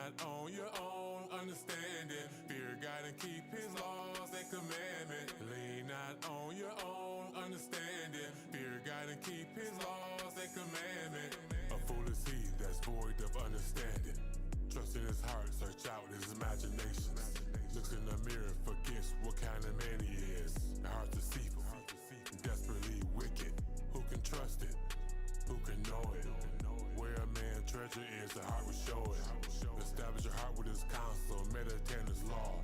not on your own understanding. Fear God and keep His laws and commandments. Lean not on your own understanding. Fear God and keep His laws and commandments. A fool is he that's void of understanding. Trust in his heart, search out his imaginations. Looks in the mirror, forgets what kind of man he is. The heart's deceitful, desperately wicked. Who can trust it? Who can know it? Where a man's treasure is, the heart will show it. Establish your heart with His counsel, meditate on His law.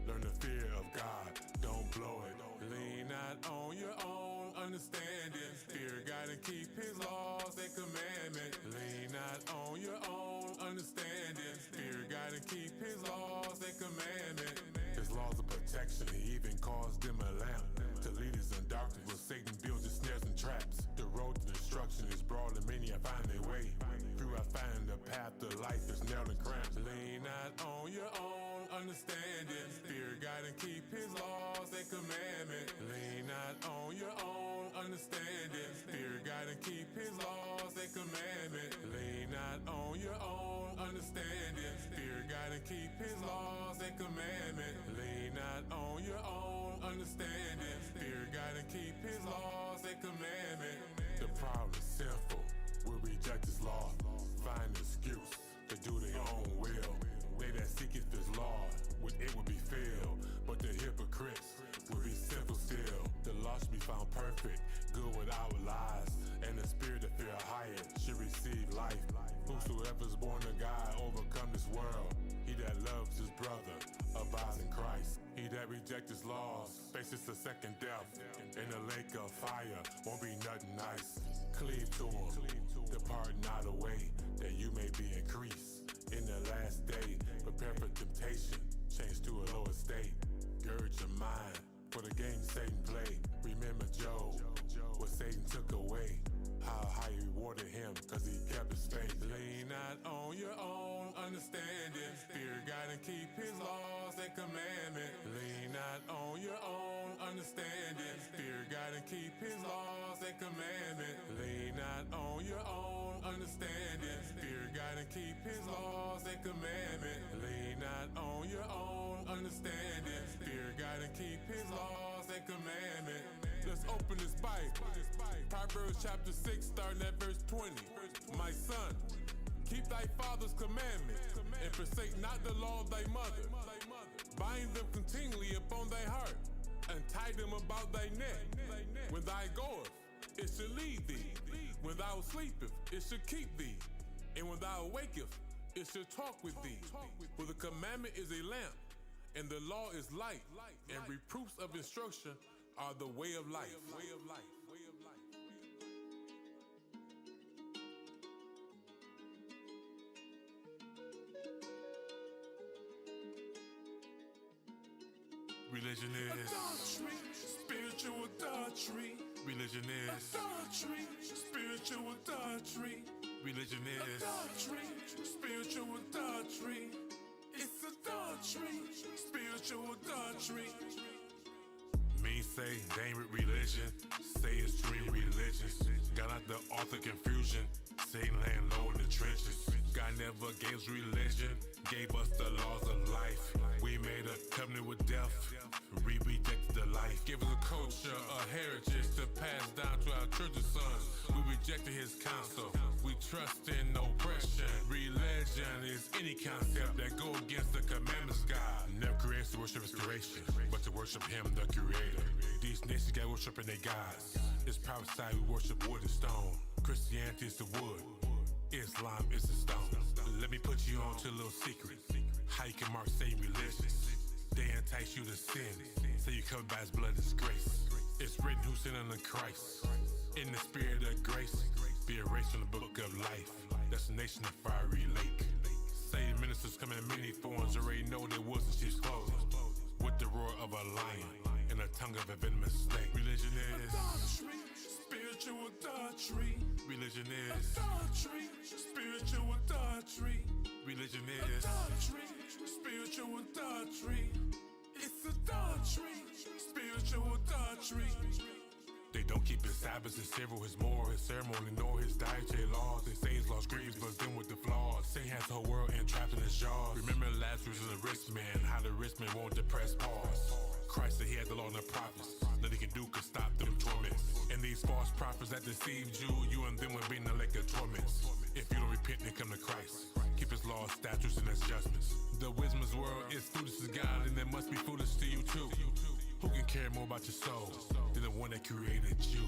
Learn the fear of God, don't blow it. Lean not on your own understanding. Fear God and keep His laws and commandments. Lean not on your own understanding. Fear God and keep His laws and commandments. His laws of protection, He even caused them a lamp to lead us in darkness where Satan builds his snares and traps. The road to destruction is broad and many have found their way. Through I find the path to life is narrow and cramped. Lean not on your own understanding. Fear God and keep His laws and commandments. Lean not on your own understanding. Fear God and keep His laws and commandments. Lean not on your own understanding. Fear God and keep His laws and commandments. Lean not on your own understanding. Fear God and keep His laws and commandments. The proud and sinful will reject His law, find an excuse to do their own will. They that seeketh His law, with it will be filled. But the hypocrites will be sinful still. The law should be found perfect, good without lies. And the spirit of fear Ahayah should receive life. Whosoever is born of God overcome this world. He that loves his brother abides in Christ. He that rejects His laws faces a second death. In the lake of fire won't be nothing nice. Cleave to Him, depart not away, that you may be increased. In the last day, prepare for temptation, change to a lower state. Gird your mind for the game Satan played. Remember Job, what Satan took away. How He rewarded him, cause he kept his faith. Lean not on your own understanding. Fear God and keep His laws and commandments. Lean not on your own understanding. Fear God and keep His laws and commandments. Lean not on your own understanding. Fear God and keep His laws and commandments. Lean not on your own understanding. Fear God and keep His laws and commandments. Let's open this Bible. Proverbs chapter 6, starting at verse 20. My son, keep thy father's commandments, and forsake not the law of thy mother. Bind them continually upon thy heart, and tie them about thy neck. When thou goest, it shall lead thee. When thou sleepest, it shall keep thee. And when thou awakest, it shall talk with thee. For the commandment is a lamp, and the law is light, and reproofs of instruction are the way of life. Religion is adultery, spiritual adultery. Religion is Adultery, spiritual adultery. Religion is Adultery, spiritual adultery. It's adultery, spiritual adultery. me say they ain't with religion, say it's dream religion. Got out the author confusion, Satan laying low in the trenches. God never gave us religion, gave us the laws of life. We made a covenant with death, we rejected the life. Give us a culture, a heritage to pass down to our children's sons. We rejected His counsel, we trust in oppression. Religion is any concept that go against the commandments of God. Never created to worship His creation, but to worship Him, the Creator. These nations got worshiping their gods. It's prophesied we worship wood and stone. Christianity is the wood, Islam is the stone. Let me put you on to a little secret. How you can mark Satan religious. They entice you to sin, so you covered by His blood and His grace. It's written who sinned unto Christ. In the spirit of grace, be erased from the book of life. Destination of fiery lake. Satan ministers come in many forms, already know there wasn't sheep's clothing. With the roar of a lion and the tongue of a venomous snake. Religion is adultery, spiritual adultery. Religion is adultery, spiritual adultery. Religion is adultery, spiritual adultery. It's adultery, spiritual adultery. They don't keep his Sabbaths, his civil, his moral, his ceremony, nor his dietary laws. They say he's lost griefs, but then with the flaws. Satan has the whole world entrapped in his jaws. Remember Lazarus and the rich man, how the rich man won't depress pause. Christ said he had the law and the prophets. Nothing he can do could stop them torments. And these false prophets that deceived you and them will be in the lake of torments. If you don't repent and come to Christ, keep his laws, statutes, and his judgments. The wisdom of this world is foolish to God, and it must be foolish to you too. Who can care more about your soul than the one that created you?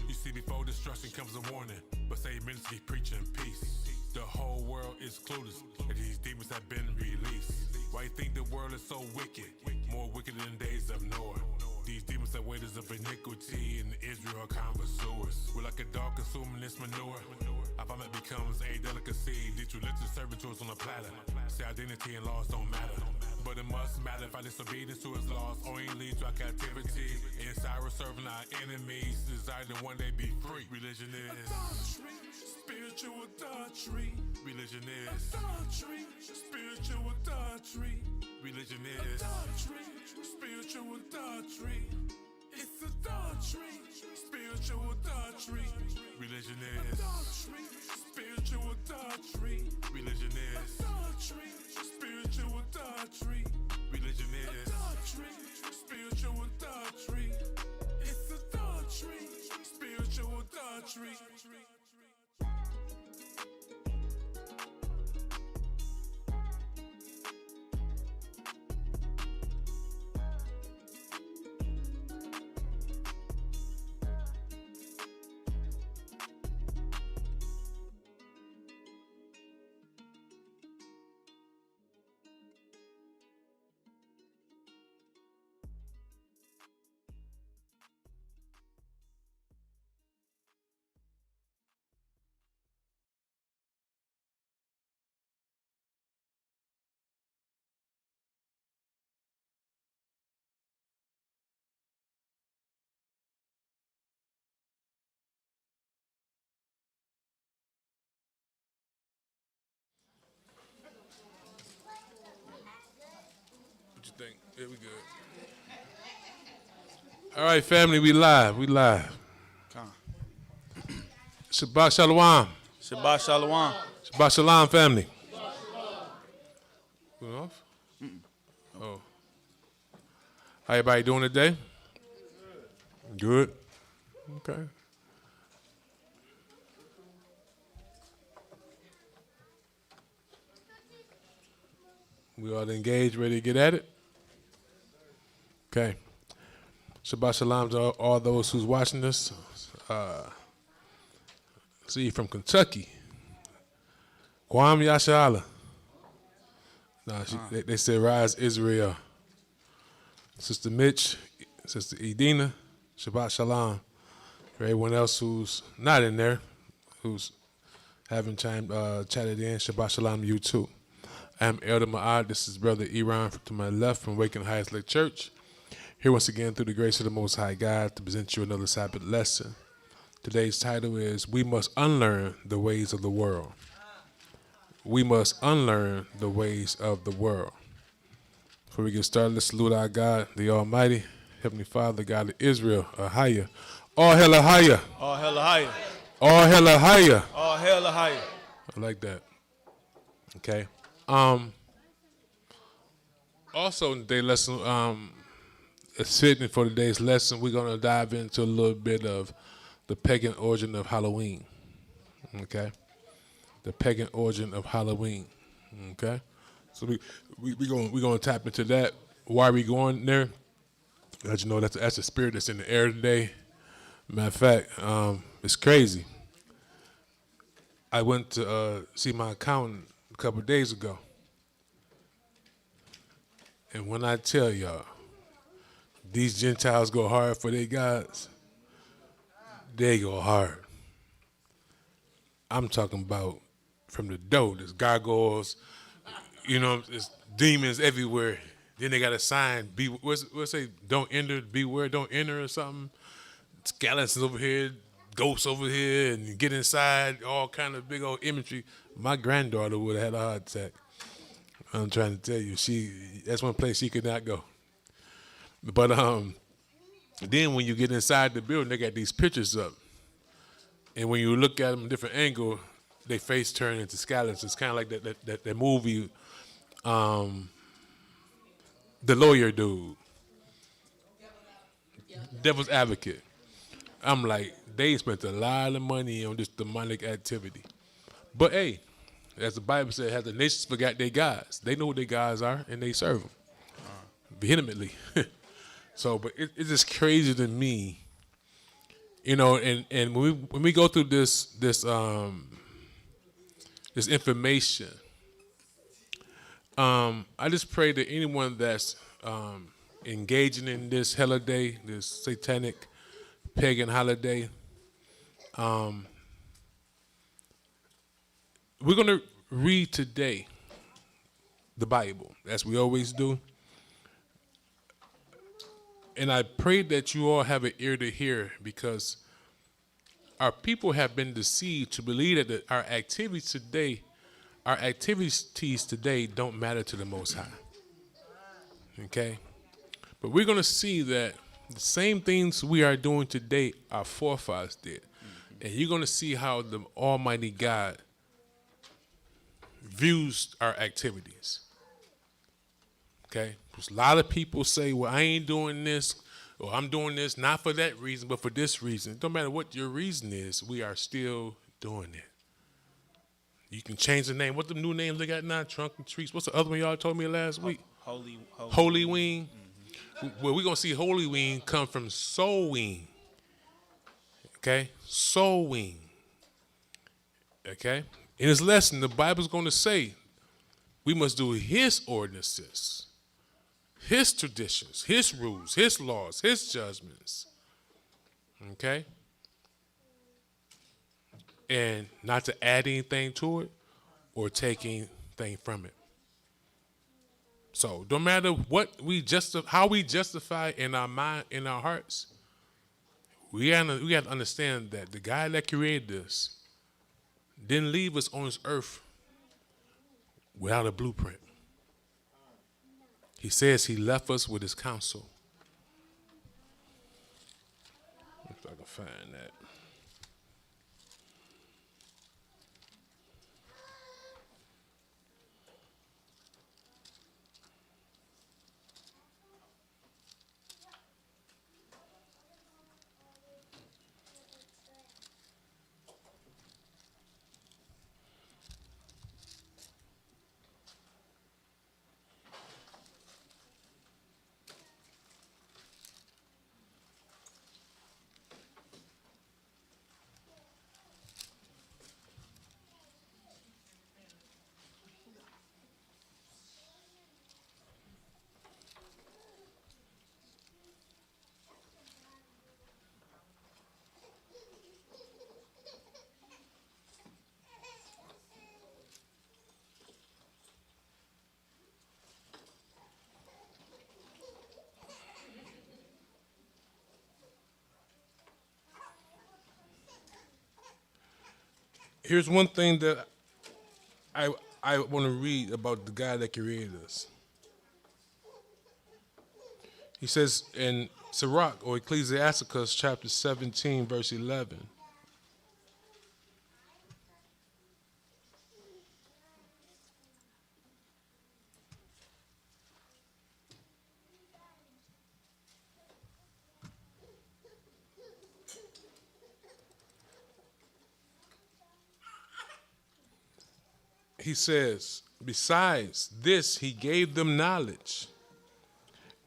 You see, before destruction comes a warning, but say ministers keep preaching peace. The whole world is clueless that these demons have been released. Why you think the world is so wicked? More wicked than days of Noah. These demons are waiters of iniquity, and Israel are conversors. We're like a dog consuming this manure. Our vomit becomes a delicacy. These religious servitors on a platter. Say identity and laws don't matter, but it must matter if our disobedience to his laws only leads to our captivity. Inside we're serving our enemies, desire to one day be free. Religion is adultery, spiritual adultery. Religion is Adultery, spiritual adultery. Religion is Adultery, spiritual adultery. It's adultery, spiritual adultery. Religion is Adultery, spiritual adultery. Religion is Adultery, spiritual adultery. Religion is Adultery, spiritual adultery. It's adultery, spiritual adultery. What you think? Yeah, we good. All right, family, we live. Shabbat Shalom. Shabbat Shalom. Shabbat Shalom, family. We off? Oh. How everybody doing today? Good. Okay. We all engaged, ready to get at it? Okay. Shabbat Shalom to all those who's watching this. See you from Kentucky. Guam Yashala. Nah, they said Rise Israel. Sister Mitch, Sister Edina, Shabbat Shalom. For everyone else who's not in there, who's haven't chatted in, Shabbat Shalom to you too. I'm Elder Ma'ad. This is Brother Iran to my left from Waking Heights Lake Church. Here once again through the grace of the Most High God to present you another Sabbath lesson. Today's title is We Must Unlearn the Ways of the World. We must unlearn the ways of the world. Before we get started, let's salute our God, the Almighty, Heavenly Father, God of Israel, Ahayah. All hail Ahayah. All hail Ahayah. All hail Ahayah. All hail Ahayah. I like that. Okay. Also, in today's lesson, it's fitting for today's lesson, we're going to dive into a little bit of the pagan origin of Halloween. Okay? The pagan origin of Halloween. Okay? So we're going to tap into that. Why are we going there? As you know, that's the spirit that's in the air today. Matter of fact, it's crazy. I went to see my accountant a couple of days ago. And when I tell y'all, these Gentiles go hard for their gods, they go hard. I'm talking about from the door, there's gargoyles, you know, there's demons everywhere. Then they got a sign, what's say, don't enter, beware, don't enter or something. Skeletons over here, ghosts over here, and get inside, all kind of big old imagery. My granddaughter would have had a heart attack. I'm trying to tell you, that's one place she could not go. But Then when you get inside the building, they got these pictures up. And when you look at them from a different angle, they face turn into scallops. It's kind of like that movie, The Lawyer Dude, Devil's Advocate. I'm like, they spent a lot of money on this demonic activity. But hey, as the Bible said, has the nations forgot their gods? They know who their gods are, and they serve them vehemently. So, but it's just crazy to me, you know. And when we go through this information, I just pray that anyone that's engaging in this holiday, this satanic pagan holiday, we're going to read today the Bible, as we always do. And I pray that you all have an ear to hear, because our people have been deceived to believe that our activities today don't matter to the Most High. Okay? But we're going to see that the same things we are doing today our forefathers did. And you're going to see how the Almighty God views our activities. Okay? Because a lot of people say, well, I ain't doing this, or I'm doing this not for that reason, but for this reason. It don't matter what your reason is, we are still doing it. You can change the name. What the new names they got now? Trunk and Treats. What's the other one y'all told me last week? Holy Wing. Mm-hmm. Well, we're going to see Holy Wing come from Soul Wing. Okay? Soul Wing. Okay? In this lesson, the Bible's going to say we must do His ordinances, His traditions, His rules, His laws, His judgments. Okay? And not to add anything to it or take anything from it. So, no matter what how we justify in our mind, in our hearts, we got to understand that the God that created us didn't leave us on this earth without a blueprint. He says He left us with His counsel. If I can find that. Here's one thing that I want to read about the God that created us. He says in Sirach, or Ecclesiasticus chapter 17, verse 11. He says, besides this, He gave them knowledge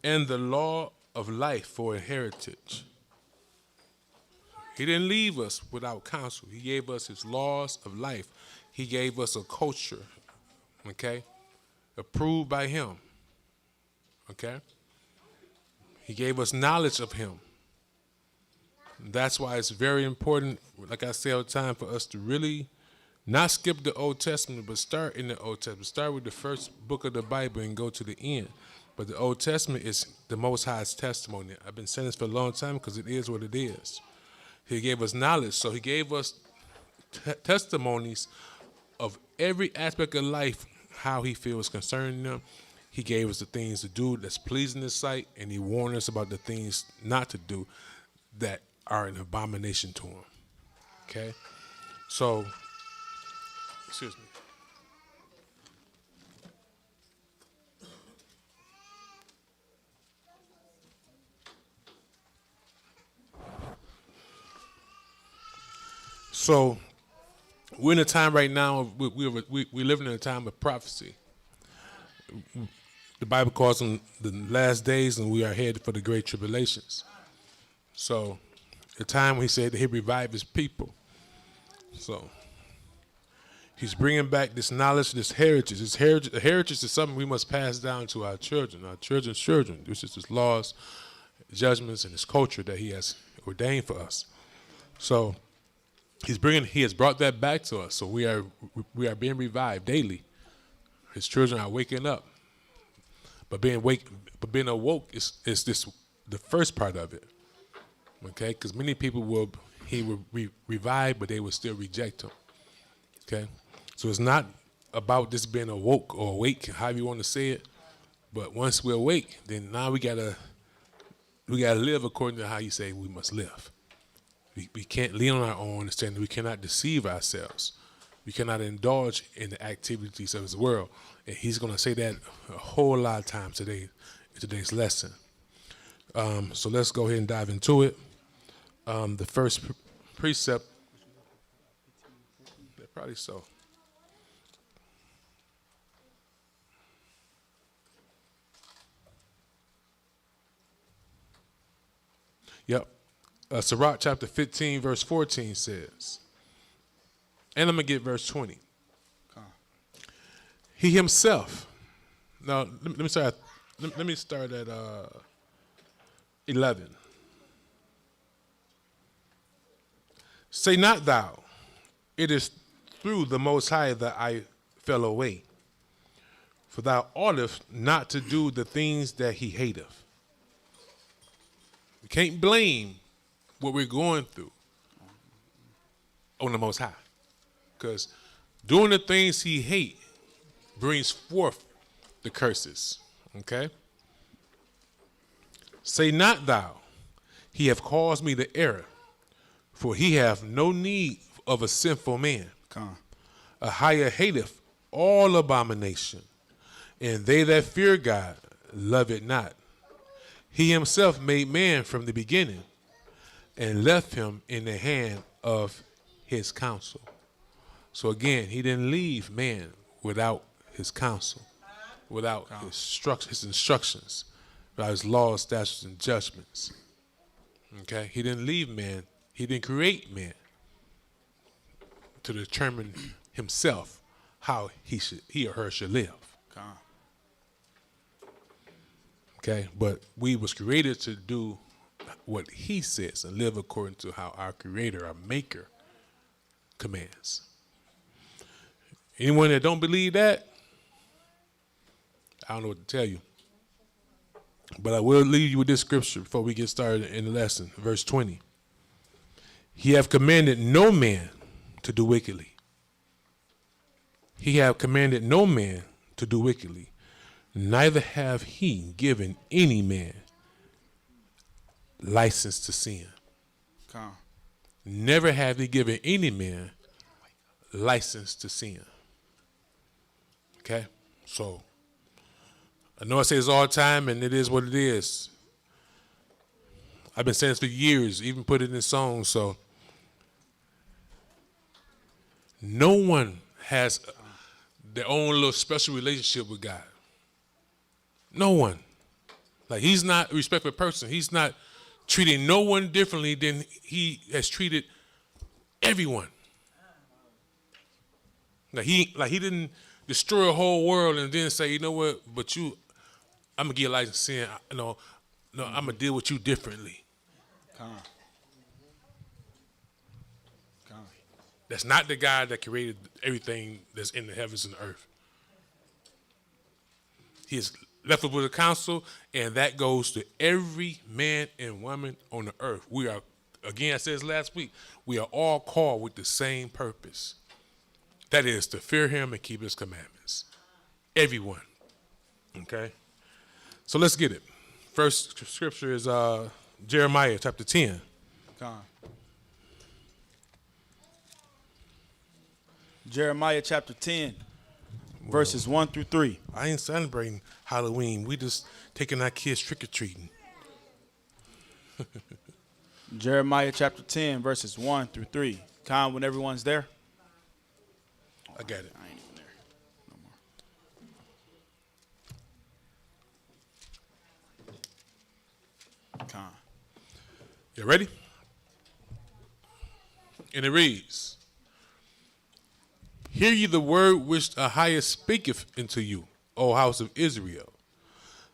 and the law of life for a heritage. He didn't leave us without counsel. He gave us His laws of life. He gave us a culture, okay, approved by Him, okay? He gave us knowledge of Him. That's why it's very important, like I say all the time, for us to really not skip the Old Testament, but start in the Old Testament. Start with the first book of the Bible and go to the end. But the Old Testament is the Most High's testimony. I've been saying this for a long time because it is what it is. He gave us knowledge, so He gave us testimonies of every aspect of life, how He feels concerning them. He gave us the things to do that's pleasing in His sight, and He warned us about the things not to do that are an abomination to Him. Okay? So, excuse me. So, we're in a time right now, we're living in a time of prophecy. The Bible calls them the last days, and we are headed for the great tribulations. So, the time when He said that He'd revive His people. So, He's bringing back this knowledge, this heritage. The heritage is something we must pass down to our children's children. This is His laws, judgments, and His culture that He has ordained for us. So, He has brought that back to us. So we are being revived daily. His children are waking up. But being awoke is the first part of it. Okay? Because many people He will revive, but they will still reject Him. Okay? So it's not about this being awoke or awake, however you want to say it. But once we're awake, then now we gotta live according to how He say we must live. We can't lean on our own understanding. We cannot deceive ourselves. We cannot indulge in the activities of this world. And He's going to say that a whole lot of times today in today's lesson. So let's go ahead and dive into it. The first precept, probably so. Yep. Sirach chapter 15, verse 14 says, and I'm going to get verse 20. He Himself, now let me start at 11. Say not thou, it is through the Most High that I fell away, for thou oughtest not to do the things that He hateth. We can't blame what we're going through on the Most High, because doing the things He hates brings forth the curses. Okay? Say not thou, He hath caused me to err, for He hath no need of a sinful man. Ahayah hateth all abomination, and they that fear God love it not. He Himself made man from the beginning, and left him in the hand of His counsel. So again, He didn't leave man without His counsel, without his instructions, without His laws, statutes, and judgments. Okay? He didn't leave man. He didn't create man to determine Himself how he or her should live. Okay? But we was created to do what He says and live according to how our Creator, our Maker, commands. Anyone that don't believe that, I don't know what to tell you. But I will leave you with this scripture before we get started in the lesson. Verse 20. He hath commanded no man to do wickedly. He hath commanded no man to do wickedly. Neither have He given any man license to sin. Never have He given any man license to sin. Okay? So, I know I say this all the time, and it is what it is. I've been saying this for years, even put it in songs. So, no one has their own little special relationship with God. No one. Like, He's not a respectful person. He's not treating no one differently than He has treated everyone. Like he didn't destroy a whole world and then say, you know what, but I'm gonna give you a license to sin. No, I'm gonna deal with you differently. That's not the God that created everything that's in the heavens and the earth. He has left us with a counsel, and that goes to every man and woman on the earth. We are, again, I said this last week, we are all called with the same purpose. That is to fear Him and keep His commandments. Everyone. Okay. So let's get it. First scripture is Jeremiah chapter 10. Con. Jeremiah chapter 10, verses 1 through 3. I ain't celebrating Halloween. We just taking our kids trick-or-treating. Jeremiah chapter 10, verses 1 through 3. Con, when everyone's there. I got it. I ain't even there no more. Con. You ready? And it reads, Hear ye the word which Ahayah speaketh unto you, O house of Israel.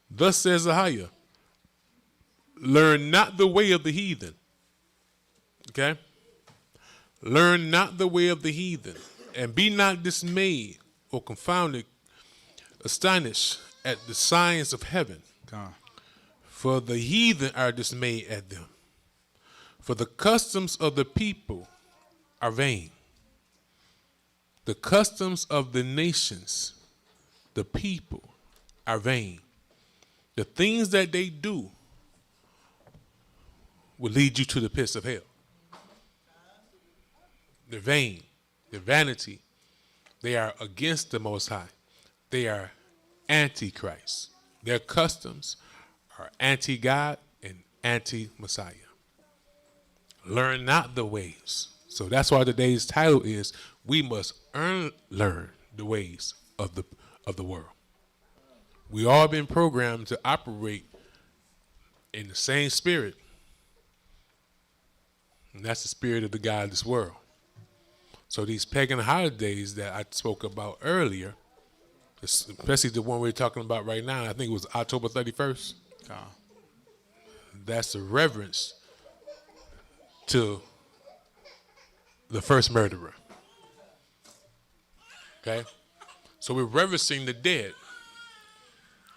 Thus says Ahayah, Learn not the way of the heathen. Okay? Learn not the way of the heathen, and be not dismayed or confounded, astonished at the signs of heaven. Con. For the heathen are dismayed at them. For the customs of the people are vain. The customs of the nations, the people, are vain. The things that they do will lead you to the pits of hell. They're vain. They're vanity. They are against the Most High. They are antichrist. Their customs are anti-God and anti-Messiah. Learn not the ways. So that's why today's title is, we must learn the ways of the world. We all been programmed to operate in the same spirit. And that's the spirit of the God of this world. So these pagan holidays that I spoke about earlier, especially the one we're talking about right now, I think it was October 31st. That's a reverence to the first murderer. Okay? So we're reverencing the dead.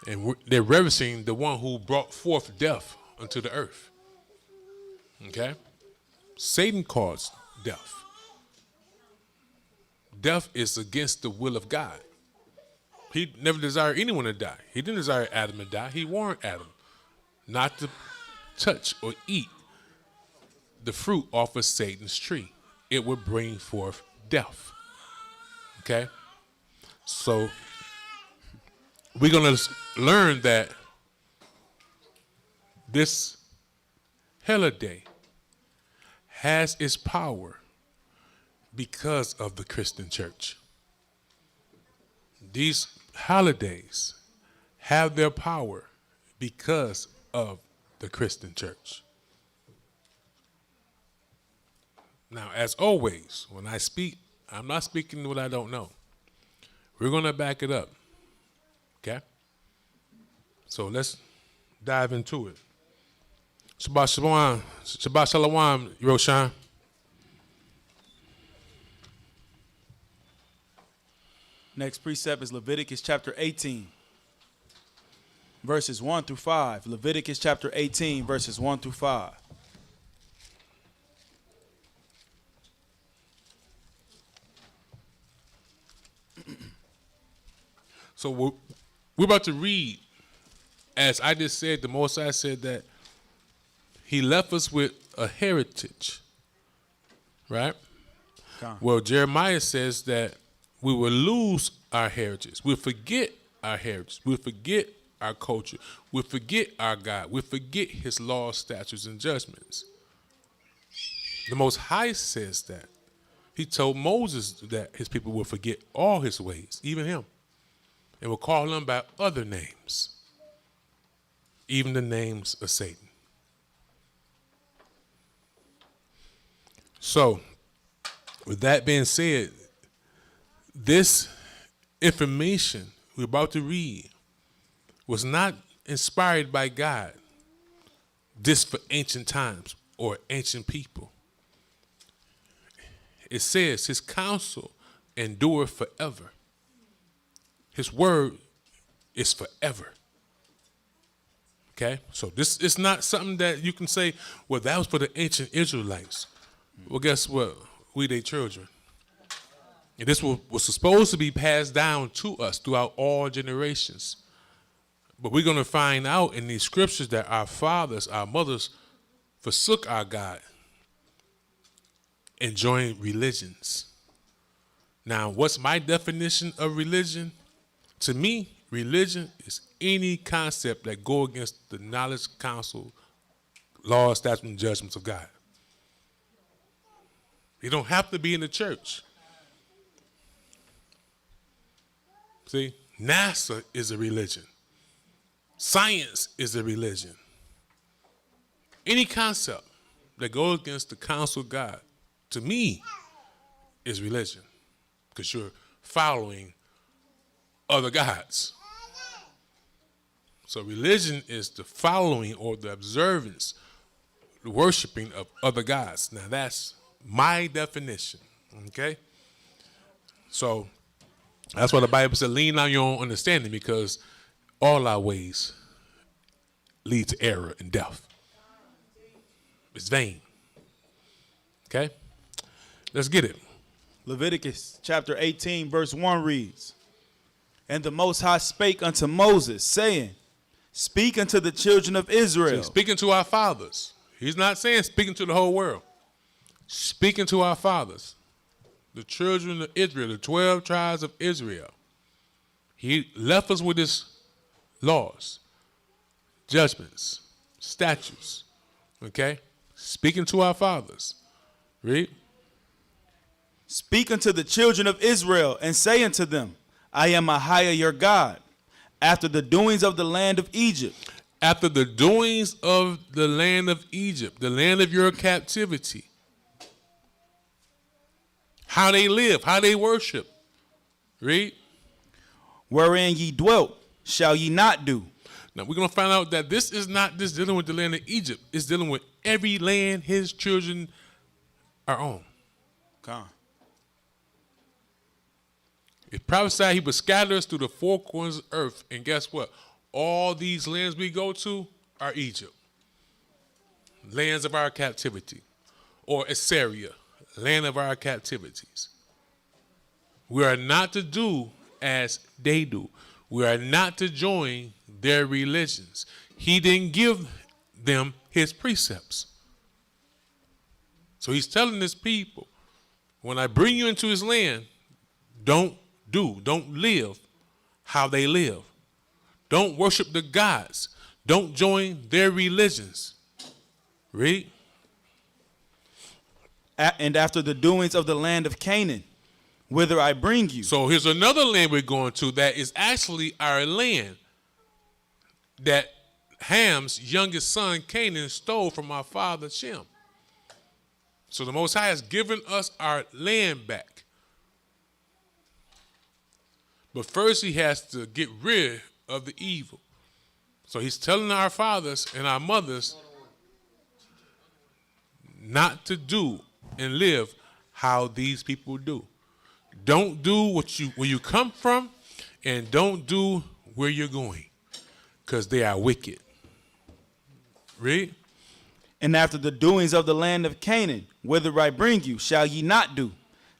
And they're reverencing the one who brought forth death unto the earth. Okay? Satan caused death. Death is against the will of God. He never desired anyone to die. He didn't desire Adam to die. He warned Adam not to touch or eat the fruit off of Satan's tree. It would bring forth death. Okay? So we're going to learn that this holiday has its power because of the Christian church. These holidays have their power because of the Christian church. Now, as always, when I speak, I'm not speaking what I don't know. We're going to back it up. Okay? So let's dive into it. Shabbat Shalom. Shabbat Shalom, Roshan. Next precept is Leviticus chapter 18, verses 1 through 5. Leviticus chapter 18, verses 1 through 5. So we're about to read, as I just said, the Most High said that he left us with a heritage, right? Well, Jeremiah says that we will lose our heritage. We'll forget our heritage. We'll forget our culture. We'll forget our God. We'll forget his laws, statutes, and judgments. The Most High says that. He told Moses that his people will forget all his ways, even him, and will call him by other names, even the names of Satan. So, with that being said, this information we're about to read was not inspired by God just for ancient times or ancient people. It says his counsel endureth forever. His word is forever. Okay? So this is not something that you can say, well, that was for the ancient Israelites. Well, guess what? We their children. And this was supposed to be passed down to us throughout all generations. But we're going to find out in these scriptures that our fathers, our mothers forsook our God and joined religions. Now, what's my definition of religion? To me, religion is any concept that go against the knowledge, counsel, laws, statutes, and judgments of God. You don't have to be in the church. See, NASA is a religion. Science is a religion. Any concept that goes against the counsel of God, to me, is religion. Because you're following other gods. So religion is the following or the observance, the worshiping of other gods. Now that's my definition, okay? So that's why the Bible said lean on your own understanding, because all our ways lead to error and death. It's vain. Okay? Let's get it. Leviticus chapter 18, verse 1 reads, And the Most High spake unto Moses, saying, Speak unto the children of Israel. See, speaking to our fathers. He's not saying speaking to the whole world. Speaking to our fathers. The children of Israel, the 12 tribes of Israel. He left us with his laws, judgments, statutes. Okay? Speaking to our fathers. Read. Speak unto the children of Israel, and say unto them, I am Ahayah your God, after the doings of the land of Egypt. After the doings of the land of Egypt, the land of your captivity. How they live, how they worship. Read. Wherein ye dwelt, shall ye not do. Now we're going to find out that this is not just dealing with the land of Egypt. It's dealing with every land his children are on. Come. It prophesied he would scatter us through the four corners of the earth. And guess what? All these lands we go to are Egypt. Lands of our captivity. Or Assyria, land of our captivities. We are not to do as they do. We are not to join their religions. He didn't give them his precepts. So he's telling his people, when I bring you into his land, don't live how they live. Don't worship the gods. Don't join their religions. Read. And after the doings of the land of Canaan, whither I bring you. So here's another land we're going to that is actually our land that Ham's youngest son Canaan stole from our father Shem. So the Most High has given us our land back. But first he has to get rid of the evil. So he's telling our fathers and our mothers not to do and live how these people do. Don't do where you come from, and don't do where you're going, because they are wicked. Read. And after the doings of the land of Canaan, whither I bring you, shall ye not do,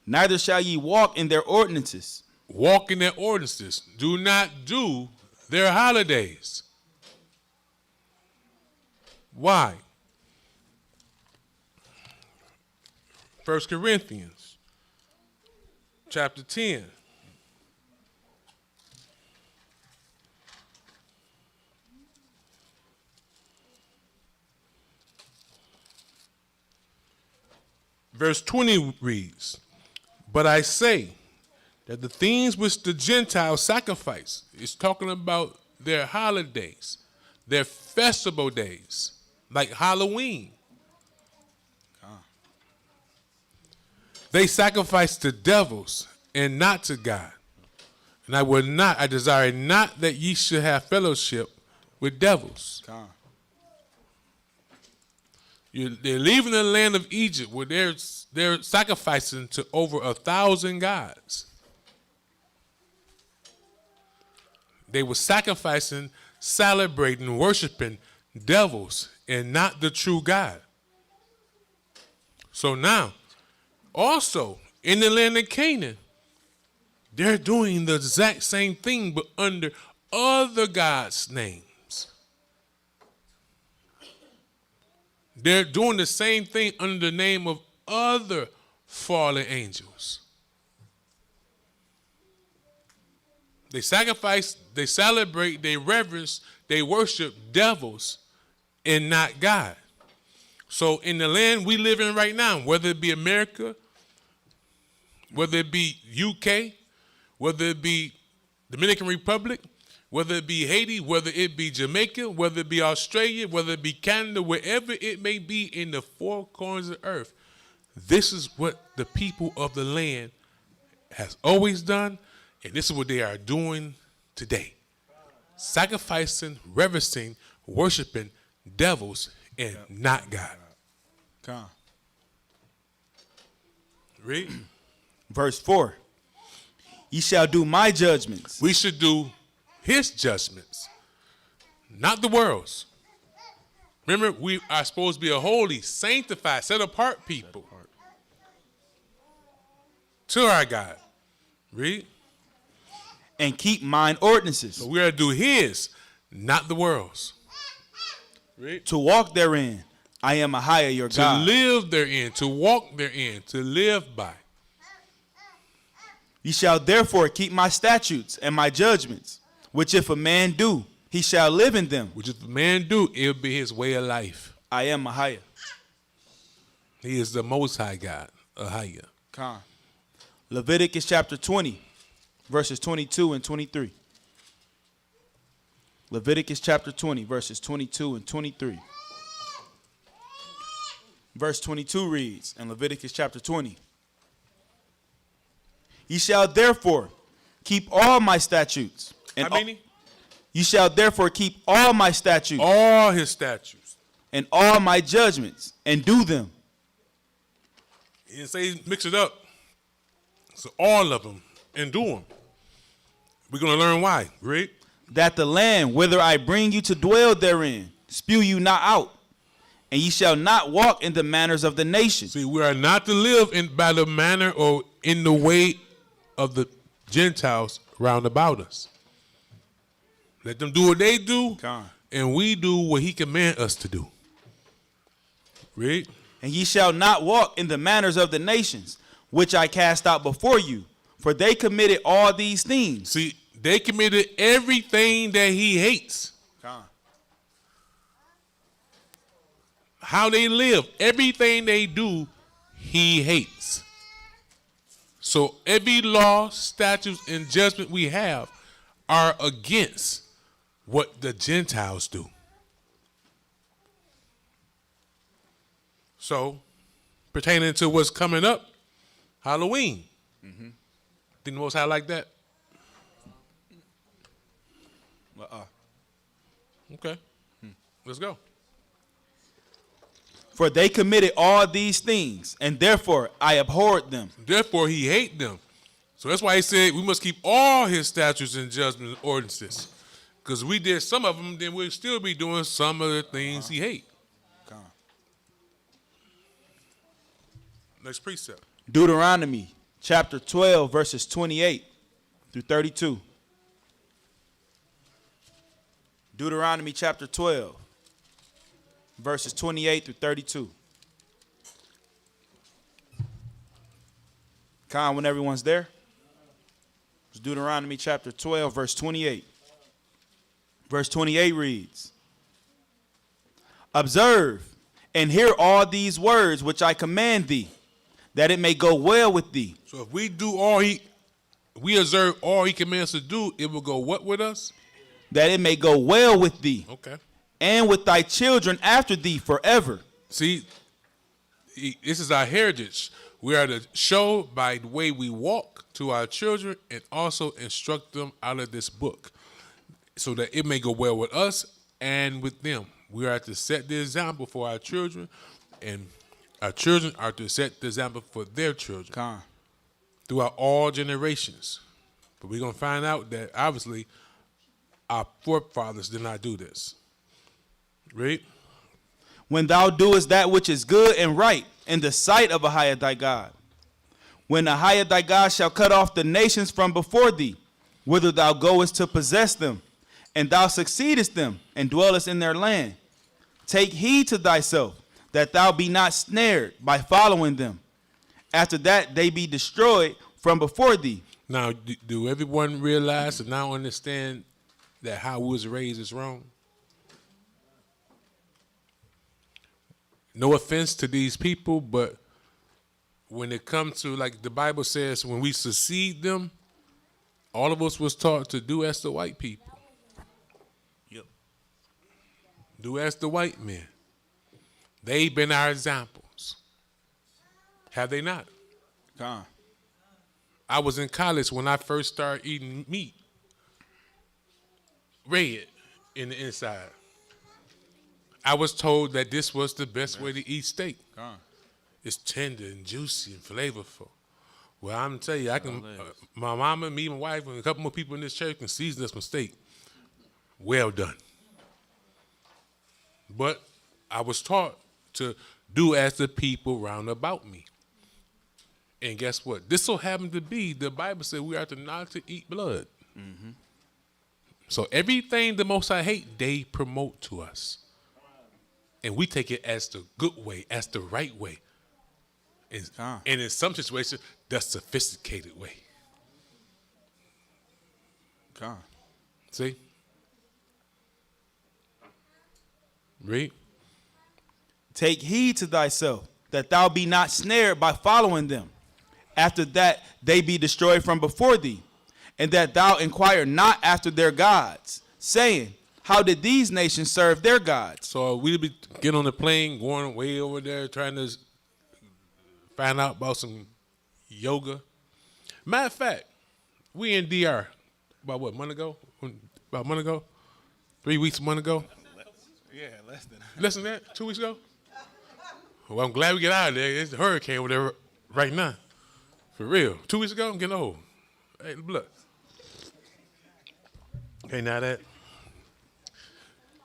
neither shall ye walk in their ordinances. Walk in their ordinances. Do not do their holidays. Why? 1 Corinthians chapter 10. Verse 20 reads, But I say that the things which the Gentiles sacrifice, is talking about their holidays, their festival days, like Halloween. They sacrifice to devils and not to God. And I desire not that ye should have fellowship with devils. They're leaving the land of Egypt where they're sacrificing to over 1,000 gods. They were sacrificing, celebrating, worshiping devils and not the true God. So now, also in the land of Canaan, they're doing the exact same thing, but under other gods' names. They're doing the same thing under the name of other fallen angels. They sacrifice, they celebrate, they reverence, they worship devils and not God. So in the land we live in right now, whether it be America, whether it be UK, whether it be Dominican Republic, whether it be Haiti, whether it be Jamaica, whether it be Australia, whether it be Canada, wherever it may be in the four corners of the earth, this is what the people of the land has always done, and this is what they are doing today. Sacrificing, reverencing, worshiping devils and not God. Come on. Read. Verse 4. Ye shall do my judgments. We should do his judgments, not the world's. Remember, we are supposed to be a holy, sanctified, set apart people to our God. Read. And keep mine ordinances. So we are to do his, not the world's. Read. To walk therein. I am Ahayah your To God. live therein, to walk therein, to live by. Ye shall therefore keep my statutes and my judgments, which if a man do, he shall live in them. Which if a man do, it'll be his way of life. I am Ahayah. He is the Most High God, Ahayah. Come. Leviticus chapter 20, verses 22 and 23. Leviticus chapter 20, verses 22 and 23. Verse 22 reads in Leviticus chapter 20. Ye shall therefore keep all my statutes. And How many? Ye shall therefore keep all my statutes All his statutes. and all my judgments and do them. He didn't say mix it up. So all of them and do them. We're going to learn why. Read. That the land whither I bring you to dwell therein spew you not out, and ye shall not walk in the manners of the nations. See, we are not to live in by the manner or in the way of the Gentiles round about us. Let them do what they do, Come. and we do what he command us to do. Read. And ye shall not walk in the manners of the nations, which I cast out before you, for they committed all these things. See, they committed everything that he hates. Come. How they live, everything they do, he hates. So every law, statutes, and judgment we have are against what the Gentiles do. So, pertaining to what's coming up, Halloween. Think the Most High like that? Okay. Let's go. For they committed all these things, and therefore I abhorred them. Therefore, he hate them. So that's why he said we must keep all his statutes and judgments and ordinances. Because we did some of them, then we'll still be doing some of the things he hate. Next precept. Deuteronomy chapter 12, verses 28 through 32. Deuteronomy chapter 12, verses 28 through 32. Con, when everyone's there. It's Deuteronomy chapter 12, verse 28. Verse 28 reads, Observe and hear all these words which I command thee, that it may go well with thee. So if we do we observe all he commands us to do, it will go what with us? That it may go well with thee, Okay. and with thy children after thee forever. See, this is our heritage. We are to show by the way we walk to our children and also instruct them out of this book so that it may go well with us and with them. We are to set the example for our children, and our children are to set the example for their children Con. throughout all generations. But we're going to find out that obviously our forefathers did not do this. Read. When thou doest that which is good and right in the sight of Ahayah thy God. When Ahayah thy God shall cut off the nations from before thee, whither thou goest to possess them, and thou succeedest them, and dwellest in their land. Take heed to thyself, that thou be not snared by following them. After that they be destroyed from before thee. Now, do everyone realize and now understand that how we was raised is wrong? No offense to these people, but when it comes to, like the Bible says, when we succeed them, all of us was taught to do as the white people. Yep. Do as the white men. They've been our examples. Have they not? Con. I was in college when I first started eating meat. Red in the inside. I was told that this was the best way to eat steak. Con. It's tender and juicy and flavorful. Well, I'm telling you, I can. My mama, me, my wife, and a couple more people in this church can season this steak. Well done. But I was taught to do as the people round about me. And guess what? This so happened to be, the Bible said we are to not to eat blood. Mm-hmm. So everything the Most High hate, they promote to us. And we take it as the good way, as the right way. And in some situations, the sophisticated way. See? Read. Take heed to thyself, that thou be not snared by following them. After that they be destroyed from before thee, and that thou inquire not after their gods, saying, how did these nations serve their gods? So we'll be getting on the plane, going way over there, trying to find out about some yoga. Matter of fact, we in DR about what, month ago? About a month ago? 3 weeks, a month ago? Yeah, less than. Less than that? 2 weeks ago? Well, I'm glad we get out of there. There's a hurricane over there right now. For real. 2 weeks ago, I'm getting old. Hey, look. Okay, now that.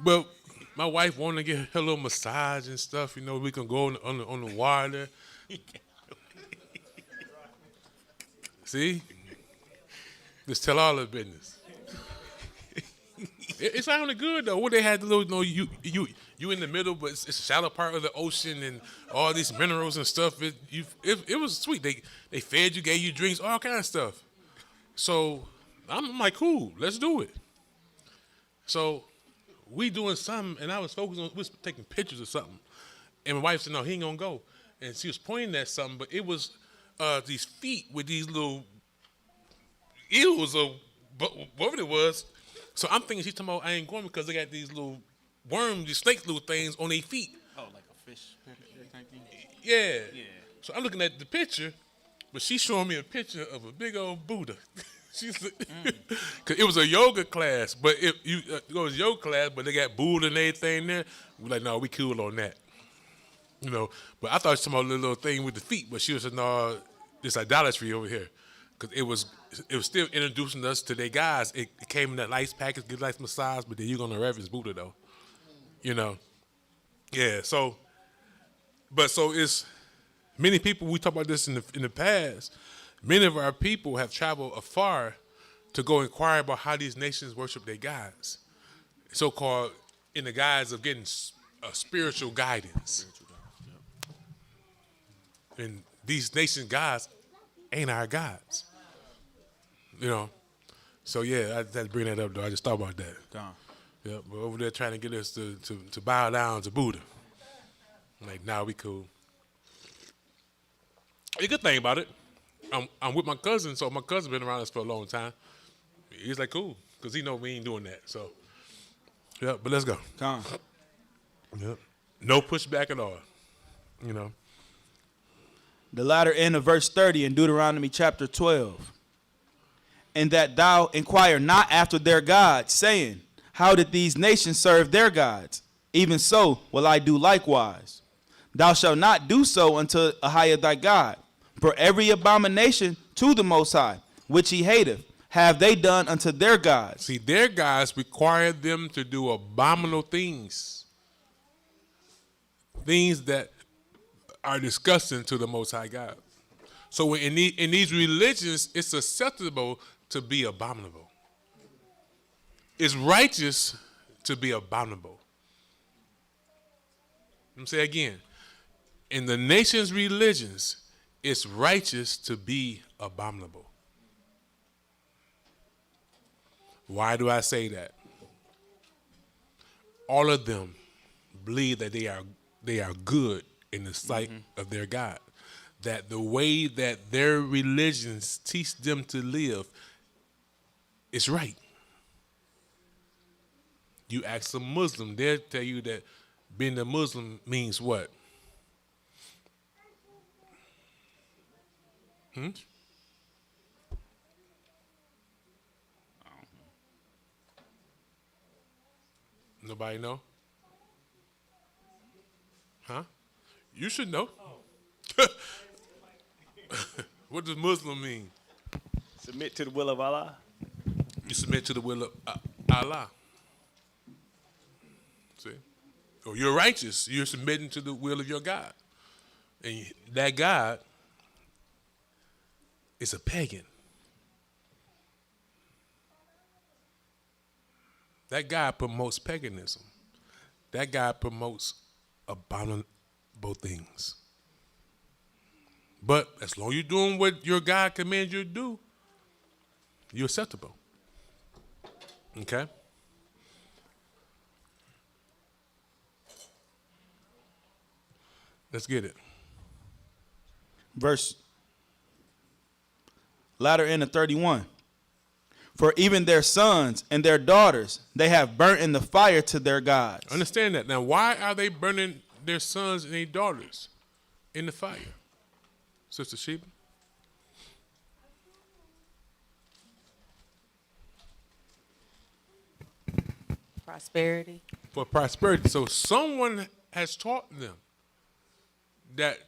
Well, my wife wanted to get her little massage and stuff. You know, we can go on the water. See? Just tell all the business. It sounded good though. What they had the little, you in the middle, but it's a shallow part of the ocean and all these minerals and stuff. It was sweet. They fed you, gave you drinks, all kind of stuff. So I'm like, cool, let's do it. So we doing something, and I was focused on, we was taking pictures of something, and my wife said, no, he ain't gonna go. And she was pointing at something, but it was these feet with these little eels or whatever it was. So I'm thinking she's talking about I ain't going because they got these little worms, these snake little things on their feet. Oh, like a fish type thing? Yeah. So I'm looking at the picture, but she's showing me a picture of a big old Buddha. She's cause it was a yoga class, but it was yoga class, but they got Buddha and everything there. We're like, no, we cool on that. You know, but I thought she was talking about the little thing with the feet, but she was saying, no, this idolatry over here. Because it was still introducing us to their guys. It came in that nice package, good nice massage, but then you're going to reference Buddha, though. You know? Yeah, so it's many people, we talk about this in the past, many of our people have traveled afar to go inquire about how these nations worship their gods, so-called in the guise of getting spiritual guidance. And these nation gods ain't our gods. You know? So, yeah, I had to bring that up, though. I just thought about that. Yeah, we're over there trying to get us to bow down to Buddha. I'm like, nah, we cool. The good thing about it, I'm with my cousin, so my cousin been around us for a long time. He's like, cool, because he know we ain't doing that. So, yeah, but let's go. Yep. No pushback at all, you know. The latter end of verse 30 in Deuteronomy chapter 12. And that thou inquire not after their gods, saying, how did these nations serve their gods? Even so will I do likewise. Thou shalt not do so unto Ahayah thy God. For every abomination to the Most High, which he hateth, have they done unto their gods. See, their gods require them to do abominable things. Things that are disgusting to the Most High God. So in these religions, it's acceptable to be abominable. It's righteous to be abominable. Let me say again. In the nation's religions, it's righteous to be abominable. Why do I say that? All of them believe that they are good in the sight of their God. That the way that their religions teach them to live is right. You ask a Muslim, they'll tell you that being a Muslim means what? Nobody know? Huh? You should know. What does Muslim mean? Submit to the will of Allah. You submit to the will of Allah. See? So you're righteous. You're submitting to the will of your God. And that God is a pagan. That God promotes paganism. That God promotes abominable things. But as long as you're doing what your God commands you to do, you're acceptable. Okay? Let's get it. Verse latter end of 31. For even their sons and their daughters they have burnt in the fire to their gods. Understand that. Now, why are they burning their sons and their daughters in the fire? Sister Sheba? Prosperity. For prosperity. So someone has taught them that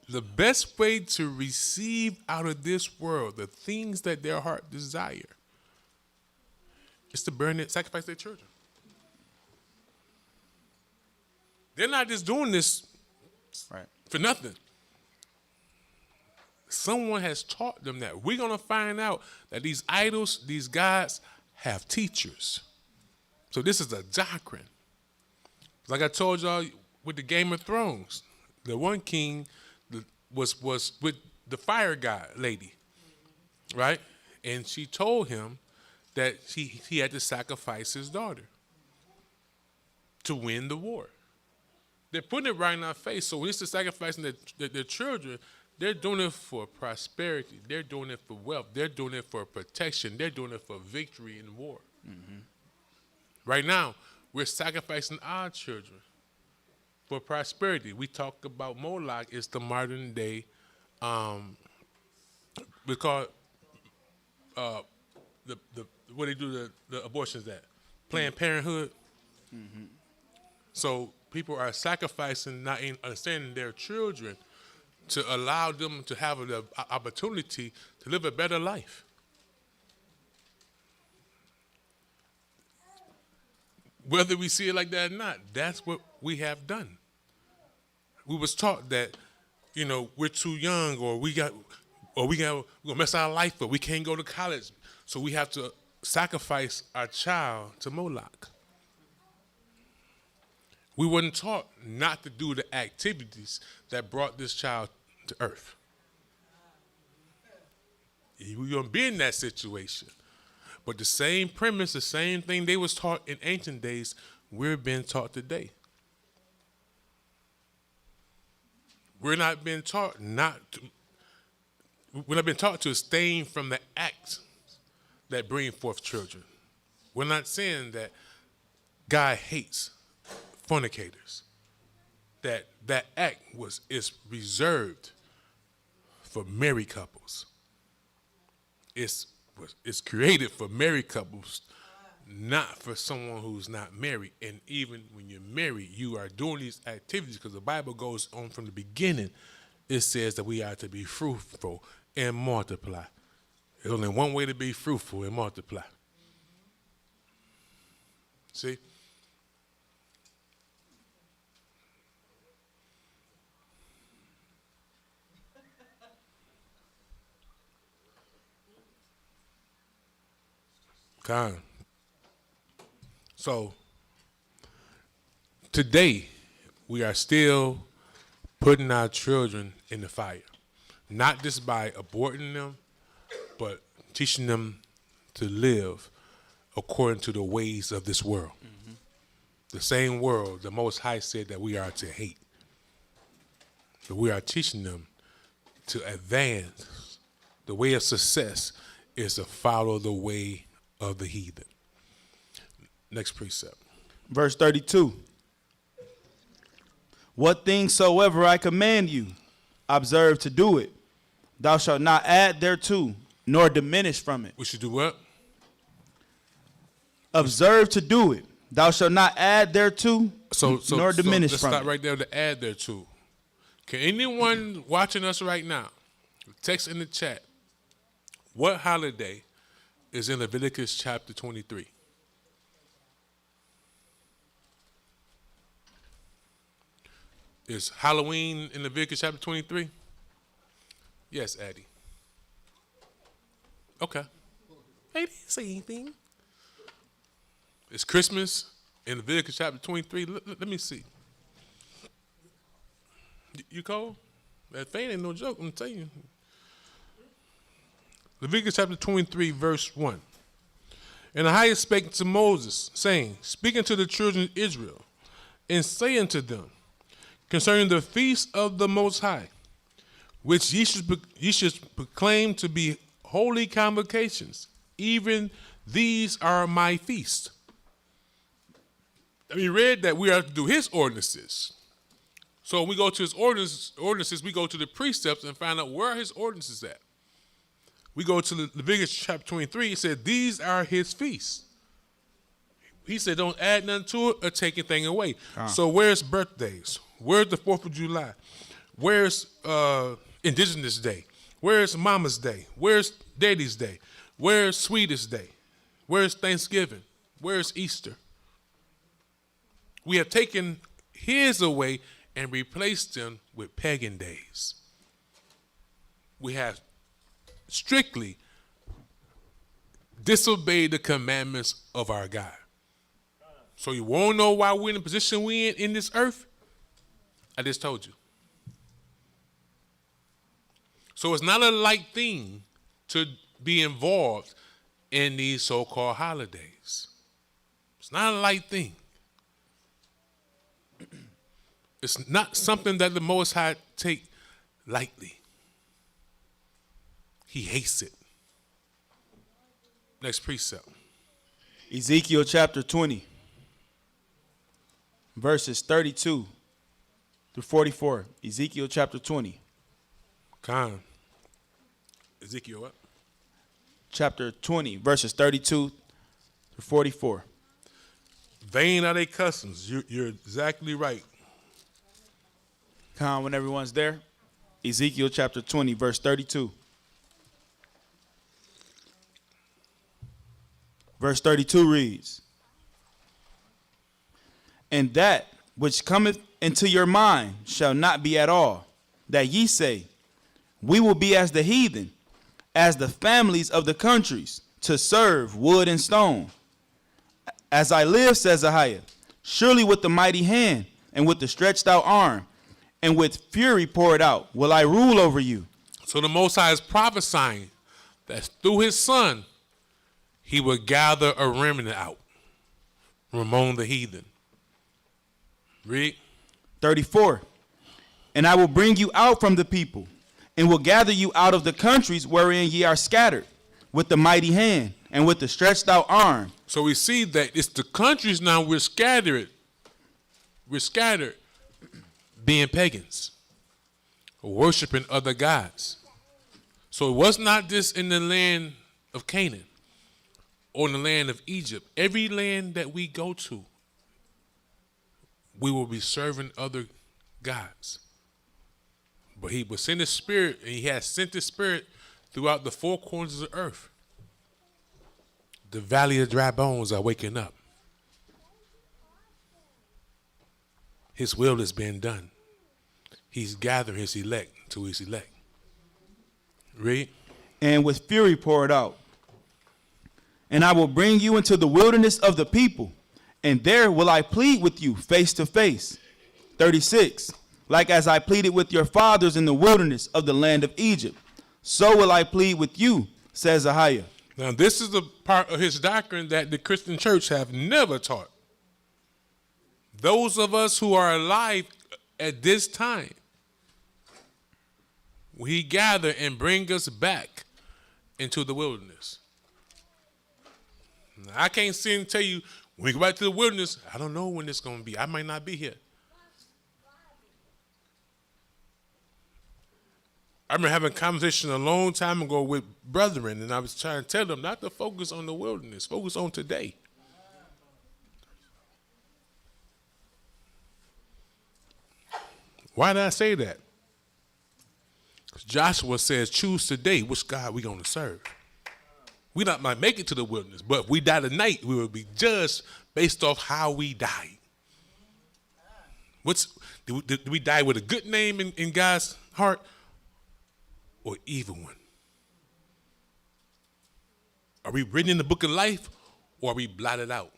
the best way to receive out of this world the things that their heart desire is to burn it, sacrifice their children. They're not just doing this for nothing. Someone has taught them that. We're going to find out that these idols, these gods, have teachers. So this is a doctrine. Like I told y'all with the Game of Thrones, the one king was with the fire god lady, right? And she told him that he had to sacrifice his daughter to win the war. They're putting it right in our face. So when it's sacrificing their children, they're doing it for prosperity. They're doing it for wealth. They're doing it for protection. They're doing it for victory in war. Mm-hmm. Right now, we're sacrificing our children for prosperity. We talk about Moloch. It's the modern day, we call it, the what they do the abortions at? Planned Parenthood. Mm-hmm. So people are sacrificing, not understanding their children, to allow them to have the opportunity to live a better life. Whether we see it like that or not, that's what we have done. We was taught that, we're too young, or we're gonna mess our life up. We can't go to college, so we have to sacrifice our child to Moloch. We weren't taught not to do the activities that brought this child to earth. We're gonna be in that situation. But the same premise, the same thing they was taught in ancient days, we're being taught today. We're not being taught to abstain from the acts that bring forth children. We're not saying that God hates fornicators. That act is reserved for married couples. It's created for married couples, not for someone who's not married. And even when you're married, you are doing these activities because the Bible goes on from the beginning. It says that we are to be fruitful and multiply. There's only one way to be fruitful and multiply. See? Con. So today we are still putting our children in the fire, not just by aborting them, but teaching them to live according to the ways of this world. Mm-hmm. The same world the Most High said that we are to hate. So we are teaching them to advance. The way of success is to follow the way of the heathen. Next precept. Verse 32. What things soever I command you, observe to do it. Thou shalt not add thereto, nor diminish from it. We should do what? Observe to do it. Thou shalt not add thereto, nor diminish let's from stop it. right there to add thereto. Can anyone watching us right now text in the chat what holiday is in Leviticus chapter 23? Is Halloween in Leviticus chapter 23? Yes, Addie. Okay. They didn't say anything. Is Christmas in Leviticus chapter 23? Let me see. You cold? That thing ain't no joke, I'm telling you. Leviticus chapter 23, verse 1. And Ahayah spake to Moses, saying, speaking to the children of Israel, and saying to them, concerning the feast of the Most High, which ye should proclaim to be holy convocations, even these are my feasts. We read that we are to do his ordinances. So when we go to his ordinances, we go to the precepts and find out where are his ordinances at. We go to Leviticus chapter 23, it said, these are his feasts. He said, don't add nothing to it or take anything away. So where's birthdays? Where's the 4th of July? Where's Indigenous Day? Where's Mama's Day? Where's Daddy's Day? Where's Sweetest Day? Where's Thanksgiving? Where's Easter? We have taken his away and replaced them with pagan days. We have strictly disobeyed the commandments of our God. So you won't know why we're in the position we're in this earth? I just told you. So it's not a light thing to be involved in these so-called holidays. It's not a light thing. It's not something that the Most High take lightly. He hates it. Next precept. Ezekiel chapter 20, verses 32 through 44. Ezekiel chapter 20. Con. Ezekiel what? Chapter 20, verses 32 through 44. Vain are their customs. You're exactly right. Con, when everyone's there. Ezekiel chapter 20, verse 32. Verse 32 reads, and that which cometh into your mind shall not be at all, that ye say, we will be as the heathen, as the families of the countries, to serve wood and stone. As I live, says Ahayah, surely with the mighty hand, and with the stretched out arm, and with fury poured out, will I rule over you. So the Most High is prophesying that through his son, he will gather a remnant out from among the heathen. Read. 34. And I will bring you out from the people, and will gather you out of the countries wherein ye are scattered, with the mighty hand, and with the stretched out arm. So we see that it's the countries now we're scattered. We're scattered being pagans, worshiping other gods. So it was not just in the land of Canaan or in the land of Egypt. Every land that we go to, we will be serving other gods. But he will send his spirit, and he has sent his spirit throughout the four corners of the earth. The valley of dry bones are waking up. His will is being done. He's gathering his elect to his elect. Read. And with fury poured out, And I will bring you into the wilderness of the people, and there will I plead with you face to face. 36. Like as I pleaded with your fathers in the wilderness of the land of Egypt, so will I plead with you, says Ahayah. Now, this is a part of his doctrine that the Christian church have never taught. Those of us who are alive at this time, we gather and bring us back into the wilderness. Now, I can't sit and tell you, when we go back to the wilderness, I don't know when it's going to be. I might not be here. I remember having a conversation a long time ago with brethren, and I was trying to tell them not to focus on the wilderness, focus on today. Why did I say that? Because Joshua says, choose today which God we going to serve. We not might make it to the wilderness, but if we die tonight, we will be judged based off how we died. Do we die with a good name in God's heart or evil one? Are we written in the book of life or are we blotted out?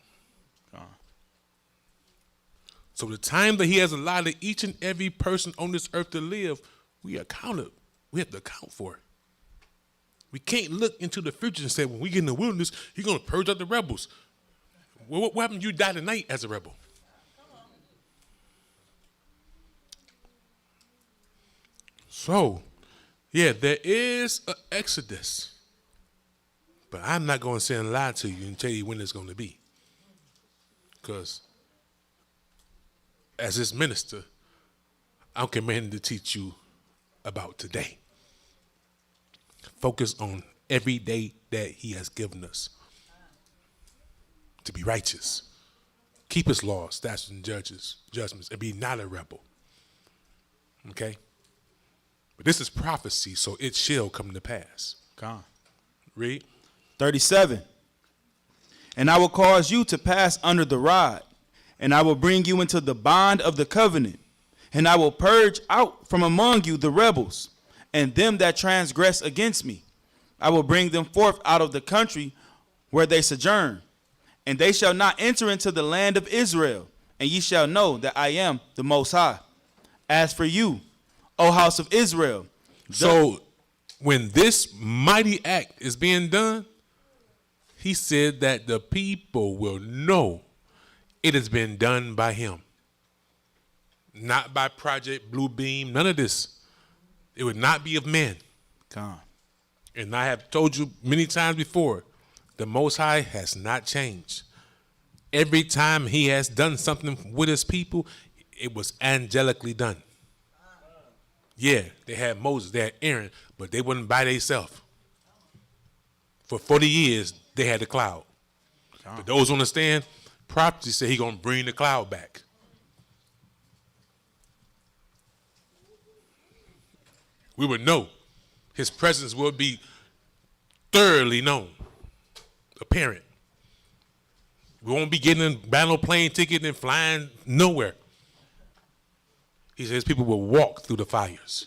So the time that he has allotted each and every person on this earth to live, we have to account for it. We can't look into the future and say, when we get in the wilderness, he's going to purge out the rebels. What happened if you die tonight as a rebel? So, yeah, there is an exodus. But I'm not going to sit and lie to you and tell you when it's going to be. Because as this minister, I'm commanded to teach you about today. Focus on every day that he has given us to be righteous. Keep his laws, statutes, and judgments, and be not a rebel. Okay? But this is prophecy, so it shall come to pass. God. Read. 37. And I will cause you to pass under the rod, and I will bring you into the bond of the covenant, and I will purge out from among you the rebels, and them that transgress against me. I will bring them forth out of the country where they sojourn, and they shall not enter into the land of Israel, and ye shall know that I am the Most High. As for you, O house of Israel. So when this mighty act is being done, he said that the people will know it has been done by him. Not by Project Blue Beam, none of this. It would not be of men. God. And I have told you many times before, the Most High has not changed. Every time he has done something with his people, it was angelically done. Yeah, they had Moses, they had Aaron, but they wouldn't by themselves. For 40 years, they had the cloud. But those who understand, prophecy said he's going to bring the cloud back. We would know. His presence will be thoroughly known, apparent. We won't be getting a battle plane ticket and flying nowhere. He says people will walk through the fires.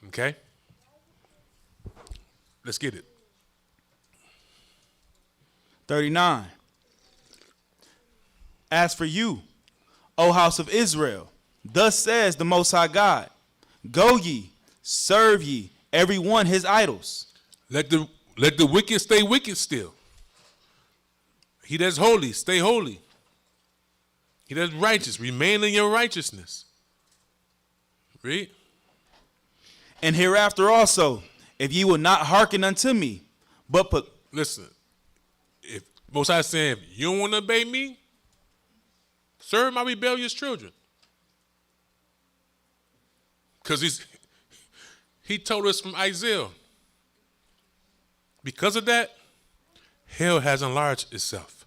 Okay? Let's get it. 39. As for you, O house of Israel, thus says the Most High God, go ye, serve ye, every one his idols. Let the wicked stay wicked still. He that's holy, stay holy. He that's righteous, remain in your righteousness. Read. And hereafter also, if ye will not hearken unto me, but put... Listen, if Most High saying, if you don't want to obey me, serve my rebellious children. Because he told us from Isaiah, because of that, hell has enlarged itself.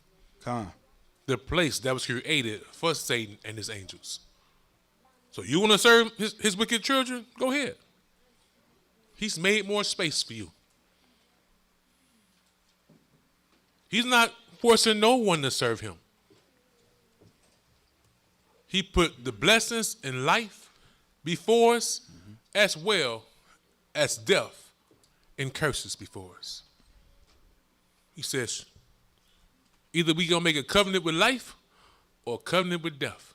The place that was created for Satan and his angels. So you want to serve his wicked children? Go ahead. He's made more space for you. He's not forcing no one to serve him. He put the blessings in life before us as well as death and curses before us. He says, either we gonna make a covenant with life or a covenant with death.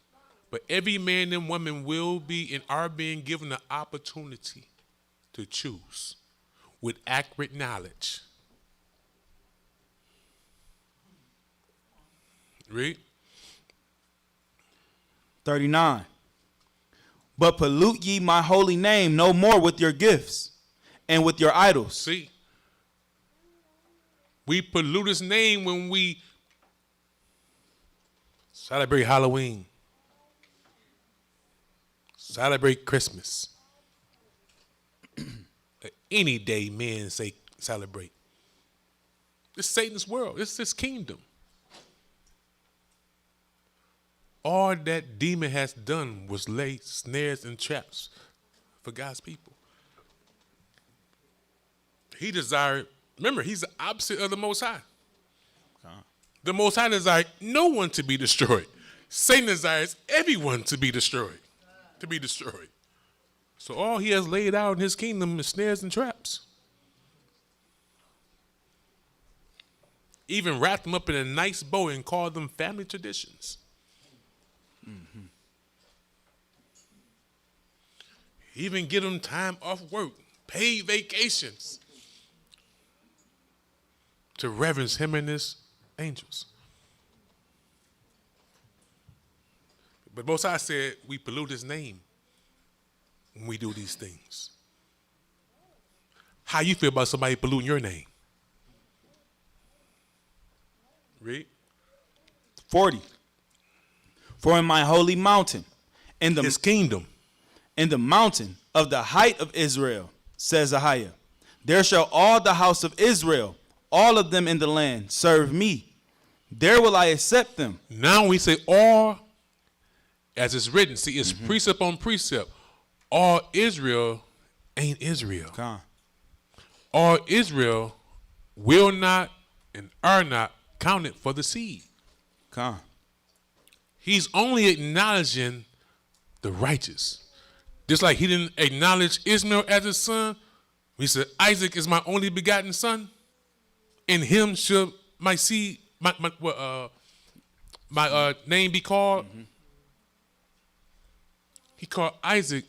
But every man and woman will be and are being given the opportunity to choose with accurate knowledge. Read. 39. But pollute ye my holy name no more with your gifts and with your idols. See, we pollute his name when we celebrate Halloween, celebrate Christmas. Any day men say celebrate. It's Satan's world. It's his kingdom. All that demon has done was lay snares and traps for God's people. He desired, remember, he's the opposite of the Most High. The Most High desired no one to be destroyed. Satan desires everyone to be destroyed. So all he has laid out in his kingdom is snares and traps. Even wrapped them up in a nice bow and called them family traditions. Mm-hmm. Even give them time off work, paid vacations to reverence him and his angels. But Most High said we pollute his name when we do these things. How you feel about somebody polluting your name? Read. 40. For in my holy mountain, in the his kingdom, in the mountain of the height of Israel, says Ahayah, there shall all the house of Israel, all of them in the land, serve me. There will I accept them. Now we say all, as it's written. See, it's precept on precept. All Israel ain't Israel. All Israel will not and are not counted for the seed. He's only acknowledging the righteous. Just like he didn't acknowledge Ishmael as his son. He said, Isaac is my only begotten son. In him shall my seed, my name be called. Mm-hmm. He called Isaac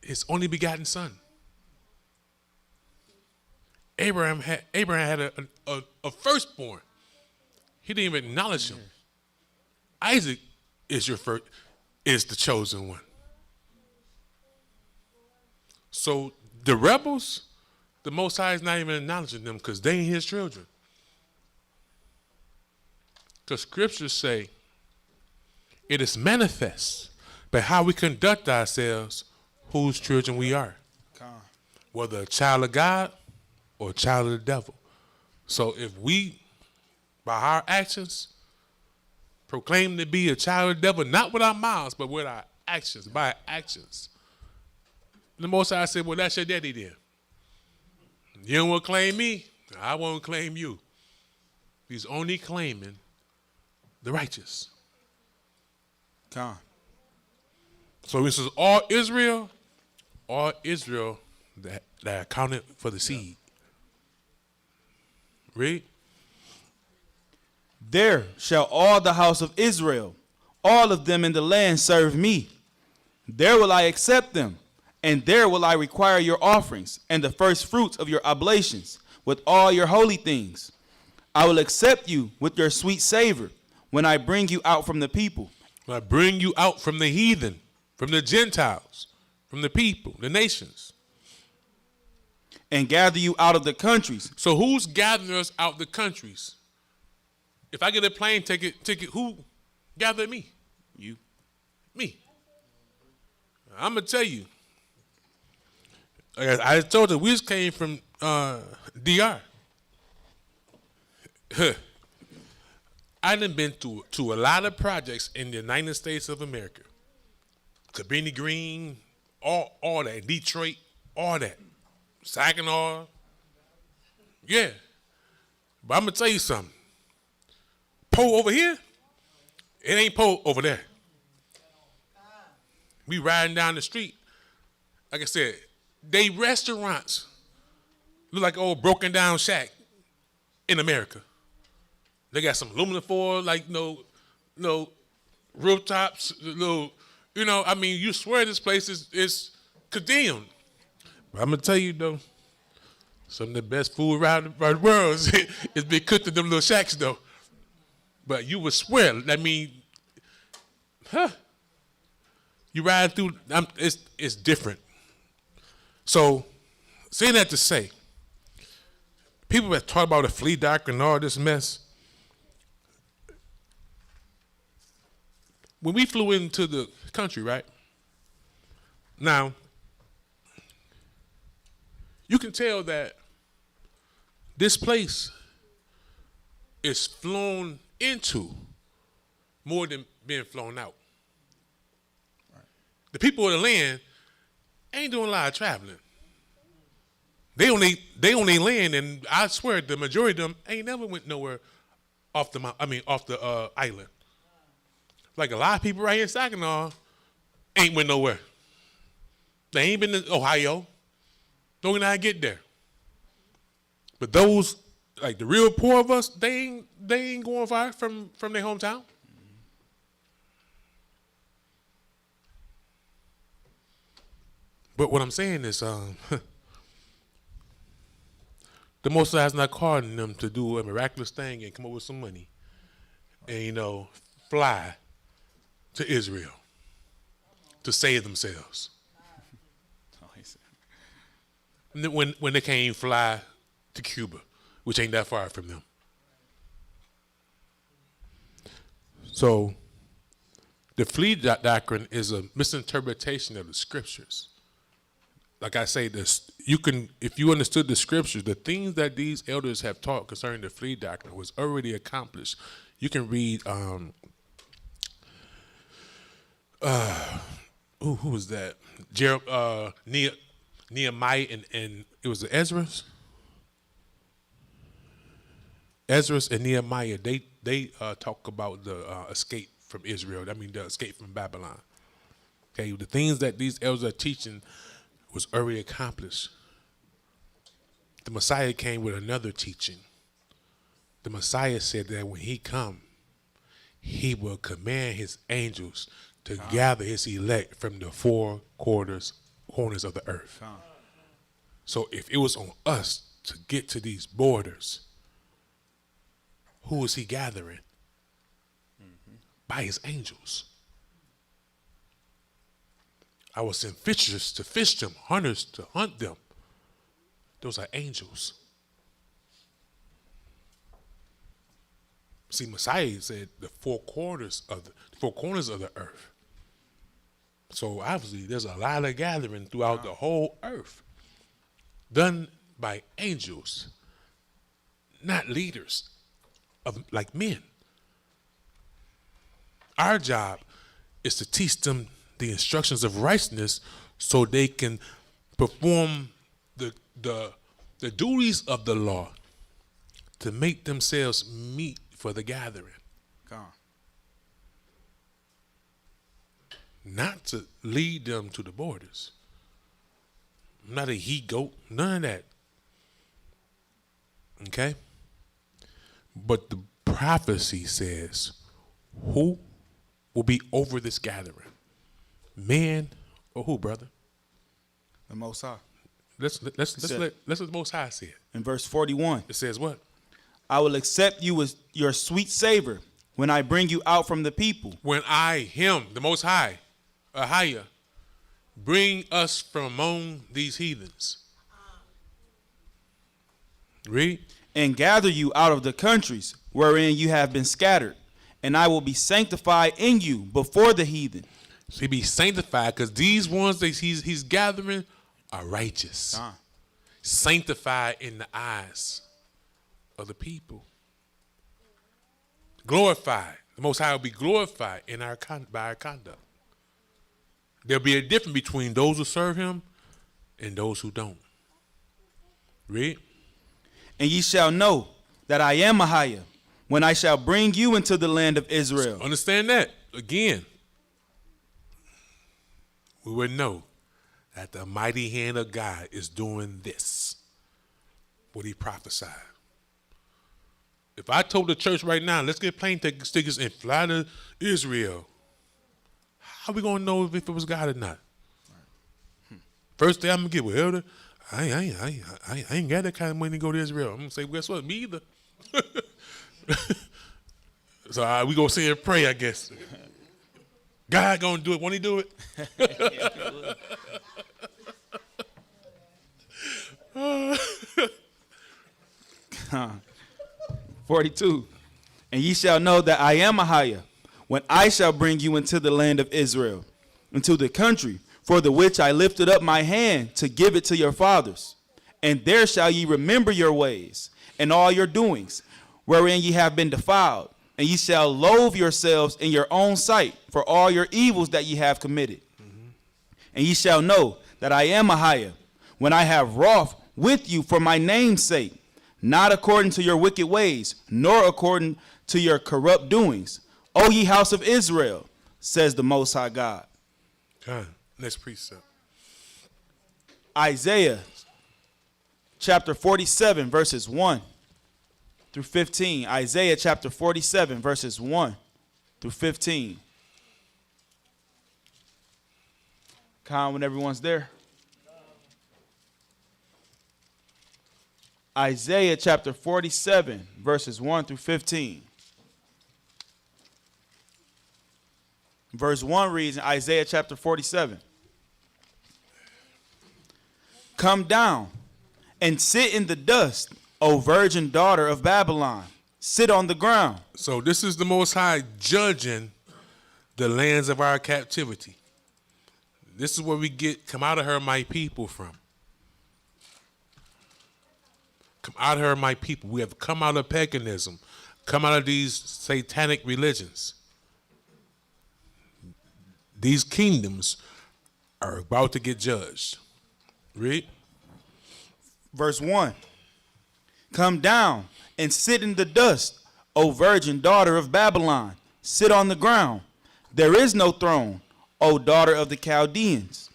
his only begotten son. Abraham had a firstborn. He didn't even acknowledge him. Isaac is the chosen one. So the rebels, the Most High is not even acknowledging them because they ain't his children. Because scriptures say it is manifest by how we conduct ourselves whose children we are. Whether a child of God or a child of the devil. So if we, by our actions, proclaim to be a child of the devil, not with our mouths, but with our actions, by our actions. The Most High said, well, that's your daddy then. You don't want to claim me, I won't claim you. He's only claiming the righteous. So this is all Israel that accounted for the seed. Read. There shall all the house of Israel, all of them in the land, serve me. There will I accept them, and there will I require your offerings and the first fruits of your oblations with all your holy things. I will accept you with your sweet savor when I bring you out from the people. When I bring you out from the heathen, from the Gentiles, from the people, the nations. And gather you out of the countries. So who's gathering us out the countries? If I get a plane ticket, who gathered me? You. Me. I'm going to tell you. I told you, we just came from DR. I done been to a lot of projects in the United States of America. Cabrini Green, all that. Detroit, all that. Saginaw. Yeah. But I'm going to tell you something. Poe over here, it ain't Poe over there. We riding down the street. Like I said, they restaurants Look like an old broken down shack in America. They got some aluminum foil, like rooftops, little, I mean, you swear this place is condemned. But I'm gonna tell you though, some of the best food around the world is being cooked in them little shacks though. But you would swear, I mean, you ride through, it's different. So, saying that to say, people that talk about a flea doctrine and all this mess, when we flew into the country, right? Now, you can tell that this place is flown into more than being flown out. Right. The people of the land ain't doing a lot of traveling. They only land, and I swear the majority of them ain't never went nowhere off the island. Like a lot of people right here in Saginaw ain't went nowhere. They ain't been to Ohio. Don't know how to get there. But those, like the real poor of us, they ain't going far from their hometown. But what I'm saying is, the Most High is not calling them to do a miraculous thing and come up with some money and, fly to Israel to save themselves. When they can't even fly to Cuba, which ain't that far from them. So the flea doctrine is a misinterpretation of the scriptures. Like I say, this if you understood the scriptures, the things that these elders have taught concerning the flea doctrine was already accomplished. You can read who was that? Nehemiah and it was the Ezra's and Nehemiah. They talk about the escape from Israel. I mean, the escape from Babylon. Okay, the things that these elders are teaching was already accomplished. The Messiah came with another teaching. The Messiah said that when he come, he will command his angels to gather his elect from the four corners of the earth. So if it was on us to get to these borders, who is he gathering? By his angels. I will send fishers to fish them, hunters to hunt them. Those are angels. See, Messiah said the four corners of the earth. So obviously there's a lot of gathering throughout the whole earth, done by angels, not leaders like men. Our job is to teach them the instructions of righteousness so they can perform the duties of the law to make themselves meet for the gathering. Not to lead them to the borders. I'm not a he-goat, none of that. Okay? But the prophecy says, who will be over this gathering? Man or who, brother? The Most High. Let's let the Most High say it. In verse 41. It says what? I will accept you as your sweet savor when I bring you out from the people. When I, him, the Most High, Ahayah, bring us from among these heathens. Read. And gather you out of the countries wherein you have been scattered. And I will be sanctified in you before the heathen. So he be sanctified because these ones that he's gathering are righteous. Sanctified in the eyes of the people. Glorified. The Most High will be glorified in by our conduct. There'll be a difference between those who serve him and those who don't. Read. And ye shall know that I am Ahayah when I shall bring you into the land of Israel. So understand that. Again, we would know that the mighty hand of God is doing this. what he prophesied. If I told the church right now, let's get plane tickets and fly to Israel, how are we going to know if it was God or not? First day I'm going to get, well, Elder, I ain't got that kind of money to go to Israel. I'm going to say, well, guess what? Me either. So we going to sit and pray, I guess. God going to do it. Won't he do it? 42. And ye shall know that I am Ahayah, when I shall bring you into the land of Israel, into the country for the which I lifted up my hand to give it to your fathers. And there shall ye remember your ways and all your doings, wherein ye have been defiled. And ye shall loathe yourselves in your own sight for all your evils that ye have committed. And ye shall know that I am Ahayah, when I have wrought with you for my name's sake, not according to your wicked ways, nor according to your corrupt doings. O ye house of Israel, says the Most High God. God, next precept. Isaiah chapter 47, verses 1 through 15. Isaiah chapter 47, verses 1 through 15. Con, when everyone's there. Isaiah chapter 47, verses 1 through 15. Verse 1 reads in Isaiah chapter 47. Come down and sit in the dust, O virgin daughter of Babylon. Sit on the ground. So this is the Most High judging the lands of our captivity. This is where we get, come out of her, my people, from. Come out of her, my people. We have come out of paganism, come out of these satanic religions. These kingdoms are about to get judged. Read. Verse 1. Come down and sit in the dust, O virgin daughter of Babylon. Sit on the ground. There is no throne, O daughter of the Chaldeans.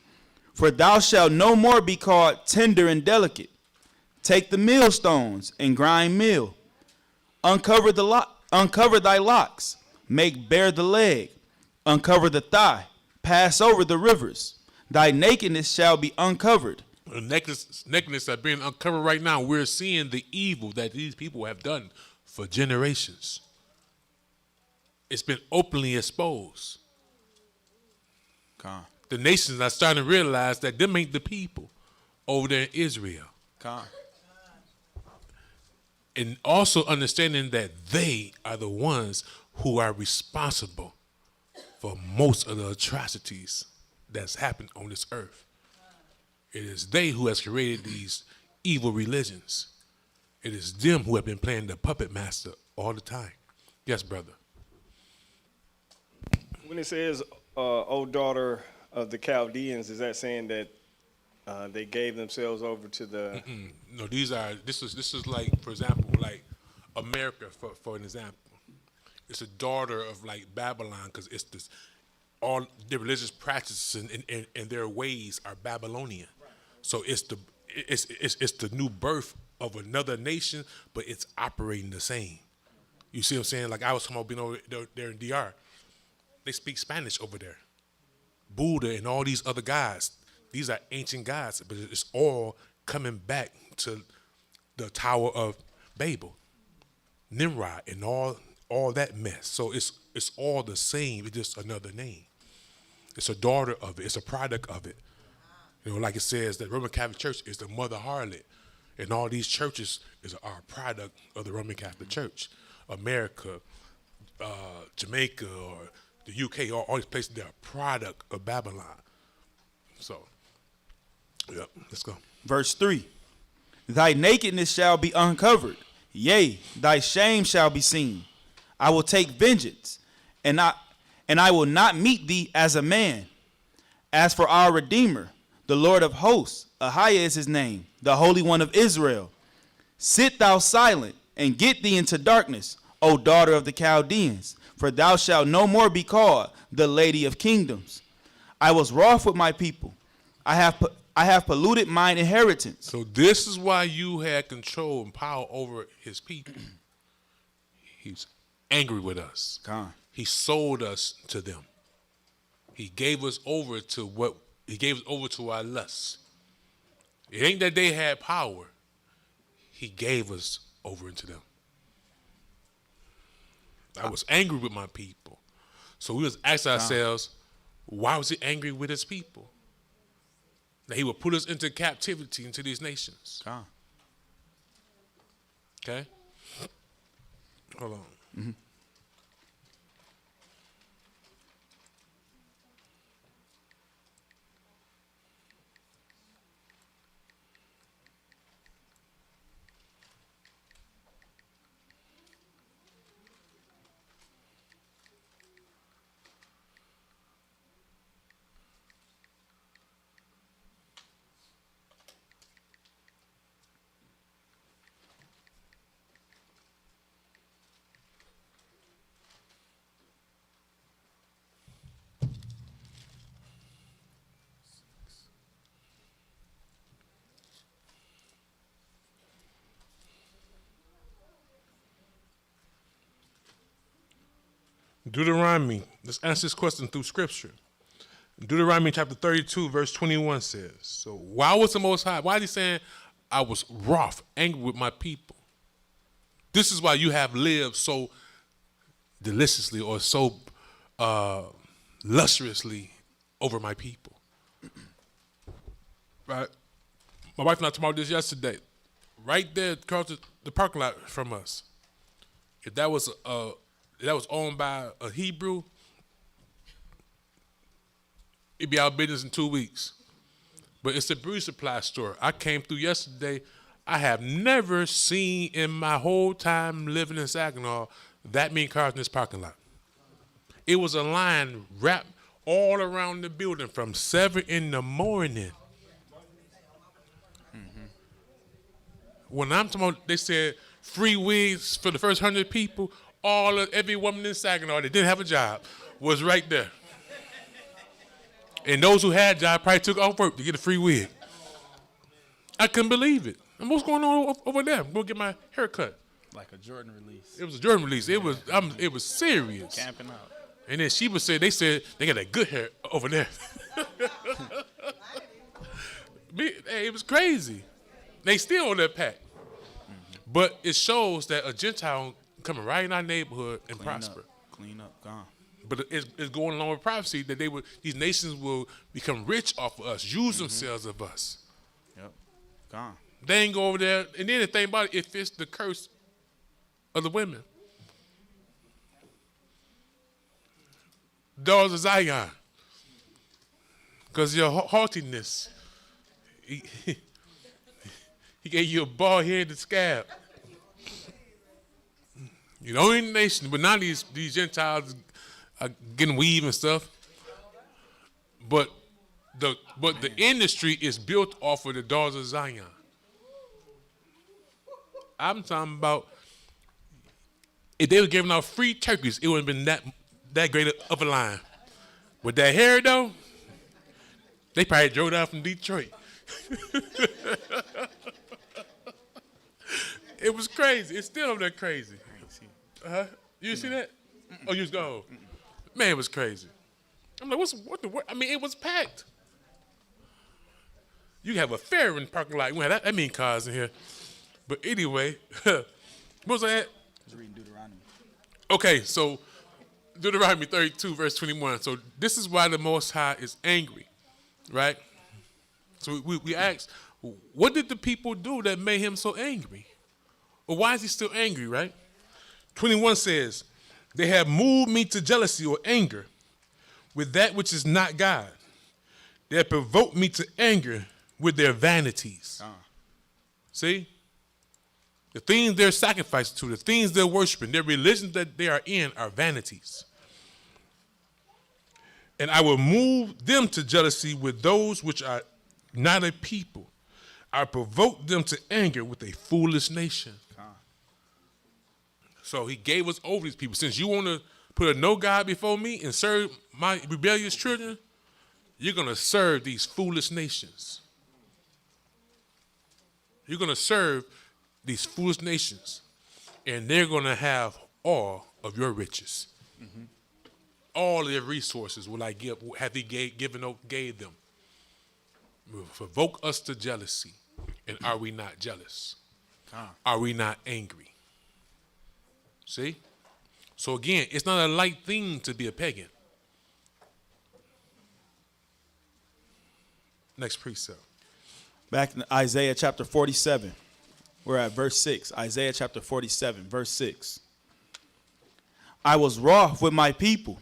For thou shalt no more be called tender and delicate. Take the millstones and grind meal. Uncover thy locks. Make bare the leg. Uncover the thigh. Pass over the rivers. Thy nakedness shall be uncovered. The nakedness that being uncovered right now, we're seeing the evil that these people have done for generations. It's been openly exposed. Con. The nations are starting to realize that them ain't the people over there in Israel. Con. And also understanding that they are the ones who are responsible for most of the atrocities that's happened on this earth. It is they who has created these evil religions. It is them who have been playing the puppet master all the time. Yes, brother. When it says, "O daughter of the Chaldeans," is that saying that they gave themselves over to the? No, this is like, for example, like America, for an example. It's a daughter of like Babylon, because it's this, all their religious practices and their ways are Babylonian. So it's the new birth of another nation, but it's operating the same. You see what I'm saying? Like I was talking about being over there in DR. They speak Spanish over there. Buddha and all these other gods. These are ancient gods, but it's all coming back to the Tower of Babel, Nimrod, and all that mess. So it's all the same. It's just another name. It's a daughter of it. It's a product of it. You know, like it says that Roman Catholic Church is the mother harlot, and all these churches are a product of the Roman Catholic Church. America, Jamaica, or the UK, all these places, they're a product of Babylon. So, yep, let's go. Verse 3. Thy nakedness shall be uncovered, yea, thy shame shall be seen. I will take vengeance, and I will not meet thee as a man. As for our Redeemer, the Lord of hosts, Ahayah is his name, the Holy One of Israel. Sit thou silent, and get thee into darkness, O daughter of the Chaldeans, for thou shalt no more be called the Lady of Kingdoms. I was wroth with my people. I I have polluted mine inheritance. So this is why you had control and power over his people. He's angry with us. Gone. He sold us to them. He gave us over to our lusts. It ain't that they had power. He gave us over into them. I was angry with my people. So we was asking ourselves, why was he angry with his people? That he would put us into captivity into these nations. Gone. Okay? Hold on. Mm-hmm. Deuteronomy, let's answer this question through scripture. Deuteronomy chapter 32, verse 21 says, so why was the Most High, why is he saying, I was wroth, angry with my people? This is why you have lived so deliciously or so lusciously over my people. Right? My wife and I talked about this yesterday. Right there across the parking lot from us. If that was owned by a Hebrew, it'd be out of business in 2 weeks. But it's a beauty supply store. I came through yesterday. I have never seen in my whole time living in Saginaw that many cars in this parking lot. It was a line wrapped all around the building from 7 in the morning. Mm-hmm. When I'm talking about, they said free wigs for the first 100 people, every woman in Saginaw that didn't have a job was right there. And those who had jobs probably took off work to get a free wig. I couldn't believe it. And what's going on over there? I'm going to get my hair cut. Like a Jordan release. It was a Jordan release. It was serious. Camping out. And then she would say, they said they got that good hair over there. Hey, it was crazy. They still on that pack. Mm-hmm. But it shows that a Gentile coming right in our neighborhood and prosper. Clean up, gone. But it's going along with prophecy that these nations will become rich off of us, use themselves of us. Yep, gone. They ain't go over there. And then the thing about it, it fits the curse of the women. Daughters of Zion. Because your haughtiness, he gave you a bald-headed scab. You're the only nation, but now these Gentiles are getting weave and stuff. But the industry is built off of the daughters of Zion. I'm talking about if they were giving out free turkeys, it wouldn't have been that great of a line. With that hair though, they probably drove down from Detroit. It was crazy. It's still over there crazy. You see that? Oh, you was gone. Man, it was crazy. I'm like, what? I mean, it was packed. You have a fair in the parking lot. We had that many cars in here. But anyway, what was I at? Just reading Deuteronomy. Okay, so Deuteronomy 32, verse 21. So this is why the Most High is angry, right? So we asked, what did the people do that made him so angry? Or why is he still angry, right? 21 says, they have moved me to jealousy or anger with that which is not God. They have provoked me to anger with their vanities. See? The things they're sacrificing to, the things they're worshiping, their religions that they are in are vanities. And I will move them to jealousy with those which are not a people. I provoke them to anger with a foolish nation. So he gave us over these people. Since you want to put a no God before me and serve my rebellious children, you're going to serve these foolish nations. You're going to serve these foolish nations, and they're going to have all of your riches. Mm-hmm. All their resources will I give, have he gave them. Will provoke us to jealousy. And are we not jealous? Are we not angry? See? So again, it's not a light thing to be a pagan. Next precept. Back in Isaiah chapter 47. We're at verse 6. Isaiah chapter 47, verse 6. I was wroth with my people.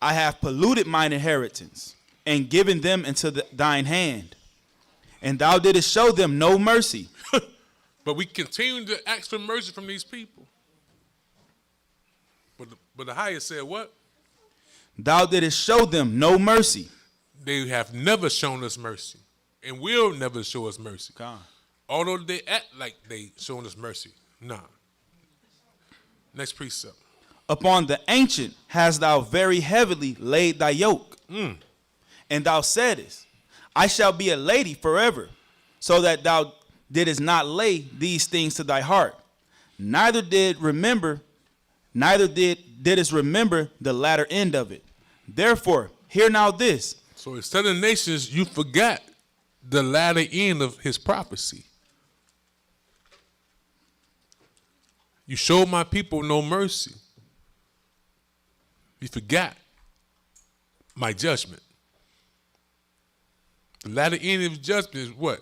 I have polluted mine inheritance and given them into thine hand. And thou didst show them no mercy. But we continue to ask for mercy from these people. But the Ahayah said what? Thou didst show them no mercy. They have never shown us mercy and will never show us mercy. God. Although they act like they showing us mercy. Nah. Next precept. Upon the ancient hast thou very heavily laid thy yoke. And thou saidest, I shall be a lady forever, so that thou didst not lay these things to thy heart. Neither didst remember the latter end of it. Therefore, hear now this. So instead of nations, you forgot the latter end of his prophecy. You showed my people no mercy. You forgot my judgment. The latter end of his judgment is what?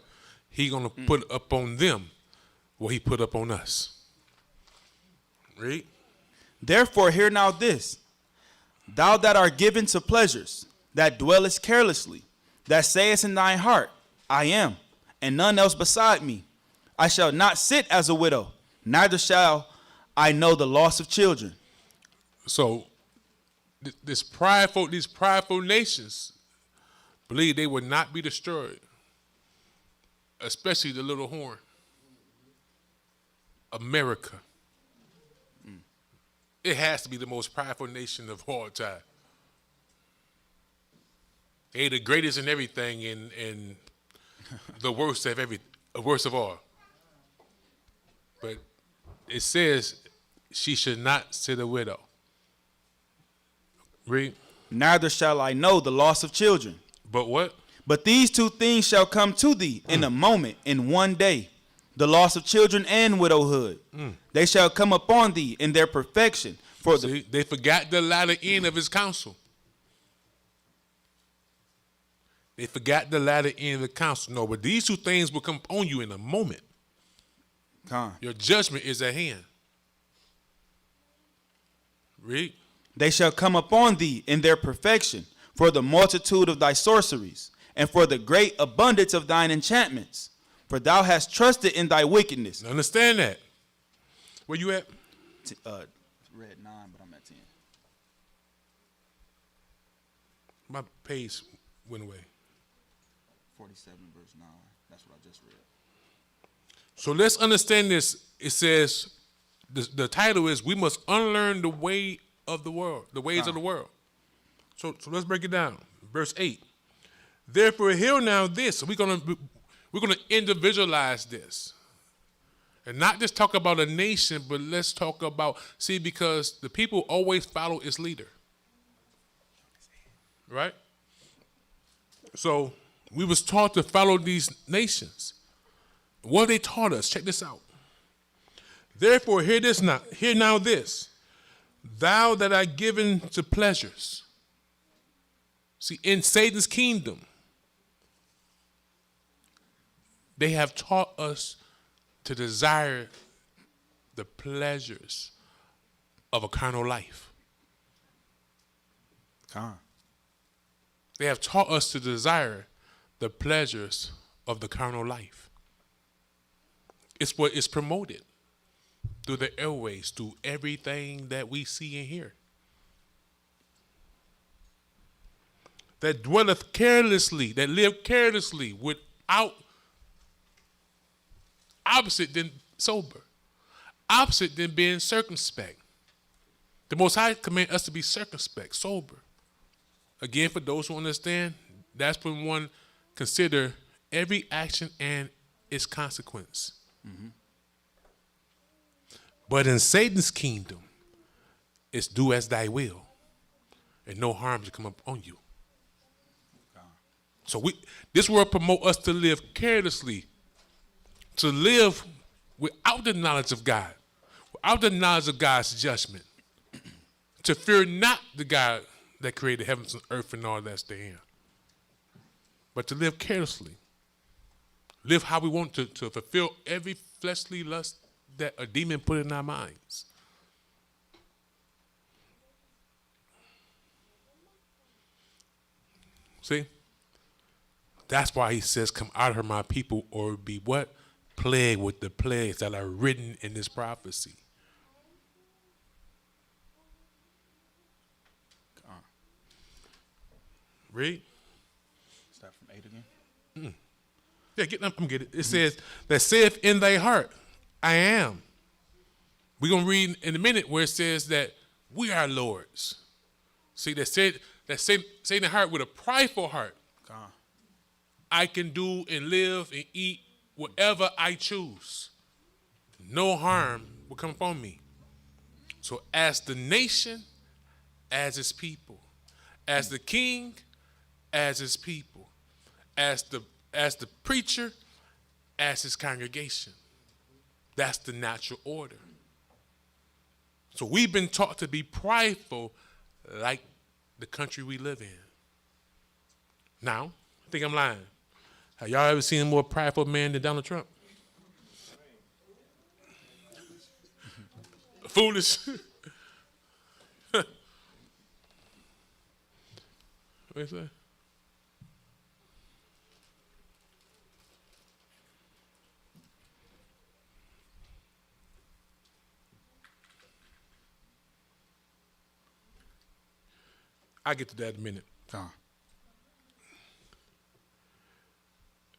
He going to put up on them what he put up on us. Read. Therefore, hear now this. Thou that art given to pleasures, that dwellest carelessly, that sayest in thine heart, I am, and none else beside me. I shall not sit as a widow, neither shall I know the loss of children. So, these prideful nations believe they would not be destroyed, especially the little horn. America. It has to be the most prideful nation of all time. They're the greatest in everything and the worst of all. But it says she should not sit a widow. Read. Neither shall I know the loss of children. But what? But these two things shall come to thee in a moment, in one day, the loss of children and widowhood. They shall come upon thee in their perfection. They forgot the latter end of his counsel. They forgot the latter end of the counsel. No, but these two things will come on you in a moment. Your judgment is at hand. Read. They shall come upon thee in their perfection, for the multitude of thy sorceries, and for the great abundance of thine enchantments. For thou hast trusted in thy wickedness. Understand that. Where you at? Read 9, but I'm at 10. My page went away. 47 verse 9. That's what I just read. So let's understand this. It says, the title is, we must unlearn the way of the world, the ways of the world. So let's break it down. Verse 8. Therefore, hear now this. We're gonna individualize this. And not just talk about a nation, but let's talk about, because the people always follow its leader. Right? So we was taught to follow these nations. What they taught us, check this out. Therefore, hear now this. Thou that art given to pleasures. See, in Satan's kingdom, they have taught us to desire the pleasures of a carnal life. They have taught us to desire the pleasures of the carnal life. It's what is promoted through the airways, through everything that we see and hear. That dwelleth carelessly, that live carelessly, without, opposite than sober, opposite than being circumspect. The Most High command us to be circumspect, sober. Again, for those who understand, that's when one consider every action and its consequence. But in Satan's kingdom, it's do as thy will, and no harm to come up on you. So this world promote us to live carelessly, to live without the knowledge of God, without the knowledge of God's judgment, to fear not the God that created heavens and earth and all that's therein, but to live carelessly, live how we want to fulfill every fleshly lust that a demon put in our minds. See? That's why he says, come out of her, my people, or be what? Plagued with the plagues that are written in this prophecy. Read. Start from 8 again. Yeah, I'm get it. It says, that saith in thy heart, I am. We're going to read in a minute where it says that we are lords. See, that say in the heart with a prideful heart. I can do and live and eat whatever I choose. No harm will come upon me. So as the nation, as his people, as the king, as his people, as the preacher, as his congregation. That's the natural order. So we've been taught to be prideful like the country we live in. Now, I think I'm lying. Have y'all ever seen a more prideful man than Donald Trump? Foolish. What you say? I'll get to that in a minute.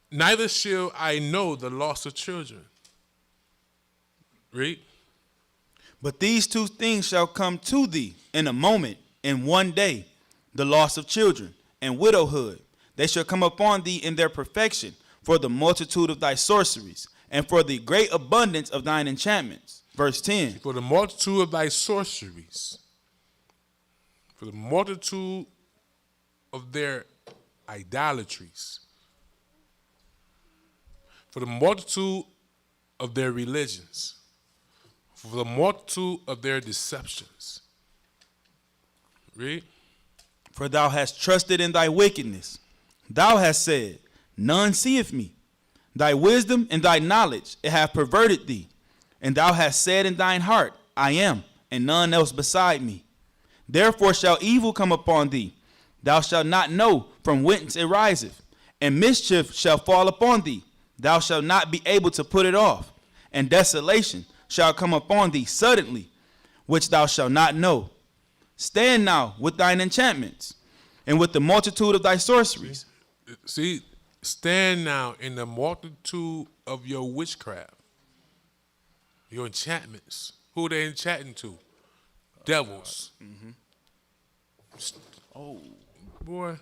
Neither shall I know the loss of children. Read. But these two things shall come to thee in a moment, in one day, the loss of children and widowhood. They shall come upon thee in their perfection, for the multitude of thy sorceries, and for the great abundance of thine enchantments. Verse 10. For the multitude of thy sorceries, for the multitude of their idolatries, for the multitude of their religions, for the multitude of their deceptions. Read. For thou hast trusted in thy wickedness. Thou hast said, none seeth me. Thy wisdom and thy knowledge, it hath perverted thee. And thou hast said in thine heart, I am, and none else beside me. Therefore shall evil come upon thee. Thou shalt not know from whence it riseth. And mischief shall fall upon thee. Thou shalt not be able to put it off. And desolation shall come upon thee suddenly, which thou shalt not know. Stand now with thine enchantments, and with the multitude of thy sorceries. See, stand now in the multitude of your witchcraft, your enchantments. Who are they enchanting to? Devils. Oh, Boy.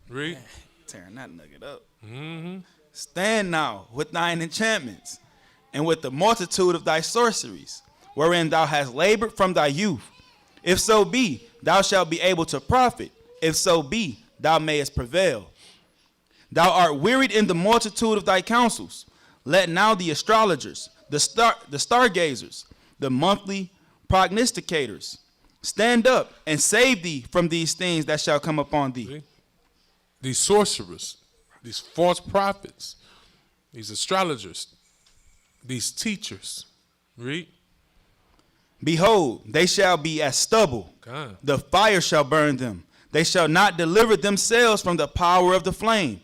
Read. tearing that nugget up. Stand now with thine enchantments, and with the multitude of thy sorceries, wherein thou hast labored from thy youth. If so be, thou shalt be able to profit. If so be, thou mayest prevail. Thou art wearied in the multitude of thy counsels. Let now the astrologers, the stargazers, the monthly prognosticators, stand up and save thee from these things that shall come upon thee. See? These sorcerers, these false prophets, these astrologers, these teachers. Read. Behold, they shall be as stubble. God. The fire shall burn them. They shall not deliver themselves from the power of the flame.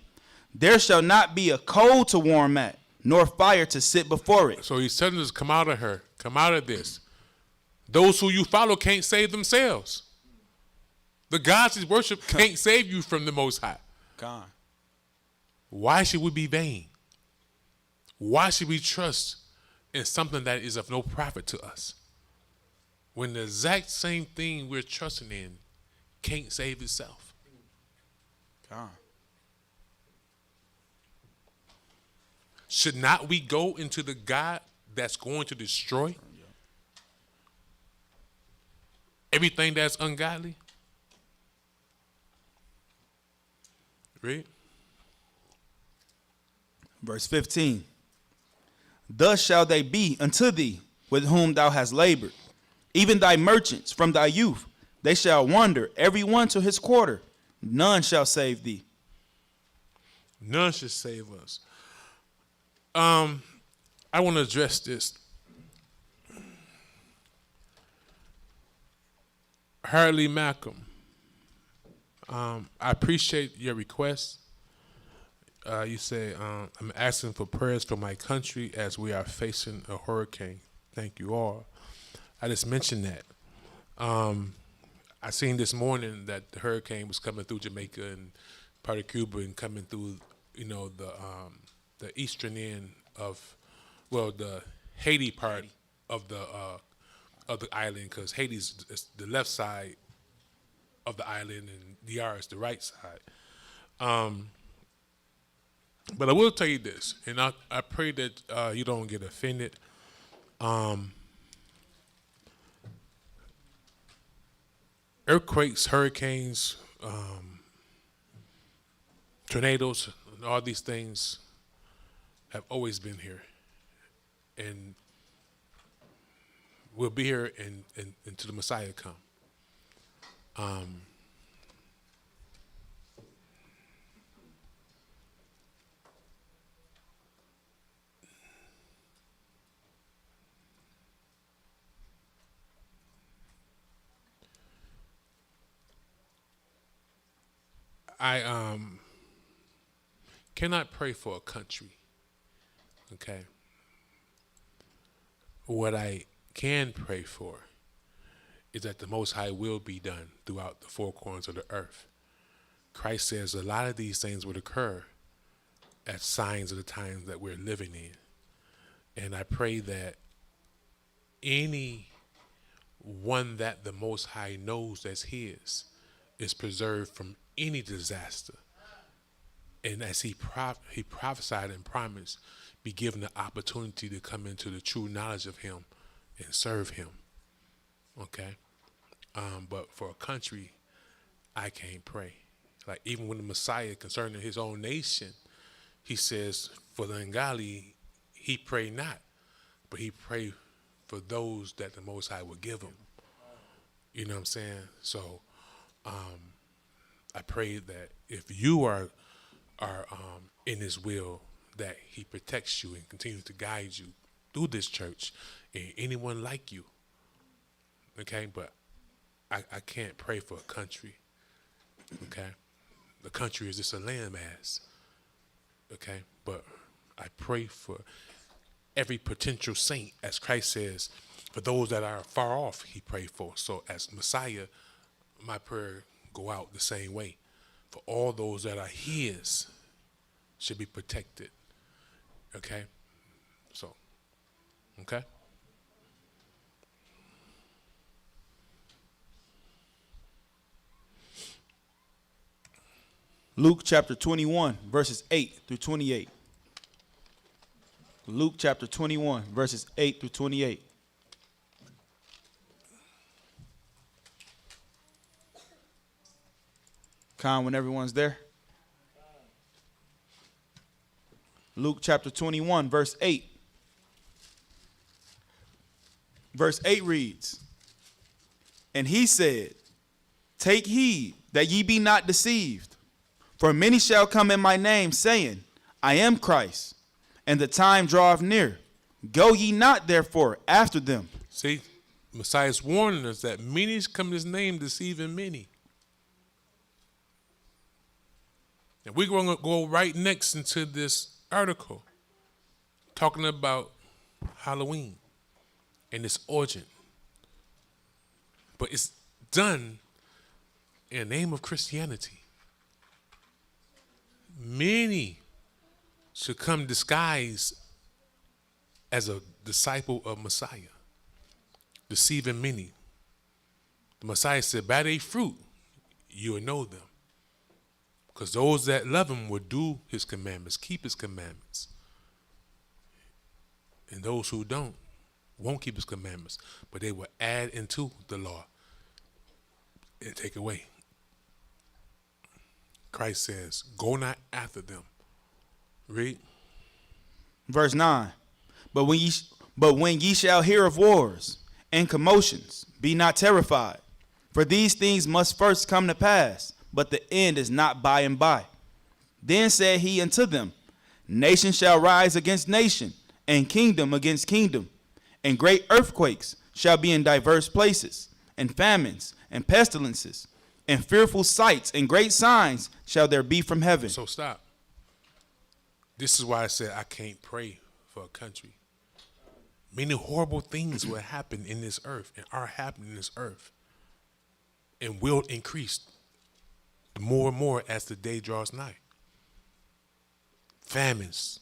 There shall not be a coal to warm at, nor fire to sit before it. So he's telling us, come out of her. Come out of this. Those who you follow can't save themselves. The gods you worship can't save you from the Most High. God. Why should we be vain? Why should we trust in something that is of no profit to us, when the exact same thing we're trusting in can't save itself? God. should not we go into the God that's going to destroy everything that's ungodly? Read. Verse 15. Thus shall they be unto thee with whom thou hast labored, even thy merchants from thy youth. They shall wander, every one to his quarter. None shall save thee. None should save us. I want to address this. Hurley Malcolm, I appreciate your request. You say, I'm asking for prayers for my country as we are facing a hurricane. Thank you all. I just mentioned that. I seen this morning that the hurricane was coming through Jamaica and part of Cuba and coming through, the eastern end of, the Haiti part of the island, because Haiti's is the left side of the island and DR is the right side. But I will tell you this, and I pray that you don't get offended. Earthquakes, hurricanes, tornadoes, and all these things have always been here. And we'll be here until the Messiah come. I cannot pray for a country, okay? What I can pray for is that the Most High will be done throughout the four corners of the earth. Christ says a lot of these things would occur as signs of the times that we're living in. And I pray that any one that the Most High knows as his is preserved from any disaster, and as he prophesied and promised, be given the opportunity to come into the true knowledge of him and serve him. Okay, but for a country, I can't pray. Like even when the Messiah concerning his own nation, he says for the ungodly, he pray not, but he pray for those that the Most High will give him. You know what I'm saying? So I pray that if you are in his will, that he protects you and continues to guide you through this church and anyone like you. Okay, but I can't pray for a country. Okay, the country is just a landmass. Okay, but I pray for every potential saint, as Christ says, for those that are far off, he prayed for. So as Messiah, my prayer go out the same way. For all those that are his should be protected. Okay? So, okay? Luke chapter 21, verses 8 through 28. Luke chapter 21, verses 8 through 28. Con, when everyone's there. Luke chapter 21, verse 8. Verse 8 reads, and he said, take heed that ye be not deceived, for many shall come in my name, saying, I am Christ, and the time draweth near. Go ye not therefore after them. See, Messiah's warning us that many come in his name, deceiving many. And we're going to go right next into this article talking about Halloween and its origin. But it's done in the name of Christianity. Many should come disguised as a disciple of Messiah, deceiving many. The Messiah said, by their fruit, you will know them. Because those that love him will do his commandments, keep his commandments. And those who don't won't keep his commandments, but they will add into the law and take away. Christ says, go not after them. Read. Verse 9. But when ye shall hear of wars and commotions, be not terrified. For these things must first come to pass, but the end is not by and by. Then said he unto them, nation shall rise against nation, and kingdom against kingdom. And great earthquakes shall be in diverse places, and famines, and pestilences, and fearful sights, and great signs shall there be from heaven. So stop. This is why I said I can't pray for a country. Many horrible things will happen in this earth and are happening in this earth and will increase more and more as the day draws nigh. Famines,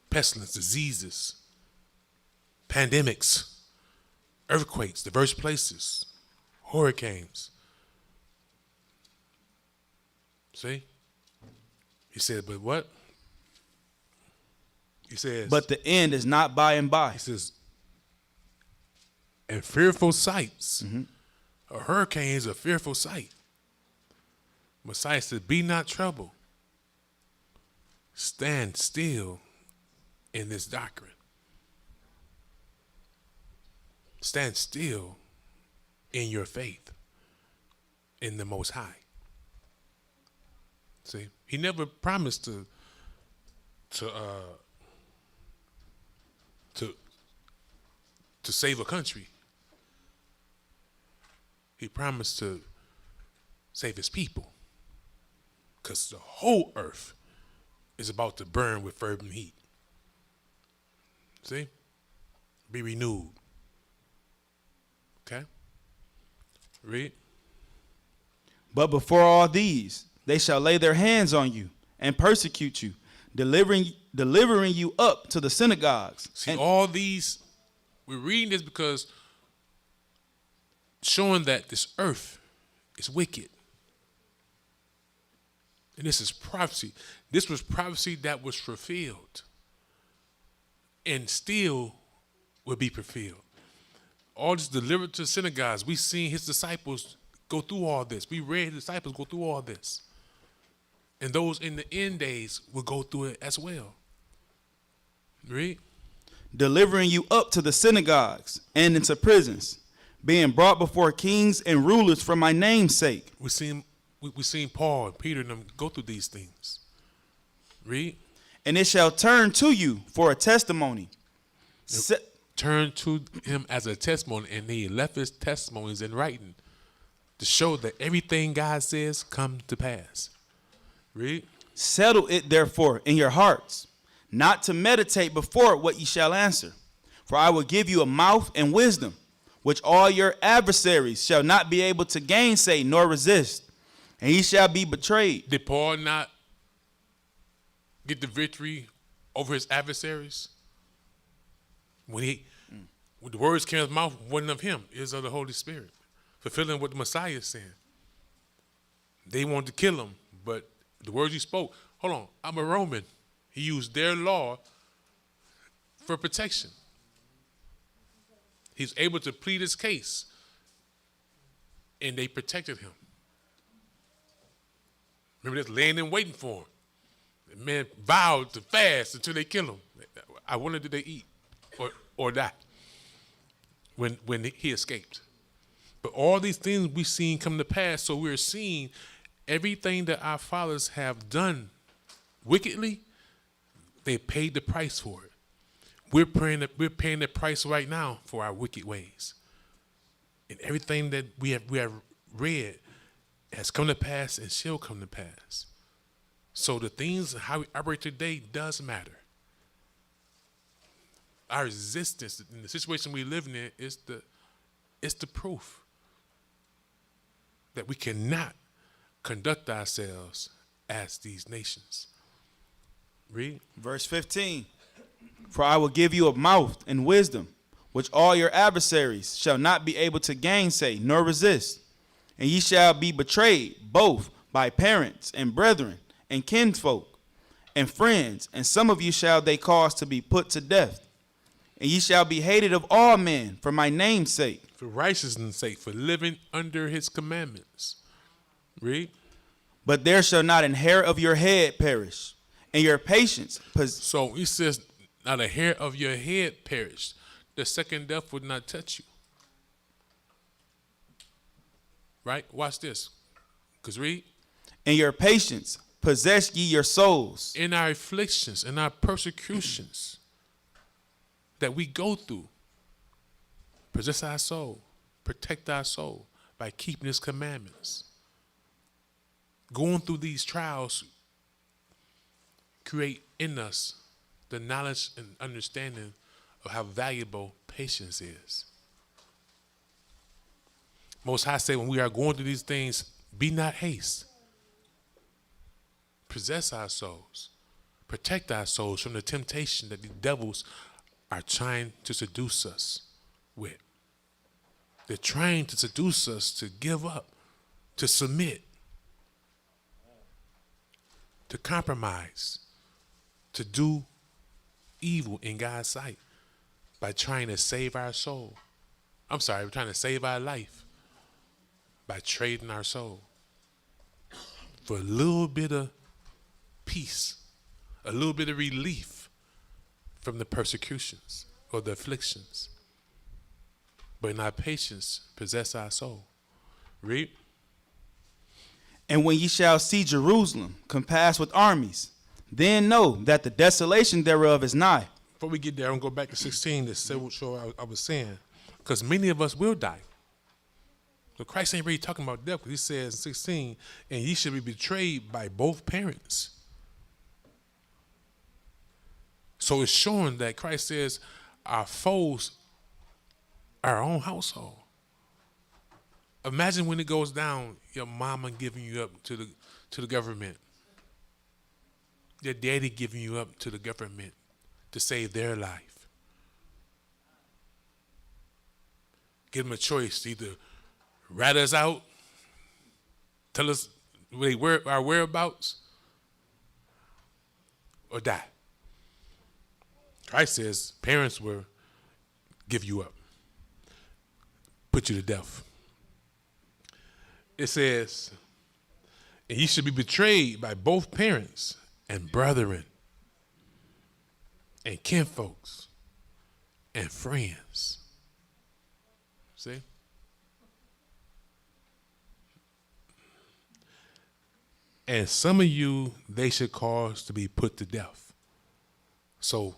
pestilence, diseases, pandemics, earthquakes, diverse places, hurricanes. See? He said, but what? He says, But the end is not by and by. he says, and fearful sights. A hurricane is a fearful sight. Messiah said, be not troubled. Stand still in this doctrine. Stand still in your faith in the Most High. See, he never promised to save a country. He promised to save his people, because the whole earth is about to burn with fervent heat. See? Be renewed. Okay? Read. But before all these, they shall lay their hands on you and persecute you, delivering you up to the synagogues. See, And- all these, we're reading this because showing that this earth is wicked. And this is prophecy. This was prophecy that was fulfilled and still will be fulfilled. All this delivered to synagogues. We seen his disciples go through all this. We read his disciples go through all this. And those in the end days will go through it as well. Read. delivering you up to the synagogues and into prisons, being brought before kings and rulers for my name's sake. We seen Paul and Peter and them go through these things. Read. And it shall turn to you for a testimony. Se- Turn to him as a testimony, and he left his testimonies in writing to show that everything God says come to pass. Read. Settle it therefore in your hearts, not to meditate before it what ye shall answer. For I will give you a mouth and wisdom, which all your adversaries shall not be able to gainsay nor resist. And ye shall be betrayed. Did Paul not get the victory over his adversaries? When the words came out of his mouth, wasn't of him, it was of the Holy Spirit, fulfilling what the Messiah is saying. They wanted to kill him, but the words he spoke, hold on, I'm a Roman. He used their law for protection. He's able to plead his case, and they protected him. Remember this, laying and waiting for him. The man vowed to fast until they kill him. I wonder did they eat or die when he escaped. But all these things we've seen come to pass, so we're seeing everything that our fathers have done wickedly, they paid the price for it. We're paying the price right now for our wicked ways. And everything that we have read has come to pass and shall come to pass. So the things, how we operate today does matter. Our existence in the situation we live in is the proof that we cannot conduct ourselves as these nations. Read. Verse 15. For I will give you a mouth and wisdom, which all your adversaries shall not be able to gainsay nor resist. And ye shall be betrayed both by parents and brethren and kinsfolk and friends, and some of you shall they cause to be put to death. And ye shall be hated of all men for my name's sake. For righteousness' sake, for living under his commandments. Read. But there shall not an hair of your head perish, and your patience So he says, not a hair of your head perish. The second death would not touch you. Right? Watch this. Because read. and your patience possess ye your souls. In our afflictions, in our persecutions that we go through, possess our soul, protect our soul by keeping his commandments. Going through these trials create in us the knowledge and understanding of how valuable patience is. Most High say when we are going through these things, be not haste. Possess our souls. Protect our souls from the temptation that the devils are trying to seduce us with. They're trying to seduce us to give up, to submit, to compromise, to do evil in God's sight by trying to save our soul. I'm sorry, we're trying to save our life by trading our soul for a little bit of peace, a little bit of relief from the persecutions or the afflictions. But in our patience, possess our soul. Read. And when ye shall see Jerusalem compassed with armies, then know that the desolation thereof is nigh. Before we get there, I'm going to go back to 16 to say what I was saying. Because many of us will die. But Christ ain't really talking about death, because he says in 16, and ye shall be betrayed by both parents. So it's showing that Christ says our foes are our own household. Imagine when it goes down, your mama giving you up to the government. Your daddy giving you up to the government to save their life. Give them a choice to either rat us out, tell us our whereabouts, or die. Christ says parents will give you up, put you to death. It says, and ye should be betrayed by both parents and brethren and kinfolks and friends. See? And some of you, they should cause to be put to death. So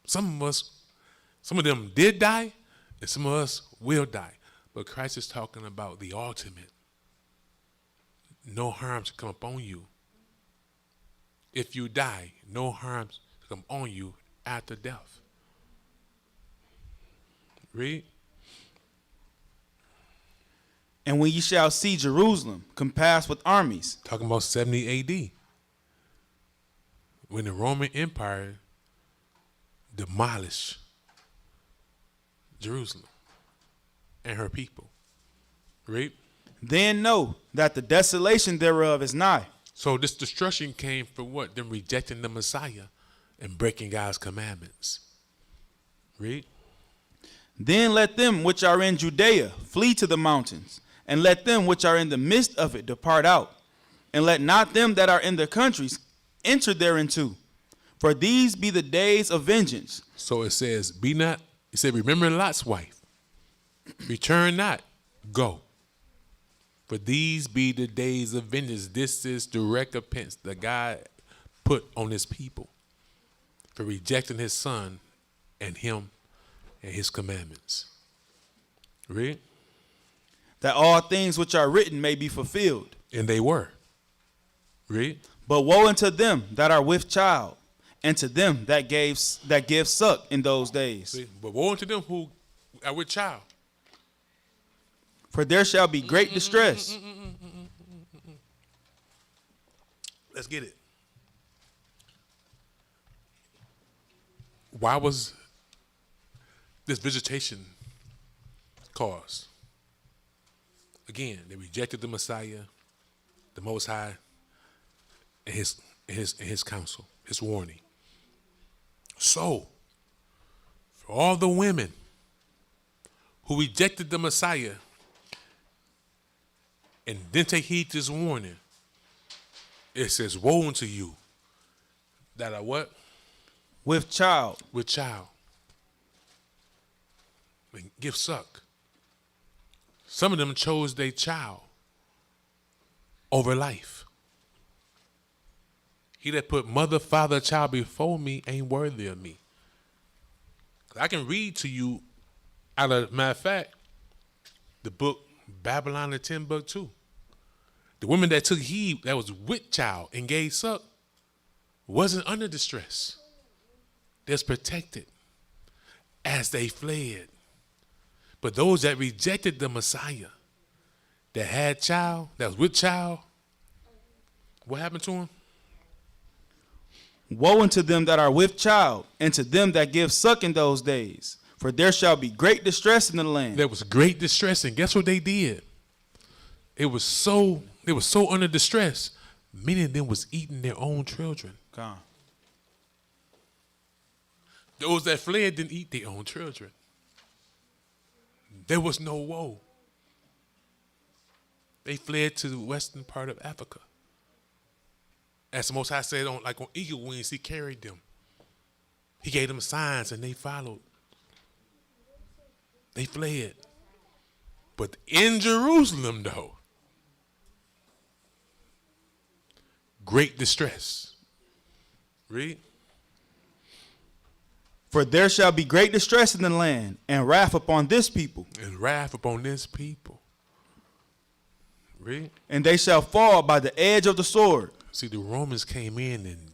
some of them did die, and some of us will die. But Christ is talking about the ultimate. No harm should come upon you. If you die, no harm should come on you after death. Read. And when ye shall see Jerusalem compassed with armies. Talking about 70 AD. When the Roman Empire demolished Jerusalem and her people. Read. Then know that the desolation thereof is nigh. So this destruction came from what? Them rejecting the Messiah and breaking God's commandments. Read. Then let them which are in Judea flee to the mountains, and let them which are in the midst of it depart out. And let not them that are in the countries enter thereinto. For these be the days of vengeance. So it says, it said, remember Lot's wife. Return not, go. For these be the days of vengeance. This is the recompense that God put on his people for rejecting his son and him and his commandments. Read. That all things which are written may be fulfilled. And they were. Read. But woe unto them that are with child, and to them that give suck in those days. See? But woe unto them who are with child. For there shall be great distress. Let's get it. Why was this visitation caused? Again, they rejected the Messiah, the Most High, and his counsel, his warning. So, all the women who rejected the Messiah and didn't take heed to this warning, it says, woe unto you that are what? With child. With child. And give suck. Some of them chose their child over life. He that put mother, father, child before me ain't worthy of me. I can read to you, matter of fact, the book Babylon the 10 book 2. The women that took heed, that was with child and gave suck, wasn't under distress. They was protected as they fled. But those that rejected the Messiah, that had child, that was with child, what happened to them? Woe unto them that are with child, and to them that give suck in those days. For there shall be great distress in the land. There was great distress, and guess what they did? They were so under distress, many of them was eating their own children. Come on. Those that fled didn't eat their own children. There was no woe. They fled to the western part of Africa. As the Most High said, on eagle wings, he carried them. He gave them signs and they followed. They fled. But in Jerusalem, though, great distress. Read. For there shall be great distress in the land, and wrath upon this people. And wrath upon this people. Read. And they shall fall by the edge of the sword. See, the Romans came in and...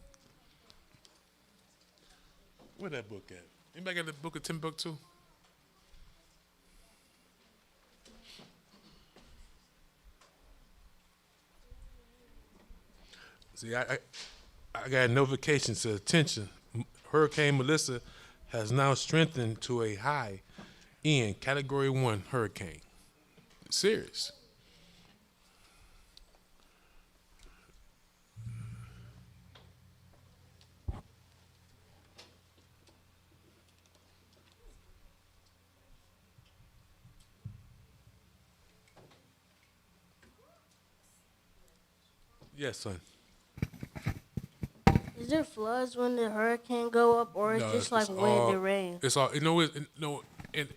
Where that book at? Anybody got the book of Timbuktu? See, I got a notification to attention. Hurricane Melissa has now strengthened to a high in Category 1 hurricane. Serious. Yes, son. Is there floods when the hurricane go up, or is it just like wind and rain? It's all and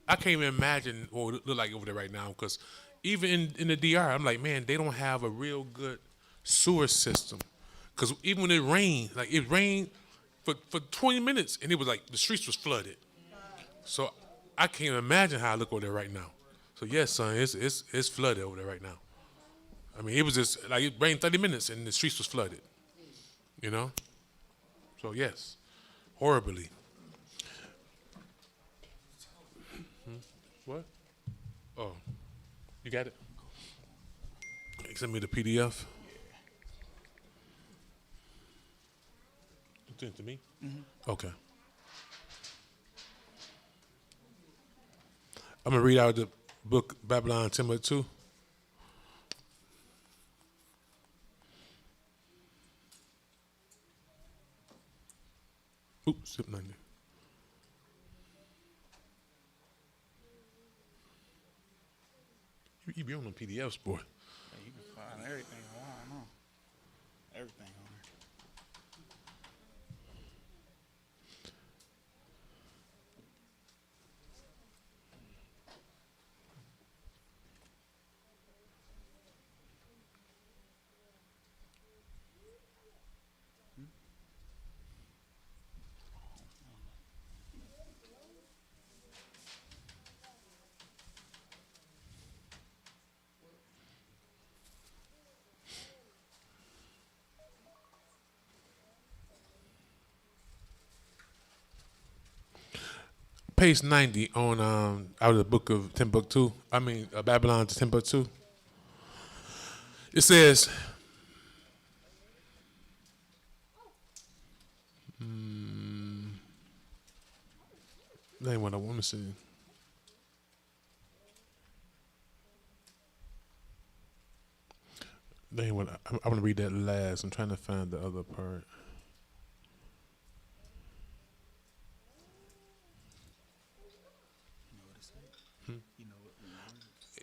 I can't even imagine what it look like over there right now, because even in the DR, I'm like, man, they don't have a real good sewer system. Because even when it rained for 20 minutes, and it was like the streets was flooded. So I can't imagine how I look over there right now. So yes, son, it's flooded over there right now. I mean, it was just like it rained 30 minutes and the streets was flooded. You know? So yes, horribly. What? Oh, you got it? You send me the PDF? You sent it to me? Mm-hmm. Okay. I'm going to read out the book Babylon 10:2. Oops, zip 90. You be on the PDFs, boy. Yeah, you can find everything online, huh? Everything on there. Page 90 on out of the book of Timbuktu. I mean Babylon to Timbuktu. It says, that ain't what I want to see. That ain't what I want to read that last. I'm trying to find the other part.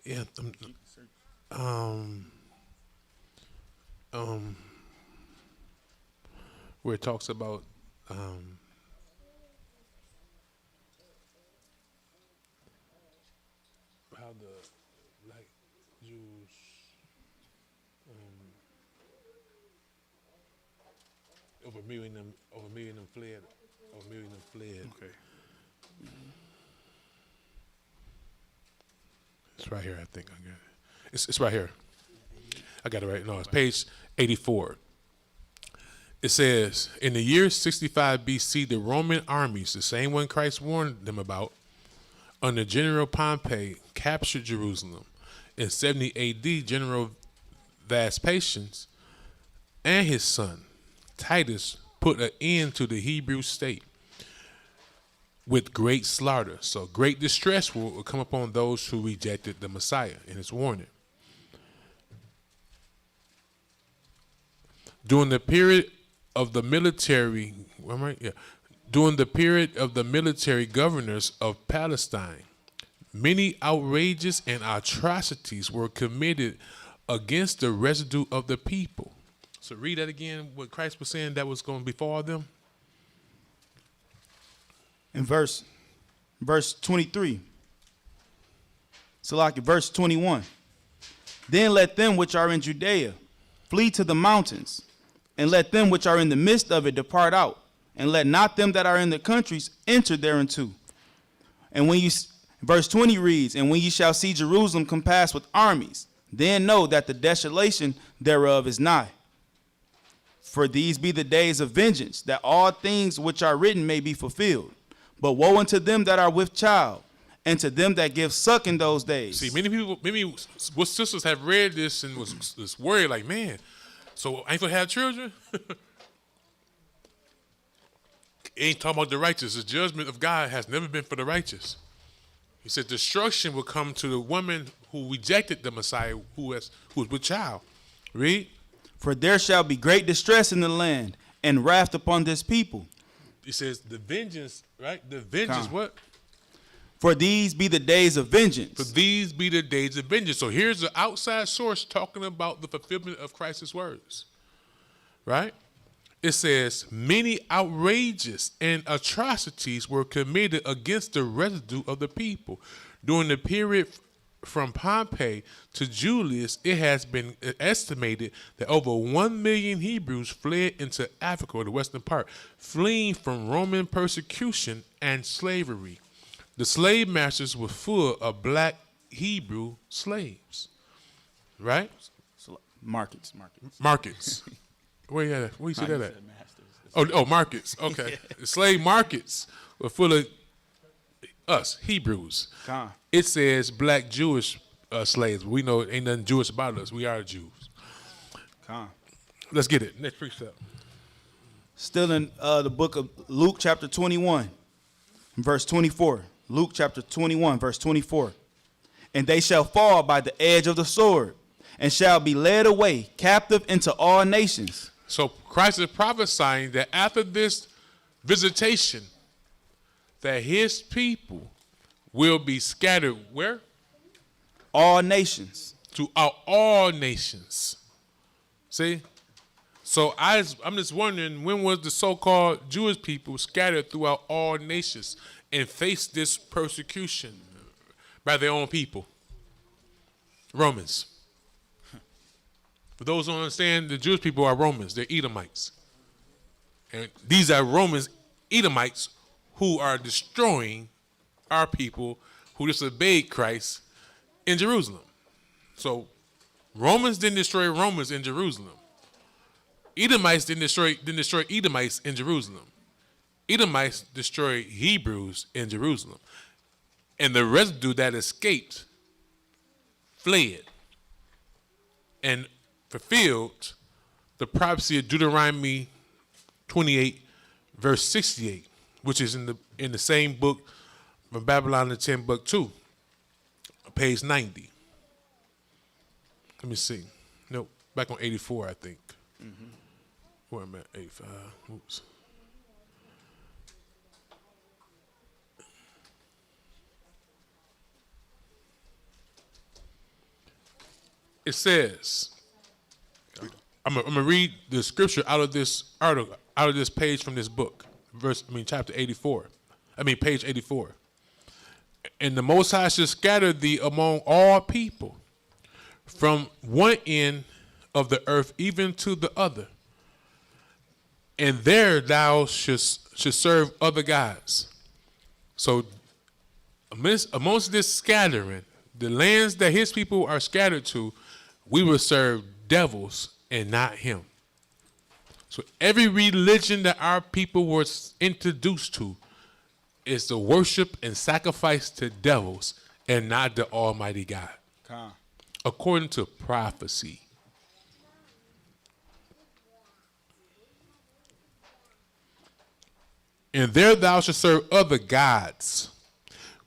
Yeah. Where it talks about how the black Jews over a million them fled. Over a million them fled. Okay. It's right here, I think I got it. It's right here. I got it right. No, it's page 84. It says, in the year 65 BC, the Roman armies, the same one Christ warned them about, under General Pompey, captured Jerusalem. In 70 AD, General Vespasian and his son, Titus, put an end to the Hebrew state with great slaughter. So great distress will come upon those who rejected the Messiah in his warning. During the period of the military, during the period of the military governors of Palestine, many outrages and atrocities were committed against the residue of the people. So read that again, what Christ was saying that was going to befall them. In verse 23. So like verse 21. Then let them which are in Judea flee to the mountains, and let them which are in the midst of it depart out, and let not them that are in the countries enter thereinto. And when you, verse 20 reads, and when ye shall see Jerusalem compassed with armies, then know that the desolation thereof is nigh. For these be the days of vengeance, that all things which are written may be fulfilled. But woe unto them that are with child, and to them that give suck in those days. See, many what sisters have read this and was worried, like, man, so I ain't gonna have children? Ain't talking about the righteous. The judgment of God has never been for the righteous. He said destruction will come to the woman who rejected the Messiah, who was with child. Read. For there shall be great distress in the land, and wrath upon this people. He says the vengeance, right? The vengeance, what? For these be the days of vengeance. For these be the days of vengeance. So here's the outside source talking about the fulfillment of Christ's words, right? It says, many outrages and atrocities were committed against the residue of the people. During the period from Pompey to Julius, it has been estimated that over 1 million Hebrews fled into Africa, or the western part, fleeing from Roman persecution and slavery. The slave masters were full of black Hebrew slaves, right? Markets. Where you at? Where you see that at? Oh, markets. Okay. The slave markets were full of us, Hebrews. It says black Jewish slaves. We know ain't nothing Jewish about us. We are Jews. Let's get it. Next precept. Still in the book of Luke chapter 21, verse 24. Luke chapter 21, verse 24. And they shall fall by the edge of the sword, and shall be led away captive into all nations. So Christ is prophesying that after this visitation, that his people will be scattered where? All nations. Throughout all nations. See? So I'm just wondering, when was the so-called Jewish people scattered throughout all nations and faced this persecution by their own people? Romans. For those who don't understand, the Jewish people are Romans. They're Edomites. And these are Romans, Edomites, who are destroying our people who disobeyed Christ in Jerusalem. So Romans didn't destroy Romans in Jerusalem. Edomites didn't destroy Edomites in Jerusalem. Edomites destroyed Hebrews in Jerusalem. And the residue that escaped fled and fulfilled the prophecy of Deuteronomy 28, verse 68, which is in the same book from Babylon the 10th book 2, page 90. Let me see. Nope, back on 84, I think. Where am I at? 85. Oops. it says, I'm gonna read the scripture out of this article, out of this page from this book, chapter 84. Page 84. And the Most High shall scatter thee among all people, from one end of the earth even to the other, and there thou should serve other gods. So amongst this scattering, the lands that his people are scattered to, we will serve devils and not him. So every religion that our people were introduced to is the worship and sacrifice to devils and not the Almighty God. According to prophecy. And there thou shalt serve other gods,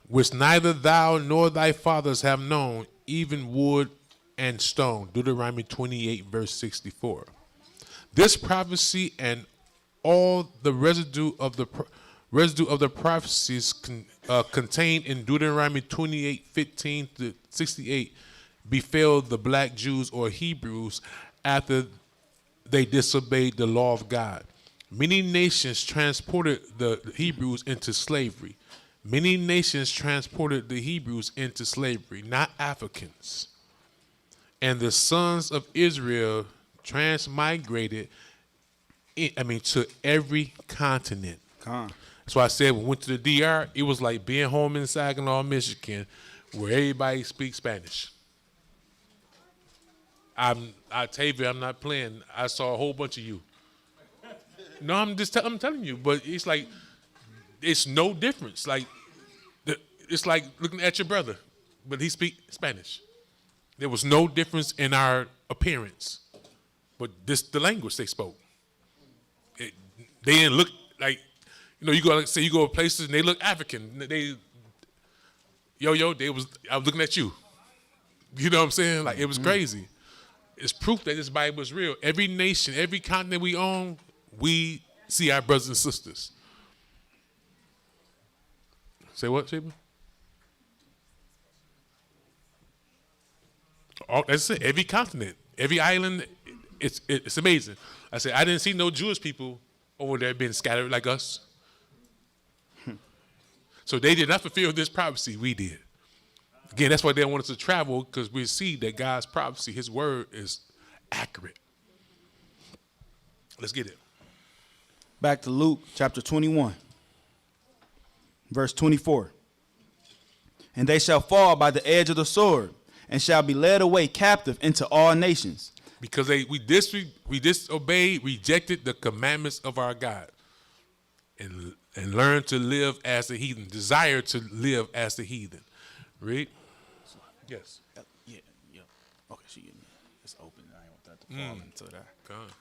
which neither thou nor thy fathers have known, even wood and stone. Deuteronomy 28, verse 64. This prophecy and all the residue of the prophecies contained in Deuteronomy 28, 15 to 68 befell the black Jews or Hebrews after they disobeyed the law of God. Many nations transported the Hebrews into slavery. Many nations transported the Hebrews into slavery, not Africans. And the sons of Israel transmigrated to every continent. That's why I said when we went to the DR, it was like being home in Saginaw, Michigan, where everybody speaks Spanish. I tell you, I'm not playing. I saw a whole bunch of you. No, I'm telling you, but it's like, it's no difference. Like, it's like looking at your brother, but he speaks Spanish. There was no difference in our appearance, but the language they spoke. They didn't look like, you go places and they look African. I was looking at you. You know what I'm saying? Like, it was crazy. It's proof that this Bible is real. Every nation, every continent we own, we see our brothers and sisters. Say what, Shaper? That's it. Every continent, every island, it's amazing. I said, I didn't see no Jewish people over there being scattered like us. So they did not fulfill this prophecy. We did. Again, that's why they want us to travel, because we see that God's prophecy, his word, is accurate. Let's get it. Back to Luke chapter 21, verse 24. And they shall fall by the edge of the sword, and shall be led away captive into all nations. Because we disobeyed, rejected the commandments of our God, and learned to live as the heathen, desire to live as the heathen. Read. Yes. Yeah. Okay, it's open. I don't want that to fall into that. God.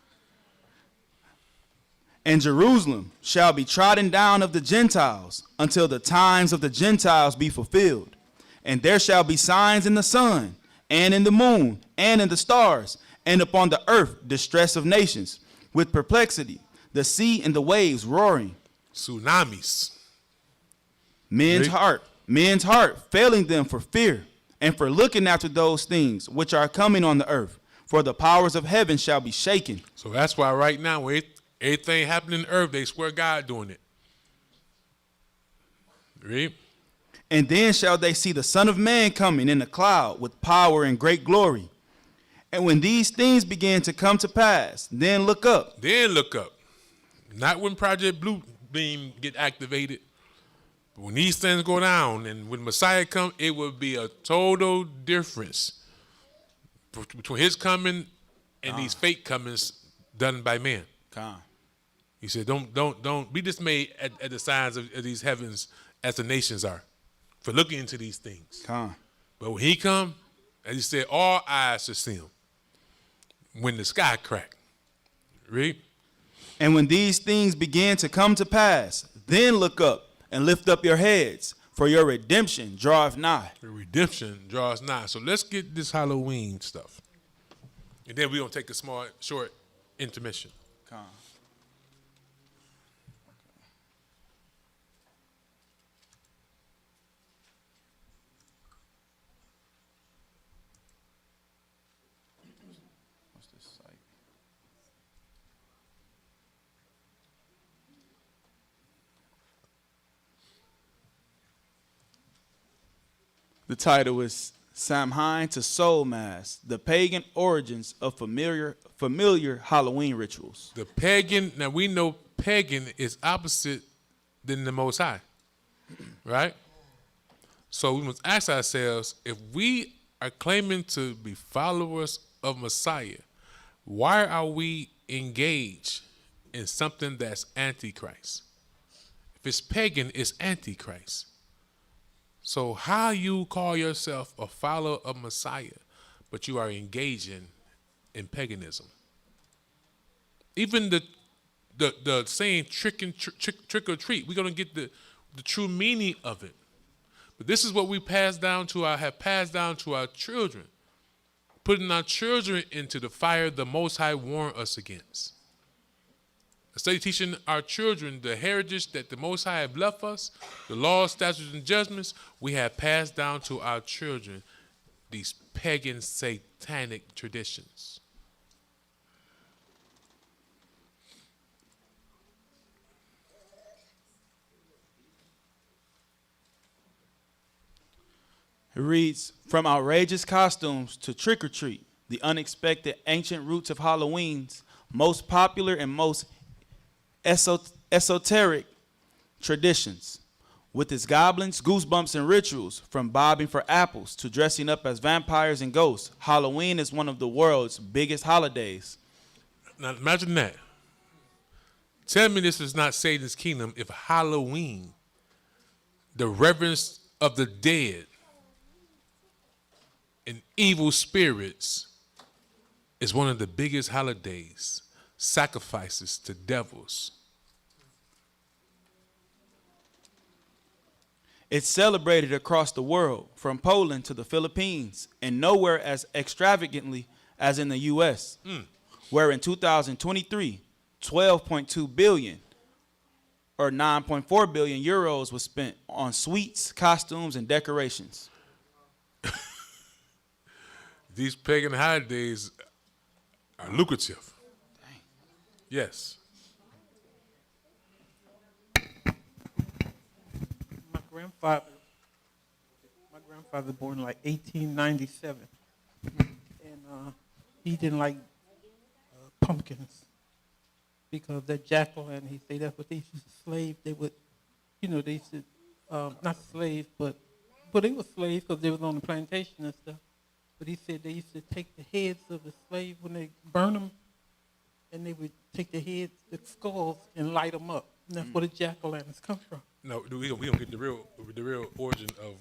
And Jerusalem shall be trodden down of the Gentiles until the times of the Gentiles be fulfilled. And there shall be signs in the sun, and in the moon, and in the stars, and upon the earth distress of nations, with perplexity, the sea and the waves roaring. Tsunamis. Men's heart failing them for fear, and for looking after those things which are coming on the earth. For the powers of heaven shall be shaken. So that's why right now, everything happening in the earth, they swear God doing it. Read. And then shall they see the Son of Man coming in a cloud with power and great glory. And when these things begin to come to pass, then look up. Then look up. Not when Project Blue Beam get activated. But when these things go down and when Messiah come, it will be a total difference between his coming and these fake comings done by men. He said, don't be dismayed at the signs of these heavens as the nations are, for looking into these things. But when he come, as he said, all eyes shall see him when the sky crack. Read. And when these things begin to come to pass, then look up and lift up your heads, for your redemption draweth nigh. Your redemption draws nigh. So let's get this Halloween stuff. And then we're going to take a short intermission. The title is Samhain to Soul Mass, the pagan origins of familiar Halloween rituals. The pagan, now we know pagan is opposite than the Most High, right? So we must ask ourselves, if we are claiming to be followers of Messiah, why are we engaged in something that's antichrist? If it's pagan, it's antichrist. So how you call yourself a follower of Messiah, but you are engaging in paganism? Even the saying trick or treat, we're gonna get the true meaning of it. But this is what we have passed down to our children, putting our children into the fire the Most High warned us against. Instead of teaching our children the heritage that the Most High have left us, the laws, statutes, and judgments, we have passed down to our children these pagan, satanic traditions. It reads, from outrageous costumes to trick or treat, the unexpected ancient roots of Halloween's most popular and most esoteric traditions. With its goblins, goosebumps, and rituals, from bobbing for apples to dressing up as vampires and ghosts, Halloween is one of the world's biggest holidays. Now imagine that. Tell me this is not Satan's kingdom if Halloween, the reverence of the dead and evil spirits, is one of the biggest holidays, sacrifices to devils. It's celebrated across the world, from Poland to the Philippines, and nowhere as extravagantly as in the U.S., where in 2023, 12.2 billion or 9.4 billion euros was spent on sweets, costumes, and decorations. These pagan holidays are lucrative. Dang. Yes. My grandfather born like 1897, and he didn't like pumpkins because that jack-o'-lantern, he said that's what they used to slave. They would, they used to, not slave, but they were slaves because they was on the plantation and stuff. But he said they used to take the heads of the slaves when they burn them, and they would take the heads, the skulls, and light them up. And that's where the jack-o'-lanterns come from. No, we don't get the real origin of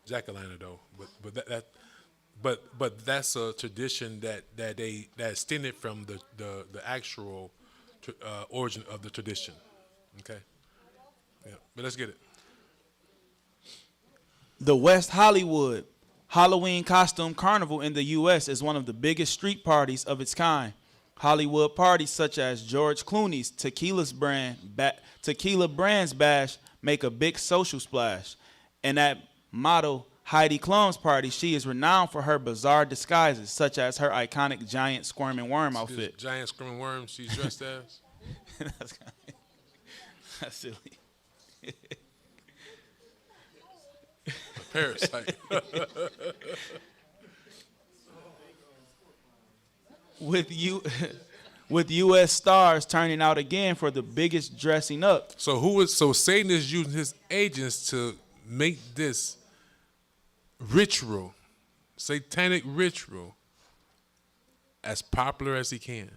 jack-o'-lantern though. But that's a tradition that extended from the actual origin of the tradition. Okay. Yeah, but let's get it. The West Hollywood Halloween Costume Carnival in the U.S. is one of the biggest street parties of its kind. Hollywood parties such as George Clooney's Tequila Brands Bash make a big social splash. And at model Heidi Klum's party, she is renowned for her bizarre disguises, such as her iconic giant squirming worm outfit. Giant squirming worm she's dressed as? That's silly. Parasite. With U.S. stars turning out again for the biggest dressing up. So Satan is using his agents to make this ritual, satanic ritual, as popular as he can.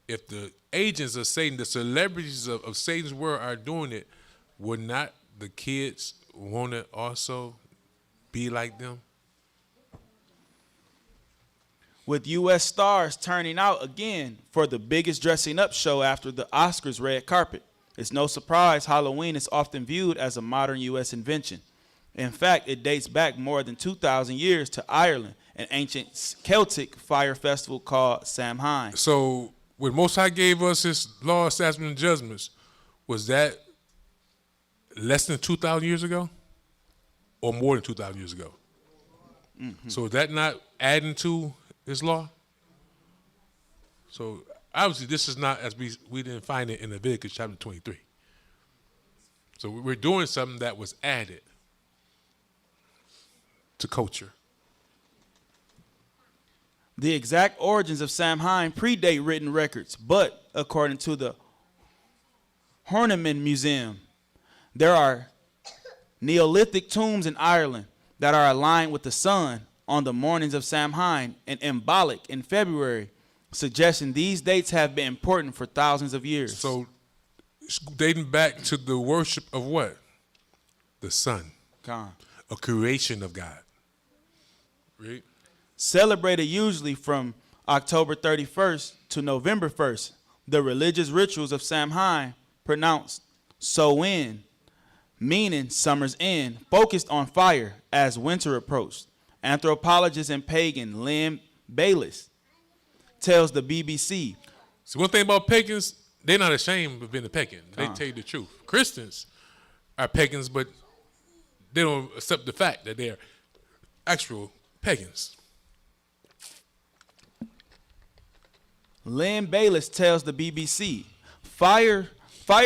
If the agents of Satan, the celebrities of Satan's world are doing it, would not the kids want to also be like them? With U.S. stars turning out again for the biggest dressing up show after the Oscars red carpet. It's no surprise Halloween is often viewed as a modern U.S. invention. In fact, it dates back more than 2,000 years to Ireland, an ancient Celtic fire festival called Samhain. So when Most High gave us his law, statutes, and judgments, was that less than 2,000 years ago? Or more than 2,000 years ago? Mm-hmm. So is that not adding to his law? So obviously this is not, as we didn't find it in Leviticus chapter 23. So we're doing something that was added. to culture. The exact origins of Samhain predate written records, but according to the Horniman Museum, there are Neolithic tombs in Ireland that are aligned with the sun on the mornings of Samhain and embolic in February, suggesting these dates have been important for thousands of years. So, dating back to the worship of what? The sun. Con. A creation of God. Right? Celebrated usually from October 31st to November 1st, the religious rituals of Samhain, pronounced Samhain, meaning summer's end, focused on fire as winter approached. Anthropologist and pagan Lynn Baylis tells the BBC. So one thing about pagans, they're not ashamed of being a pagan. They tell you the truth. Christians are pagans, but they don't accept the fact that they're actual pagans. Lynn Baylis tells the BBC, fire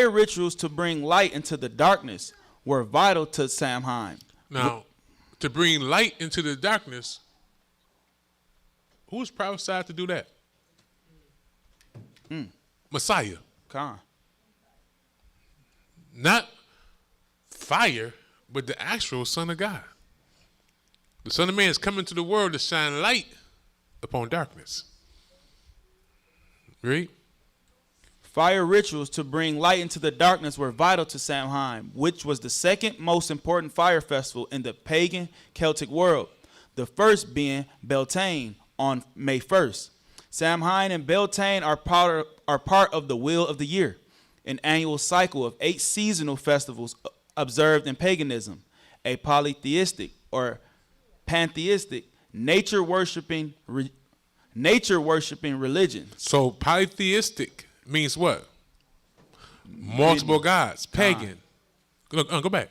rituals to bring light into the darkness were vital to Samhain. Now, to bring light into the darkness, who's prophesied to do that? Messiah. Con. Not fire, but the actual Son of God. The Son of Man is coming to the world to shine light upon darkness. Right? Fire rituals to bring light into the darkness were vital to Samhain, which was the second most important fire festival in the pagan Celtic world, the first being Beltane on May 1st. Samhain and Beltane are part of the Wheel of the Year, an annual cycle of 8 seasonal festivals observed in paganism, a polytheistic or pantheistic nature-worshiping religion. So polytheistic means what? Multiple gods, pagan. Go back.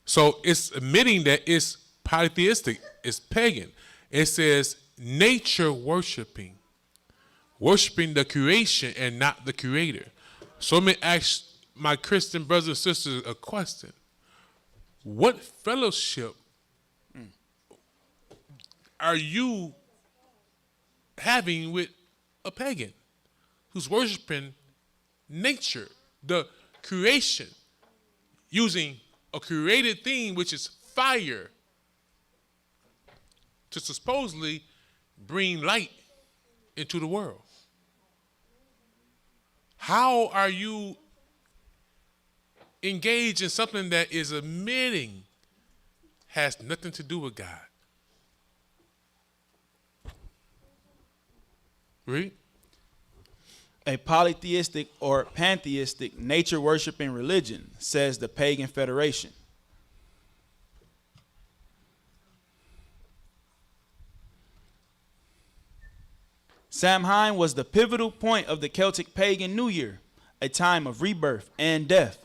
So it's admitting that it's polytheistic, it's pagan. It says nature worshiping the creation and not the creator. So let me ask my Christian brothers and sisters a question. What fellowship are you having with a pagan who's worshiping nature, the creation, using a created thing, which is fire, to supposedly bring light into the world? How are you engaged in something that is admitting has nothing to do with God? Read. A polytheistic or pantheistic nature-worshiping religion, says the Pagan Federation. Samhain was the pivotal point of the Celtic pagan New Year, a time of rebirth and death.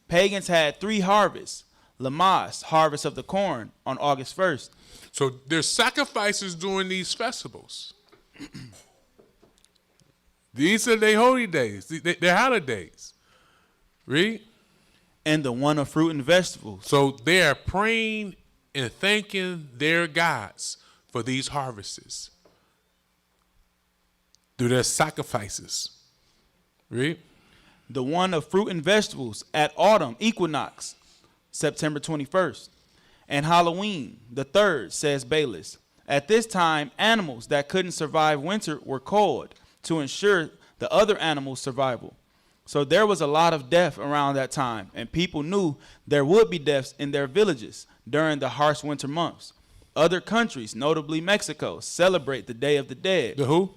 Pagans had 3 harvests. Lammas, harvest of the corn, on August 1st. So there's sacrifices during these festivals. These are their holy days, their holidays. Read. And the one of fruit and vegetables. So they are praying and thanking their gods for these harvests through their sacrifices. Read. The one of fruit and vegetables at autumn equinox, September 21st. And Halloween, the 3rd, says Baylis. At this time, animals that couldn't survive winter were culled to ensure the other animals' survival. So there was a lot of death around that time, and people knew there would be deaths in their villages during the harsh winter months. Other countries, notably Mexico, celebrate the Day of the Dead. The who?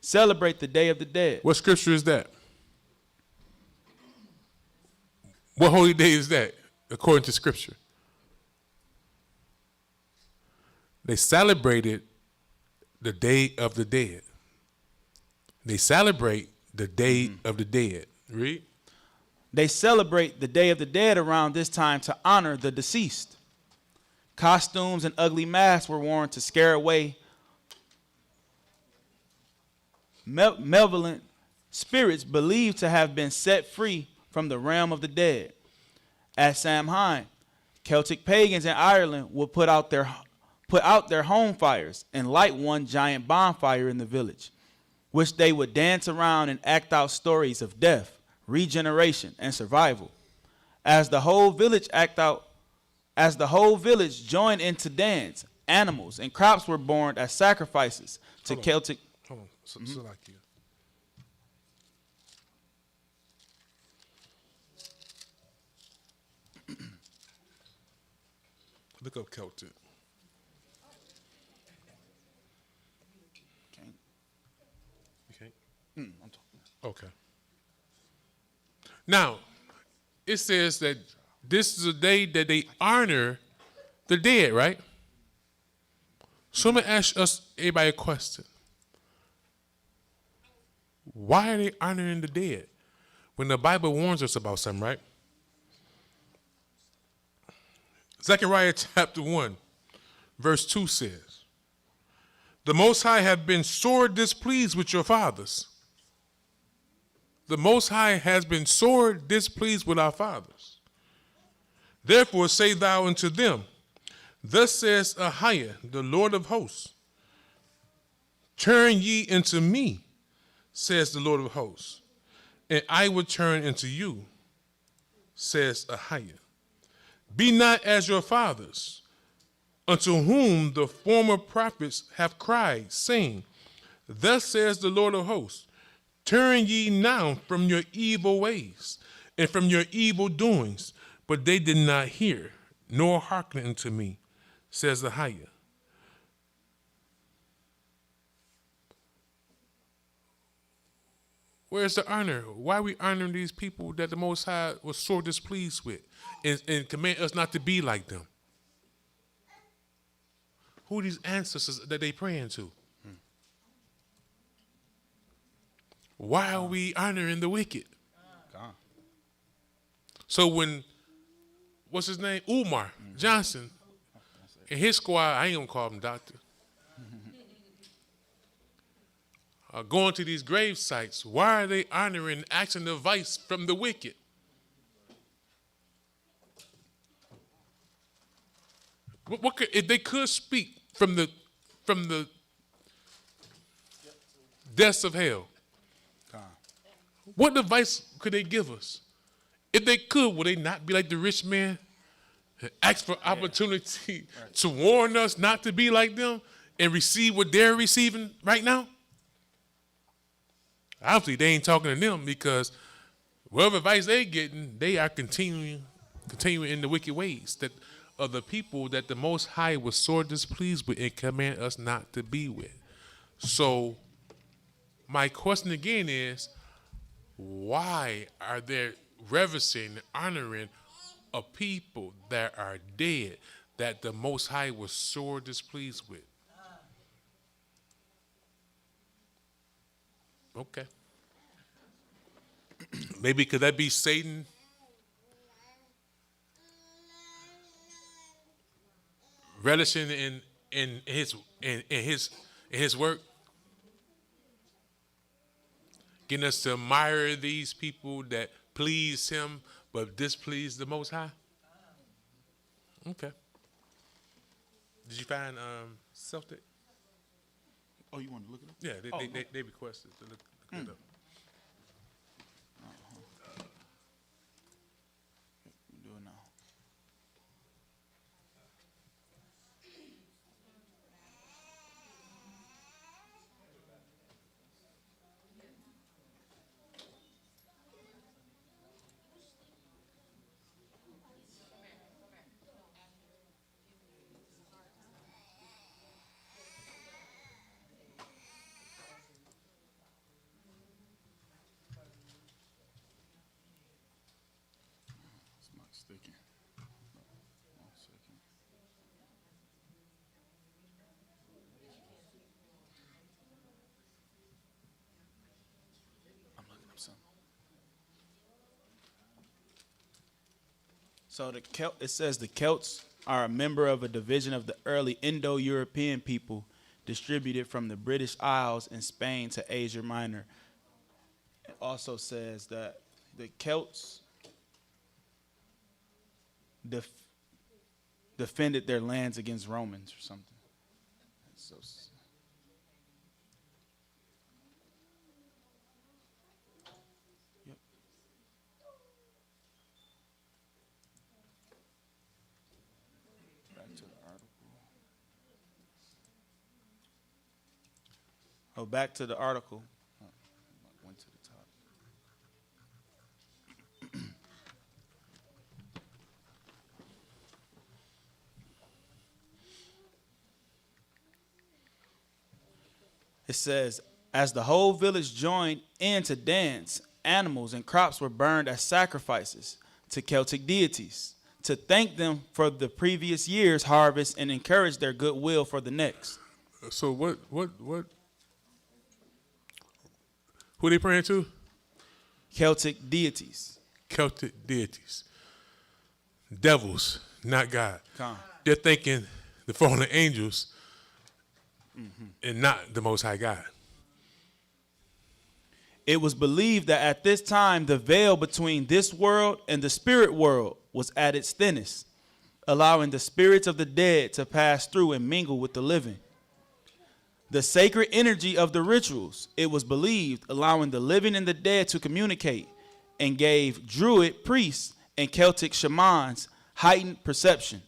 Celebrate the Day of the Dead. What scripture is that? What holy day is that, according to scripture? They celebrated the Day of the Dead. They celebrate the Day of the Dead. Read. They celebrate the Day of the Dead around this time to honor the deceased. Costumes and ugly masks were worn to scare away malevolent spirits believed to have been set free from the realm of the dead. At Samhain, Celtic pagans in Ireland would put out their home fires and light one giant bonfire in the village, which they would dance around and act out stories of death, regeneration, and survival. As the whole village joined in to dance, animals and crops were born as sacrifices to Celtic. Hold on. So like you. Look up Celtic. You can't? Okay. Now, it says that this is a day that they honor the dead, right? So I'm going to ask everybody a question. Why are they honoring the dead? When the Bible warns us about something, right? Zechariah chapter 1, verse 2 says, the Most High have been sore displeased with your fathers. The Most High has been sore displeased with our fathers. Therefore say thou unto them, thus says Ahayah, the Lord of hosts, turn ye unto me, says the Lord of hosts, and I will turn unto you, says Ahayah. Be not as your fathers, unto whom the former prophets have cried, saying, thus says the Lord of hosts, turn ye now from your evil ways and from your evil doings. But they did not hear, nor hearken unto me, says Ahayah. Where's the honor? Why are we honoring these people that the Most High was sore displeased with and command us not to be like them? Who are these ancestors that they praying to? Why are we honoring the wicked? So when, what's his name? Umar Johnson and his squad, I ain't gonna call him doctor, going to these grave sites, why are they honoring asking advice from the wicked? What could, if they could speak from the depths of hell, what advice could they give us? If they could, would they not be like the rich man and ask for opportunity to warn us not to be like them and receive what they're receiving right now? Obviously, they ain't talking to them because whatever advice they getting, they are continuing in the wicked ways that of the people that the Most High was sore displeased with and command us not to be with. So my question again is, why are they reverencing, honoring a people that are dead that the Most High was sore displeased with? Okay. Maybe could that be Satan relishing in his work, getting us to admire these people that please him but displease the Most High? Okay. Did you find Celtic? Oh, you want to look it up? Yeah, they requested to look it up. Do it now. It's not sticking. One second. I'm looking up something. So it says the Celts are a member of a division of the early Indo-European people distributed from the British Isles and Spain to Asia Minor. It also says that the Celts defended their lands against Romans or something. So, yep. Back to the article. Oh, back to the article. Oh, went to the top. It says, as the whole village joined in to dance, animals and crops were burned as sacrifices to Celtic deities to thank them for the previous year's harvest and encourage their goodwill for the next. So what? Who they praying to? Celtic deities. Celtic deities. Devils, not God. Come. They're thinking the fallen angels and not the Most High God. It was believed that at this time, the veil between this world and the spirit world was at its thinnest, allowing the spirits of the dead to pass through and mingle with the living. The sacred energy of the rituals, it was believed, allowing the living and the dead to communicate, and gave Druid priests and Celtic shamans heightened perception.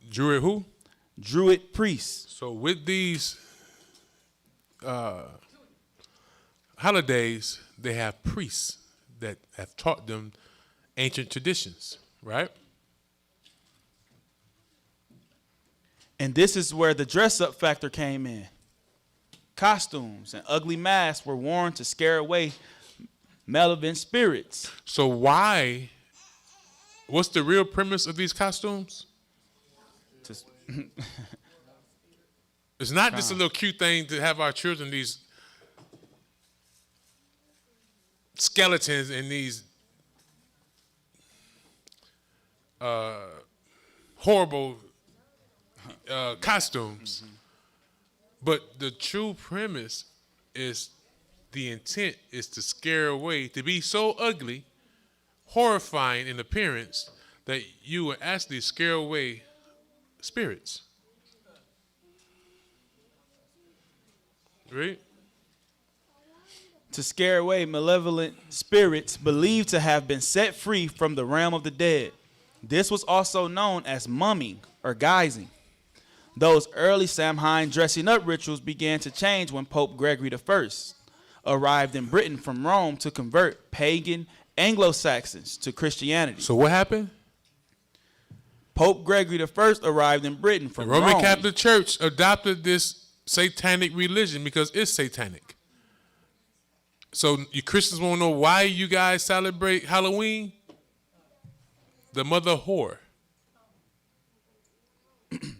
Druid who? Druid priests. So with these holidays, they have priests that have taught them ancient traditions, right? And this is where the dress-up factor came in. Costumes and ugly masks were worn to scare away malevolent spirits. So what's the real premise of these costumes? It's not just a little cute thing to have our children, these skeletons and these horrible costumes. But the true premise is the intent is to scare away, to be so ugly, horrifying in appearance, that you would actually scare away spirits. Right? To scare away malevolent spirits believed to have been set free from the realm of the dead. This was also known as mumming or guising. Those early Samhain dressing up rituals began to change when Pope Gregory I arrived in Britain from Rome to convert pagan Anglo-Saxons to Christianity. So what happened? Pope Gregory I arrived in Britain from The Roman Rome. Catholic Church adopted this satanic religion because it's satanic. So you Christians want to know why you guys celebrate Halloween? The mother whore.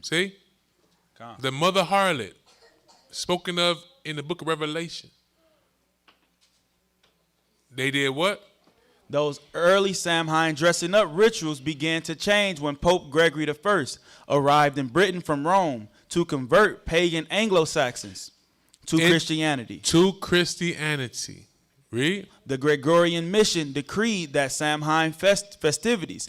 See? The mother harlot, spoken of in the book of Revelation. They did what? Those early Samhain dressing up rituals began to change when Pope Gregory I arrived in Britain from Rome to convert pagan Anglo-Saxons to Christianity. To Christianity. Read. The Gregorian mission decreed that Samhain festivities,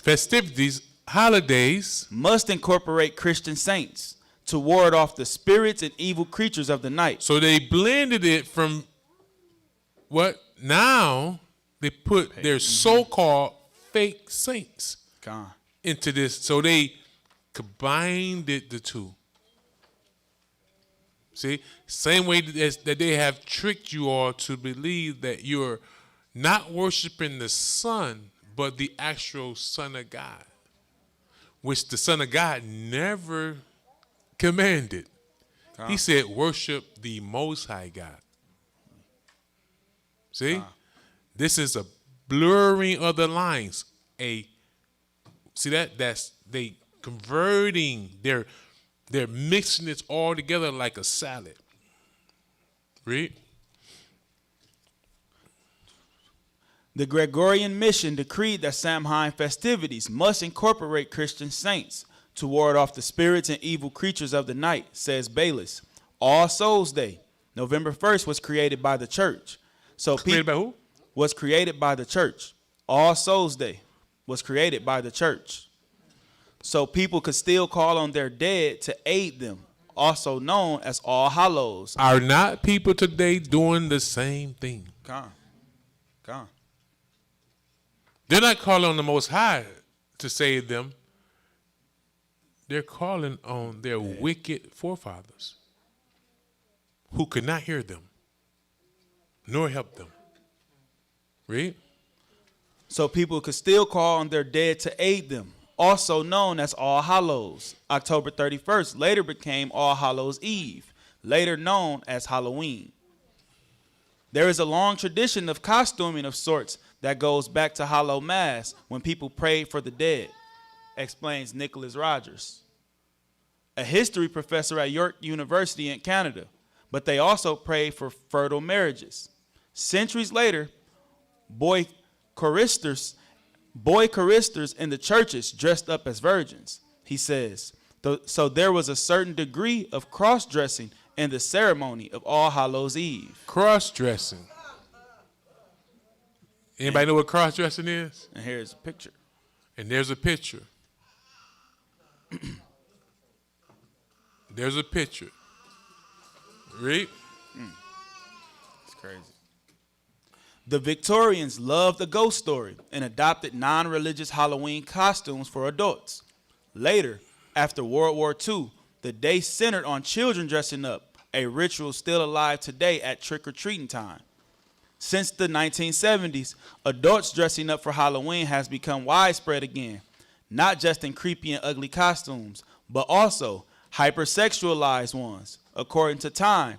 holidays, must incorporate Christian saints to ward off the spirits and evil creatures of the night. So they blended it from what? Now they put their so-called fake saints into this. So they combined the two. See? Same way that they have tricked you all to believe that you're not worshiping the Son, but the actual Son of God, which the Son of God never commanded. He said, worship the Most High God. See? This is a blurring of the lines. See that? That's they converting. They're mixing it all together like a salad. Read. The Gregorian mission decreed that Samhain festivities must incorporate Christian saints to ward off the spirits and evil creatures of the night, says Baylis. All Souls Day, November 1st, was created by the church. So created by who? Was created by the church. All Souls Day was created by the church. So people could still call on their dead to aid them, also known as All Hallows. Are not people today doing the same thing? Gone. They're not calling on the Most High to save them. They're calling on their wicked forefathers who could not hear them nor help them. Read. So people could still call on their dead to aid them, also known as All Hallows. October 31st later became All Hallows Eve, later known as Halloween. There is a long tradition of costuming of sorts that goes back to Hallow Mass when people prayed for the dead, explains Nicholas Rogers, a history professor at York University in Canada, but they also prayed for fertile marriages. Centuries later, boy choristers in the churches dressed up as virgins. He says, so there was a certain degree of cross-dressing in the ceremony of All Hallows Eve. Cross-dressing. Anybody know what cross-dressing is? And here's a picture. And there's a picture. There's a picture. Read. It's crazy. The Victorians loved the ghost story and adopted non-religious Halloween costumes for adults. Later, after World War II, the day centered on children dressing up, a ritual still alive today at trick-or-treating time. Since the 1970s, adults dressing up for Halloween has become widespread again, not just in creepy and ugly costumes, but also hypersexualized ones. According to Time,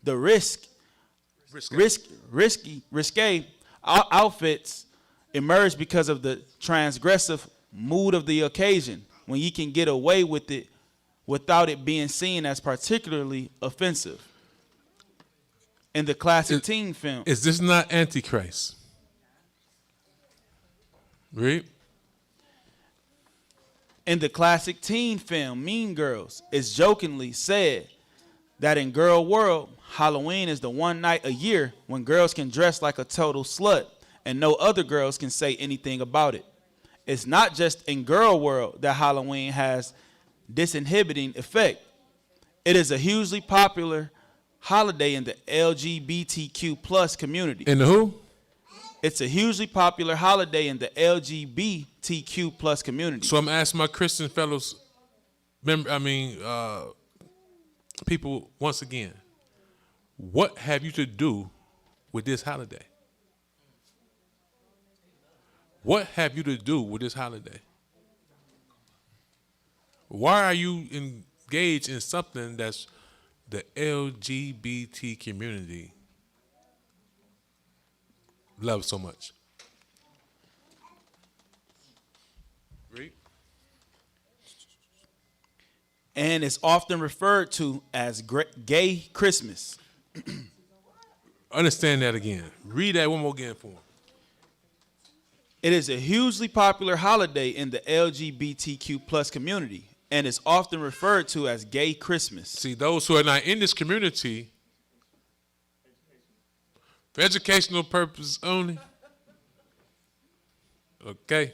the risque outfits emerge because of the transgressive mood of the occasion, when you can get away with it without it being seen as particularly offensive. In the classic teen film. Is this not Antichrist? Read. In the classic teen film Mean Girls, it's jokingly said that in Girl World, Halloween is the one night a year when girls can dress like a total slut and no other girls can say anything about it. It's not just in Girl World that Halloween has disinhibiting effect. It is a hugely popular holiday in the LGBTQ plus community. In the who? It's a hugely popular holiday in the LGBTQ plus community. So I'm asking my Christian fellows, people once again, what have you to do with this holiday? What have you to do with this holiday? Why are you engaged in something that's the LGBT community loves so much? Read. And it's often referred to as gay Christmas. Understand that again. Read that one more again for him. It is a hugely popular holiday in the LGBTQ plus community, and is often referred to as gay Christmas. See, those who are not in this community, for educational purposes only, okay?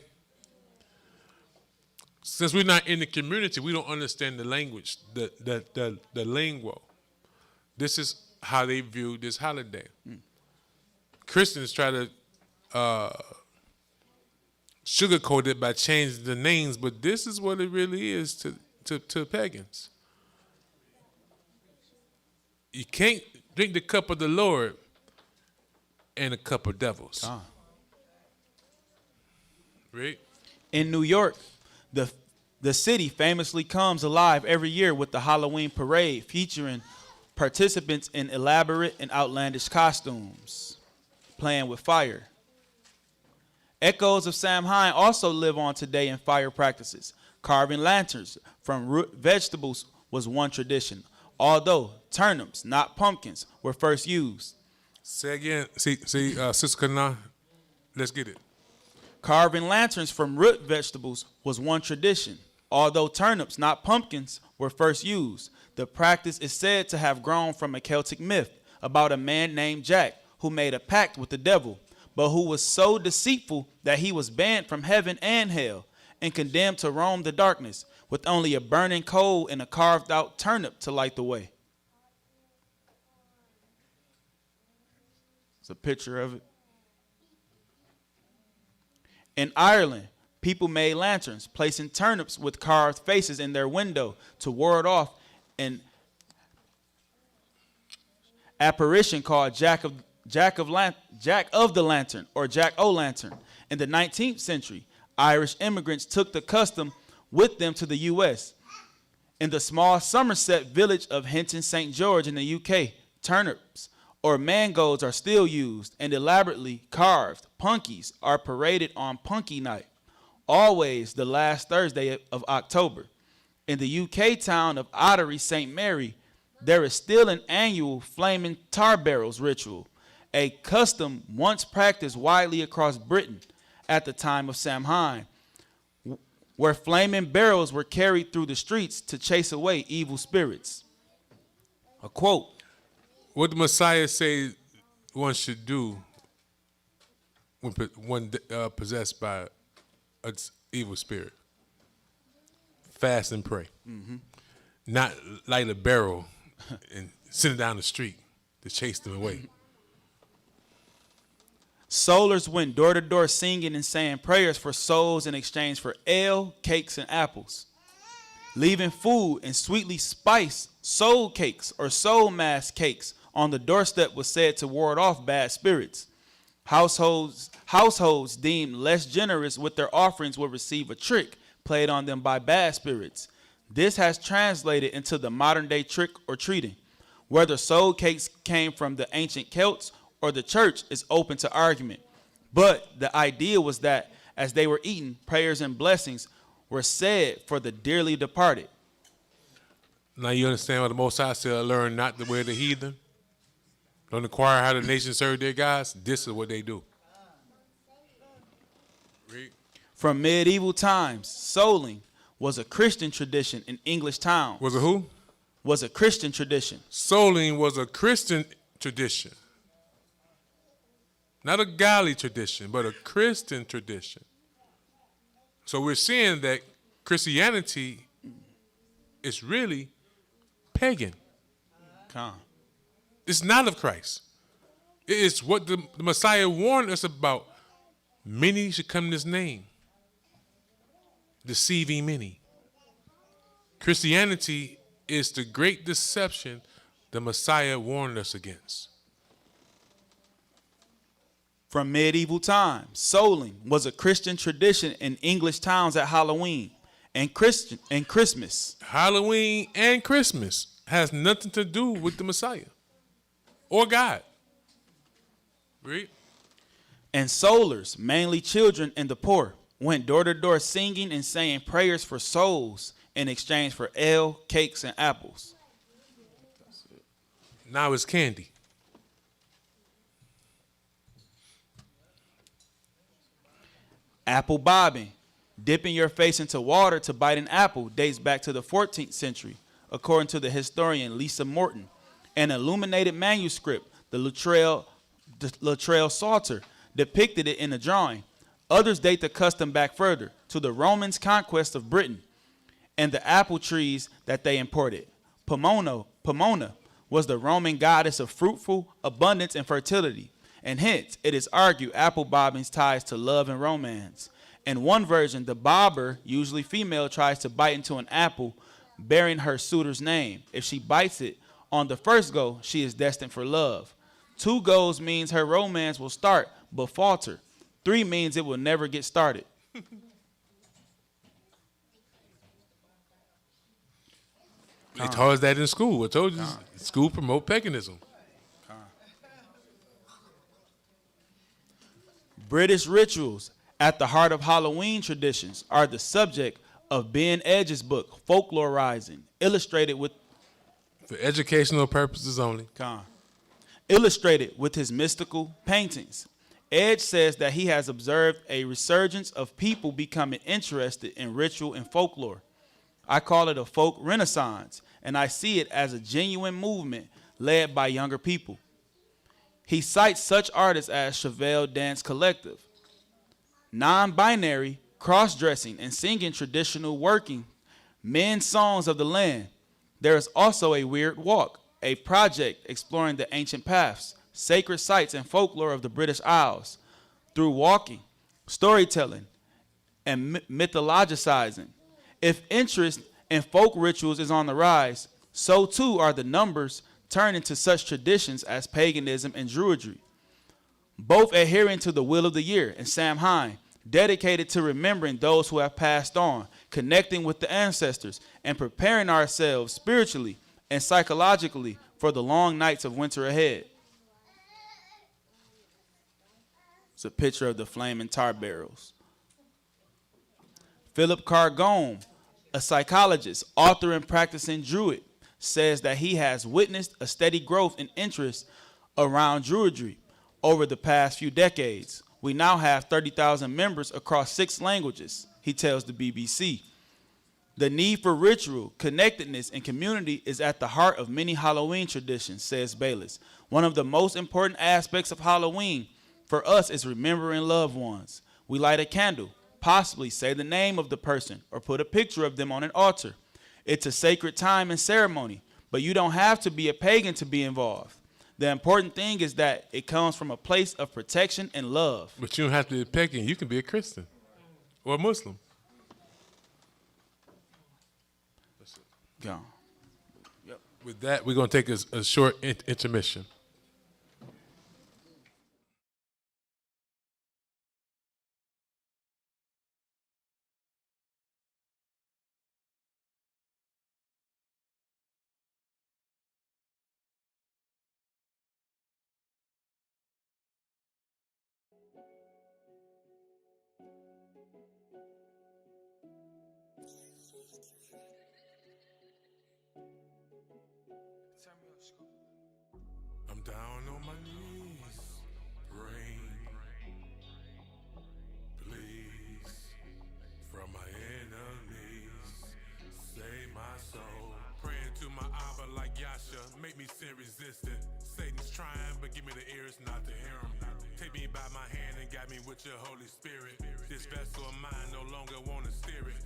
Since we're not in the community, we don't understand the language, the lingo. This is how they view this holiday. Christians try to sugarcoat it by changing the names, but this is what it really is to pagans. You can't drink the cup of the Lord and a cup of devils. Right? In New York, the city famously comes alive every year with the Halloween parade featuring participants in elaborate and outlandish costumes, playing with fire. Echoes of Samhain also live on today in fire practices. Carving lanterns from root vegetables was one tradition, although turnips, not pumpkins, were first used. Say again. See, Sister Kana, let's get it. Carving lanterns from root vegetables was one tradition, although turnips, not pumpkins, were first used. The practice is said to have grown from a Celtic myth about a man named Jack who made a pact with the devil, but who was so deceitful that he was banned from heaven and hell, and condemned to roam the darkness with only a burning coal and a carved out turnip to light the way. It's a picture of it. In Ireland, people made lanterns, placing turnips with carved faces in their window to ward off an apparition called Jack of the Lantern or Jack O' Lantern. In the 19th century, Irish immigrants took the custom with them to the U.S. In the small Somerset village of Hinton St. George in the U.K., turnips or mangolds are still used and elaborately carved. Punkies are paraded on Punky Night, always the last Thursday of October. In the UK town of Ottery, St. Mary, there is still an annual flaming tar barrels ritual, a custom once practiced widely across Britain at the time of Samhain, where flaming barrels were carried through the streets to chase away evil spirits. A quote. What the Messiah say one should do when possessed by an evil spirit? Fast and pray. Mm-hmm. Not light a barrel and send it down the street to chase them away. Solars went door to door singing and saying prayers for souls in exchange for ale, cakes, and apples. Leaving food and sweetly spiced soul cakes or soul mass cakes on the doorstep was said to ward off bad spirits. Households deemed less generous with their offerings would receive a trick played on them by bad spirits. This has translated into the modern day trick or treating. Whether soul cakes came from the ancient Celts or the church is open to argument. But the idea was that as they were eaten, prayers and blessings were said for the dearly departed. Now you understand what the Most High said, learn not the way of the heathen. Don't inquire how the nations serve their gods. This is what they do. Read. From medieval times, souling was a Christian tradition in English towns. Was it who? Was a Christian tradition. Souling was a Christian tradition. Not a godly tradition, but a Christian tradition. So we're seeing that Christianity is really pagan. Come. It's not of Christ. It is what the Messiah warned us about. Many should come in his name, deceiving many. Christianity is the great deception the Messiah warned us against. From medieval times, souling was a Christian tradition in English towns at Halloween and Christmas. Halloween and Christmas has nothing to do with the Messiah or God. Read. And soulers, mainly children and the poor, went door to door singing and saying prayers for souls in exchange for ale, cakes, and apples. Now it's candy. Apple bobbing, dipping your face into water to bite an apple, dates back to the 14th century, according to the historian Lisa Morton. An illuminated manuscript, the Luttrell Psalter, depicted it in a drawing. Others date the custom back further, to the Romans' conquest of Britain and the apple trees that they imported. Pomona was the Roman goddess of fruitful abundance and fertility, and hence it is argued apple bobbing's ties to love and romance. In one version, the bobber, usually female, tries to bite into an apple bearing her suitor's name. If she bites it on the first go, she is destined for love. 2 goes means her romance will start but falter. 3 means it will never get started. They taught us that in school. I told you, school promote paganism. British rituals at the heart of Halloween traditions are the subject of Ben Edge's book, Folklorizing, illustrated with For educational purposes only. Illustrated with his mystical paintings. Edge says that he has observed a resurgence of people becoming interested in ritual and folklore. I call it a folk renaissance, and I see it as a genuine movement led by younger people. He cites such artists as Chevelle Dance Collective, non-binary cross-dressing and singing traditional working men's songs of the land. There is also a weird walk, a project exploring the ancient paths, sacred sites, and folklore of the British Isles. Through walking, storytelling, and mythologizing. If interest in folk rituals is on the rise, so too are the numbers turning to such traditions as paganism and Druidry, both adhering to the wheel of the year and Samhain, dedicated to remembering those who have passed on, connecting with the ancestors, and preparing ourselves spiritually and psychologically for the long nights of winter ahead. It's a picture of the flaming tar barrels. Philip Cargone, a psychologist, author, and practicing Druid, says that he has witnessed a steady growth in interest around Druidry over the past few decades. We now have 30,000 members across 6 languages, he tells the BBC. The need for ritual, connectedness, and community is at the heart of many Halloween traditions, says Bayless. One of the most important aspects of Halloween for us is remembering loved ones. We light a candle, possibly say the name of the person, or put a picture of them on an altar. It's a sacred time and ceremony, but you don't have to be a pagan to be involved. The important thing is that it comes from a place of protection and love. But you don't have to be a pagan. You can be a Christian or a Muslim. Gone. With that, we're going to take a short intermission. I'm down on my knees. Rain, please, from my enemies. Save my soul. Praying to my Abba like Yasha. Make me sin resistant. Satan's trying, but give me the ears not to hear him. Take me by my hand and guide me with your Holy Spirit. This vessel of mine no longer want to steer it.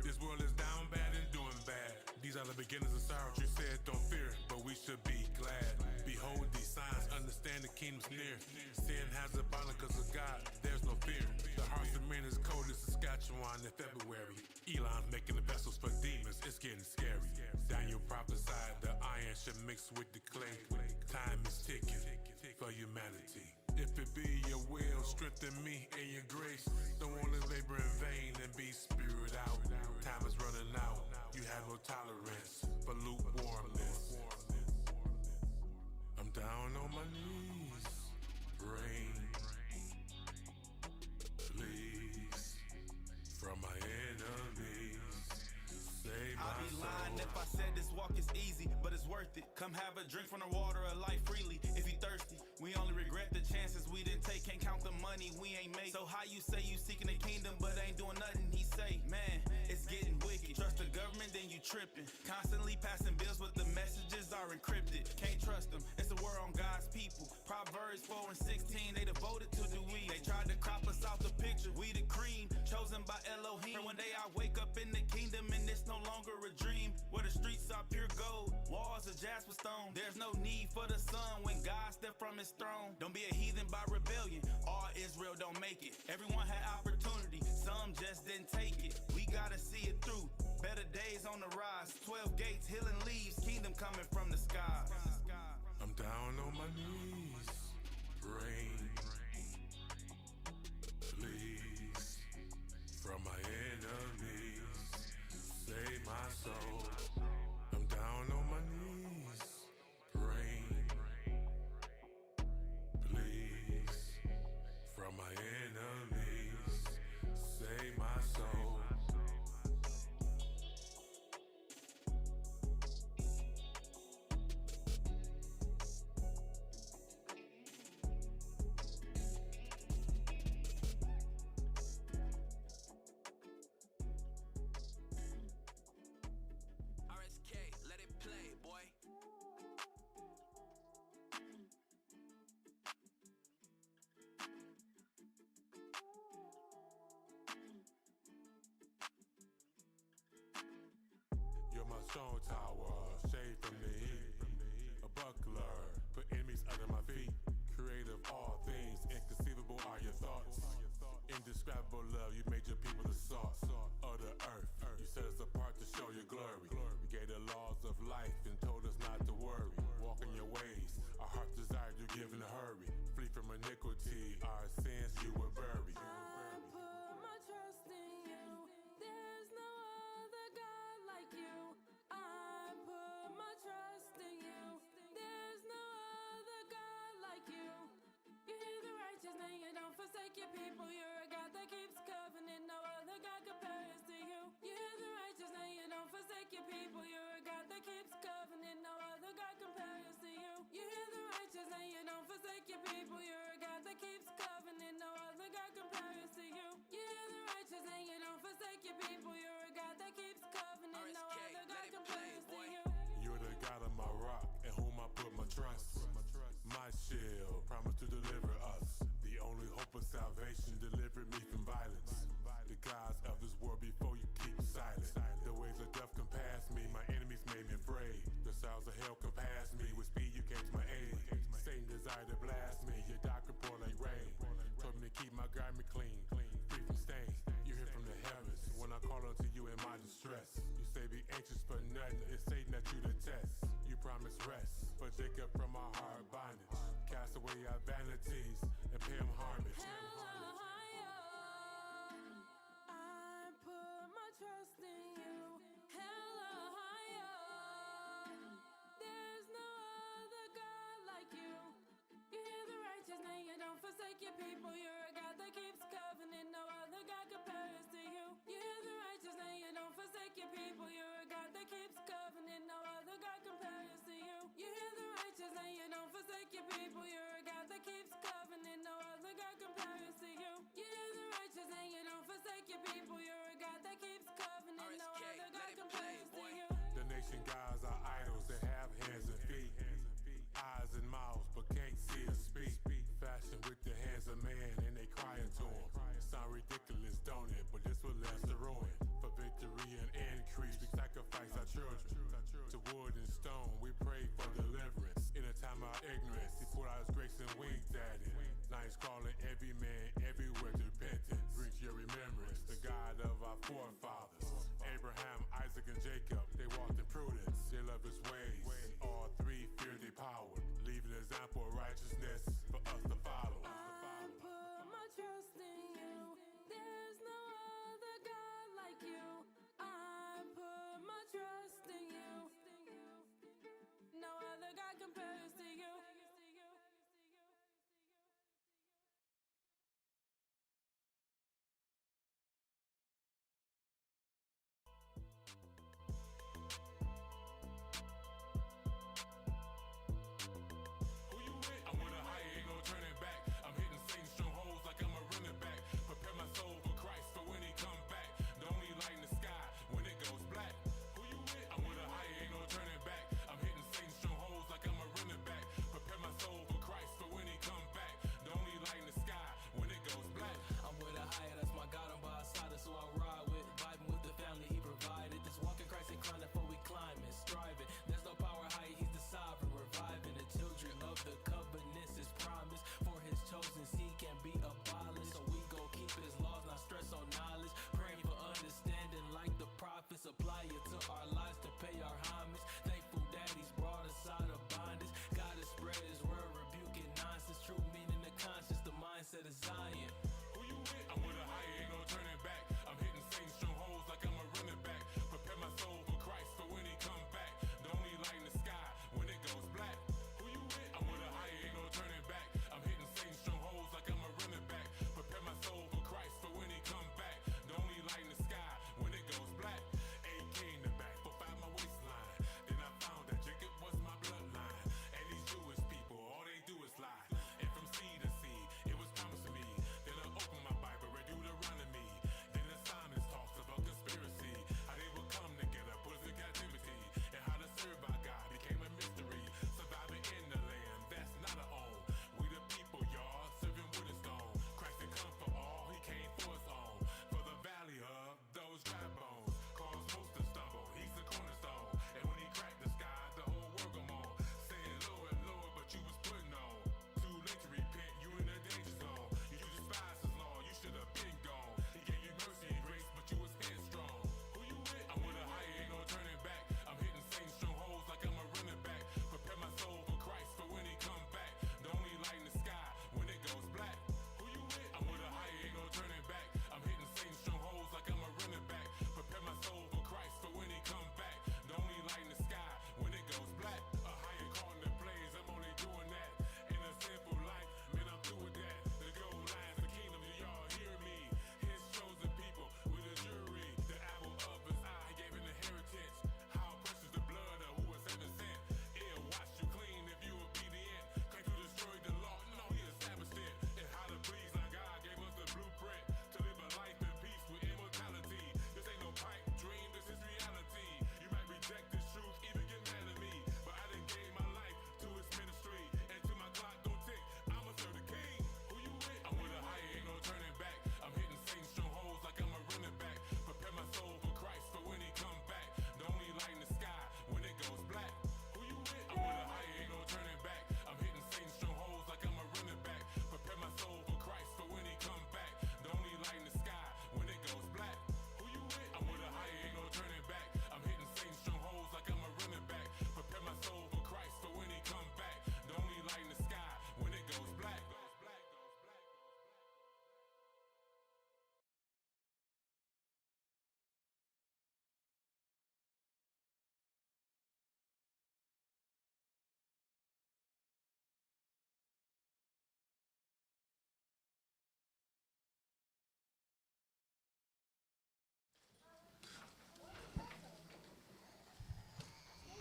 This world is down bad and doing bad. These are the beginnings of sorrow. You said don't fear, but we should be glad. Behold these signs, understand the kingdom's near. Sin has a bottom because of God, there's no fear. The hearts of men is cold as Saskatchewan in February. Elon's making the vessels for demons, it's getting scary. Daniel prophesied the iron should mix with the clay. Time is ticking for humanity. If it be your will, strengthen me in your grace. Don't want to labor in vain and be spewed out. Time is running out. You have no tolerance for lukewarmness. I'm down on my knees. Rain, please, from my enemies. Save my I'd be lying soul. if I said this walk is easy, but it's worth it. Come have a drink from the water of life freely. If you thirsty, we only regret the chances we didn't take. Can't count the money we ain't made. So how you say you seeking the kingdom, but ain't doing nothing? He say, man, it's getting wicked. Trust the government, then you tripping. Constantly passing bills, but the messages are encrypted. Can't trust them. It's a war on God's people. Proverbs 4 and 16, they devoted to the we. They tried to crop us out the picture. We the cream, chosen by Elohim. One day I wake up in the kingdom and it's no longer a dream. Where the streets are pure gold, walls of jasper stone. There's no need for the sun when God stepped from his throne. Don't be a heathen by rebellion. All Israel don't make it. Everyone had opportunity, some just didn't take it. We gotta see it through. Better days on the rise. 12 gates, healing leaves, kingdom coming from the skies. I'm down on my knees. Rain, please, from my enemies. Save my soul. I'm down on my knees. Rain, please, from my enemies. Save my soul. Indescribable love, you made your people the salt of the earth. You set us apart to show your glory. You gave the laws of life and told us not to worry. Walk in your ways, our hearts desire you give in a hurry. Flee from iniquity, our sins you will bury. I put my trust in you. There's no other God like you. I put my trust in you. There's no other God like you. You hear the righteous name, you don't forsake your people. You're a God that keeps covenant. No other God compares to you. You hear the righteous name, you don't forsake your people. You're a God that keeps covenant. No other God compares to you. You hear the righteous name, you don't forsake your people. You're a God that keeps covenant. No other God compares to you. You hear the righteous name, you don't forsake your people. You're a God that keeps covenant. No other God compares to you. You're the God of my rock, in whom I put my trust. My shield, promise to deliver us. The only hope of salvation, deliver me from violence. The gods of this world before you keep silent. The ways of death can pass me, my enemies made me afraid. The sounds of hell can pass me, with speed you came to my aid. Satan desired to blast me, your doctor poured like rain. Told me to keep my garment clean, free from stains. You hear from the heavens, when I call unto you in my distress. You say be anxious for nothing, it's Satan that you detest. You promise rest, but Jacob from our hard bondage. Cast away our vanities and pay him homage. Ahayah, I put my trust in you. Ahayah, there's no other God like you. You hear the righteous name, you don't forsake your people. You're a God that keeps covenant. No other God compares to you. You hear the righteous name, you don't forsake your people. You're a God that keeps covenant. No other God compares to you. You hear the righteous name, you don't forsake your people. You're a God that keeps covenant. No other God compares to you. You hear the righteous name, you don't forsake your people. You're a God that keeps covenant. No other God compares to you. The nation gods are idols that have hands and feet. Eyes and mouths, but can't see or speak. Fashioned with the hands of man, and they crying to him. Sound ridiculous, don't it? But this will last the ruin. For victory and increase, we sacrifice our children. To wood and stone, we pray for deliverance. In a time of ignorance, he poured out his grace and winked at it. Now he's calling every man everywhere to repentance. Bring to your remembrance the God of our forefathers. Abraham, Isaac, and Jacob, they walked in prudence. They love his ways, and all three feared their power. Leaving an example of righteousness for us to follow. I put my trust in you. There's no other God like you. I put my trust in you. No other God compares to you.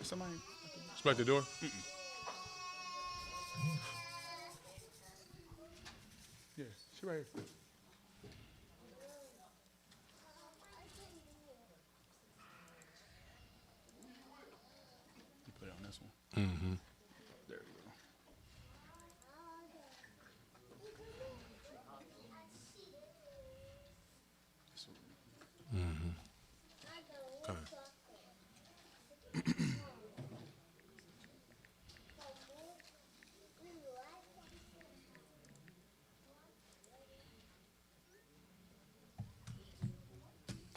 somebody. It's by the door. Yeah, she right here. You put it on this one. Mm-hmm. There you go. Mm-hmm. Okay.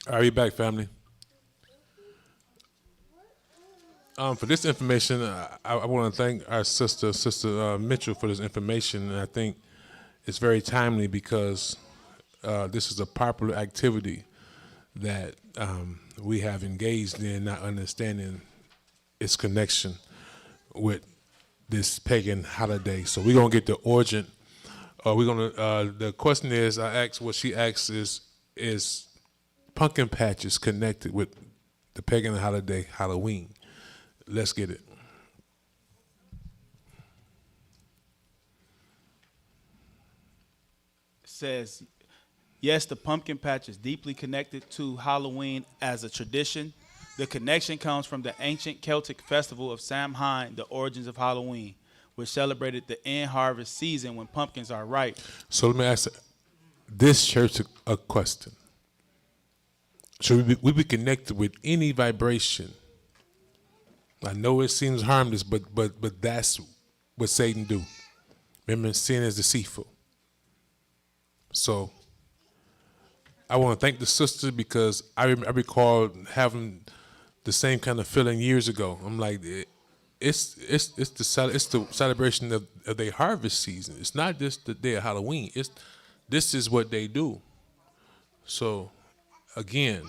All right, we back, family. For this information, I want to thank our Sister Mitchell, for this information. And I think it's very timely because this is a popular activity that we have engaged in, not understanding its connection with this pagan holiday. So we're gonna get the origin. The question is, I asked, what she asks is pumpkin patches connected with the pagan holiday Halloween? Let's get it. It says, yes, the pumpkin patch is deeply connected to Halloween as a tradition. The connection comes from the ancient Celtic festival of Samhain, the origins of Halloween, which celebrated the end harvest season when pumpkins are ripe. So let me ask this church a question. Should we be connected with any vibration? I know it seems harmless, but that's what Satan do. Remember, sin is deceitful. So I want to thank the sister because I recall having the same kind of feeling years ago. I'm like, it's the celebration of their harvest season. It's not just the day of Halloween. This is what they do. So again,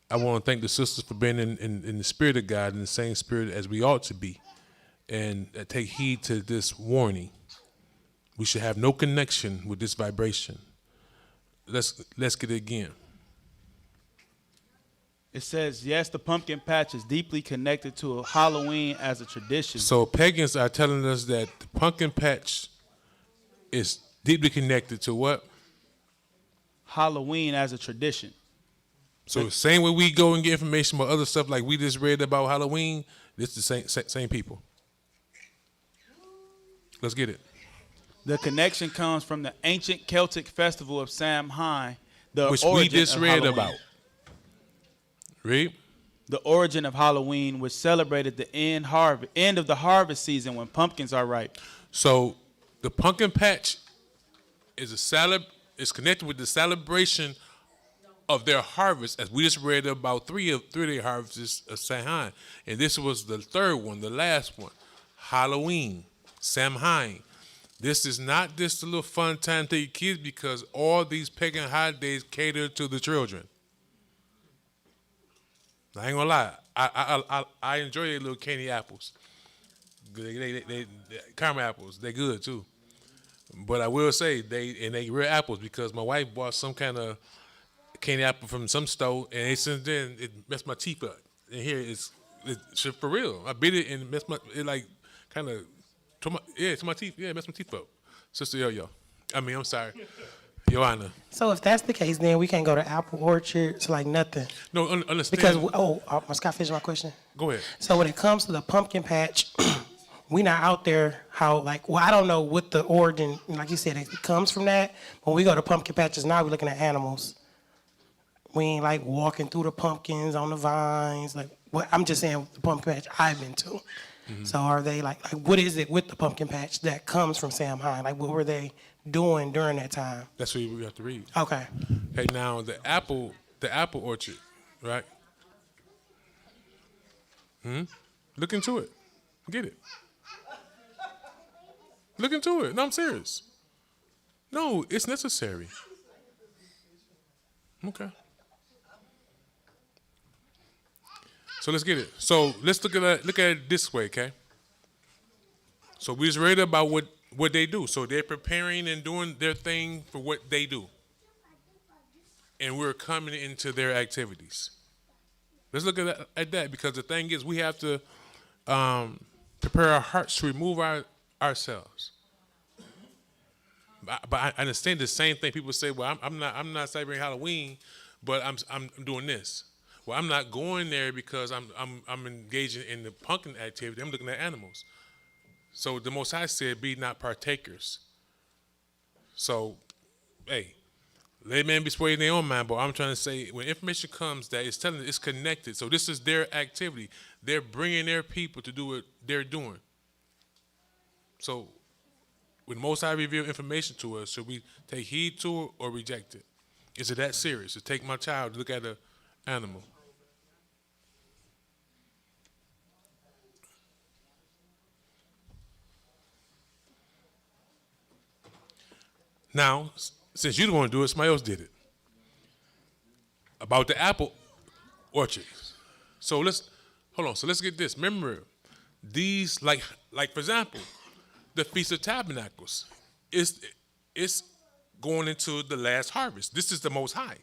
I want to thank the sisters for being in the spirit of God, in the same spirit as we ought to be, and take heed to this warning. We should have no connection with this vibration. Let's get it again. It says, yes, the pumpkin patch is deeply connected to Halloween as a tradition. So pagans are telling us that the pumpkin patch is deeply connected to what? Halloween as a tradition. So the same way we go and get information about other stuff like we just read about Halloween, this is the same people. Let's get it. The connection comes from the ancient Celtic festival of Samhain, which we just read about. Read. The origin of Halloween, which celebrated the end of the harvest season when pumpkins are ripe. So the pumpkin patch is connected with the celebration of their harvest, as we just read about three of their harvests of Samhain, and this was the third one, the last one, Halloween, Samhain. This is not just a little fun time to your kids because all these pagan holidays cater to the children. I ain't gonna lie, I enjoy their little candy apples. They caramel apples, they good too. But I will say they real apples because my wife bought some kind of candy apple from some store, and since then it messed my teeth up. And here it's for real. I bit it and messed it like kind of to my teeth. Yeah, it messed my teeth up. Sister Yo. I'm sorry, Joanna. So if that's the case, then we can't go to apple orchards like nothing. No, understand. Because must I finish my question? Go ahead. So when it comes to the pumpkin patch, we not out there I don't know what the origin, like you said, it comes from that. When we go to pumpkin patches now, we're looking at animals. We ain't like walking through the pumpkins on the vines. I'm just saying the pumpkin patch I've been to. Mm-hmm. So are they like what is it with the pumpkin patch that comes from Samhain? Like what were they doing during that time? That's what we have to read. Okay. Hey, now the apple orchard, right? Look into it. Get it. Look into it. No, I'm serious. No, it's necessary. Okay. So let's get it. So let's look at it this way, okay? So we just read about what they do. So they're preparing and doing their thing for what they do. And we're coming into their activities. Let's look at that because the thing is we have to prepare our hearts to remove ourselves. But I understand the same thing. People say, "Well, I'm not celebrating Halloween, but I'm doing this." Well, I'm not going there because I'm engaging in the pumpkin activity. I'm looking at animals. So the Most High said, "Be not partakers." So, hey, let man be swayed in their own mind. But I'm trying to say, when information comes that it's telling it's connected. So this is their activity. They're bringing their people to do what they're doing. So when Most High reveal information to us, should we take heed to it or reject it? Is it that serious to take my child to look at an animal? Now, since you don't want to do it, somebody else did it. About the apple orchard. So let's hold on. So let's get this. Remember, these like for example, the Feast of Tabernacles. It's going into the last harvest. This is the Most High.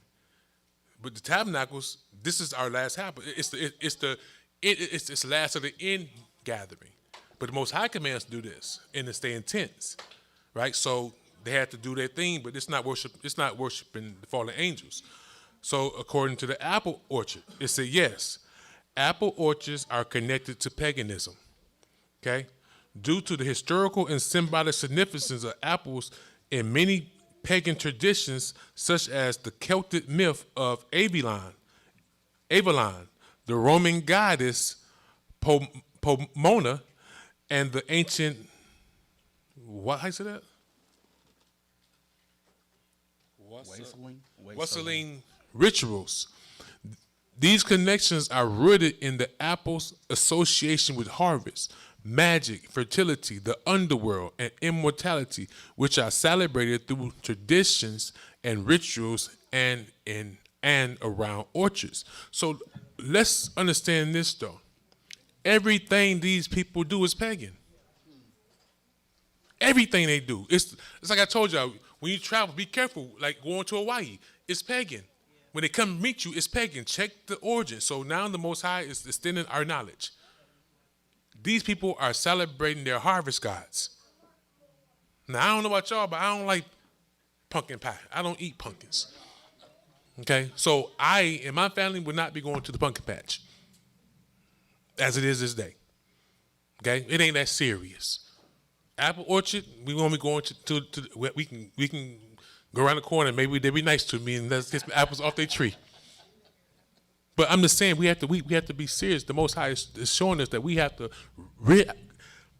But the Tabernacles, this is our last harvest. It's the last of the end gathering. But the Most High commands to do this, and to stay intense, right? So they had to do their thing, but it's not worshiping the fallen angels. So according to the apple orchard, it said yes, apple orchards are connected to paganism. Okay, due to the historical and symbolic significance of apples in many pagan traditions, such as the Celtic myth of Avalon, the Roman goddess Pomona, and the ancient how you say that? Wesleyan rituals. These connections are rooted in the apple's association with harvest, magic, fertility, the underworld, and immortality, which are celebrated through traditions and rituals and around orchards. So let's understand this though. Everything these people do is pagan. Everything they do. It's like I told y'all, when you travel, be careful. Like going to Hawaii, it's pagan. When they come meet you, it's pagan. Check the origin. So now the Most High is extending our knowledge. These people are celebrating their harvest gods. Now, I don't know about y'all, but I don't like pumpkin pie. I don't eat pumpkins. Okay? So I and my family would not be going to the pumpkin patch as it is this day. Okay? It ain't that serious. Apple orchard, we gonna be going to we can go around the corner. Maybe they'll be nice to me and let's get some apples off their tree. But I'm just saying we have to be serious. The Most High is showing us that we have to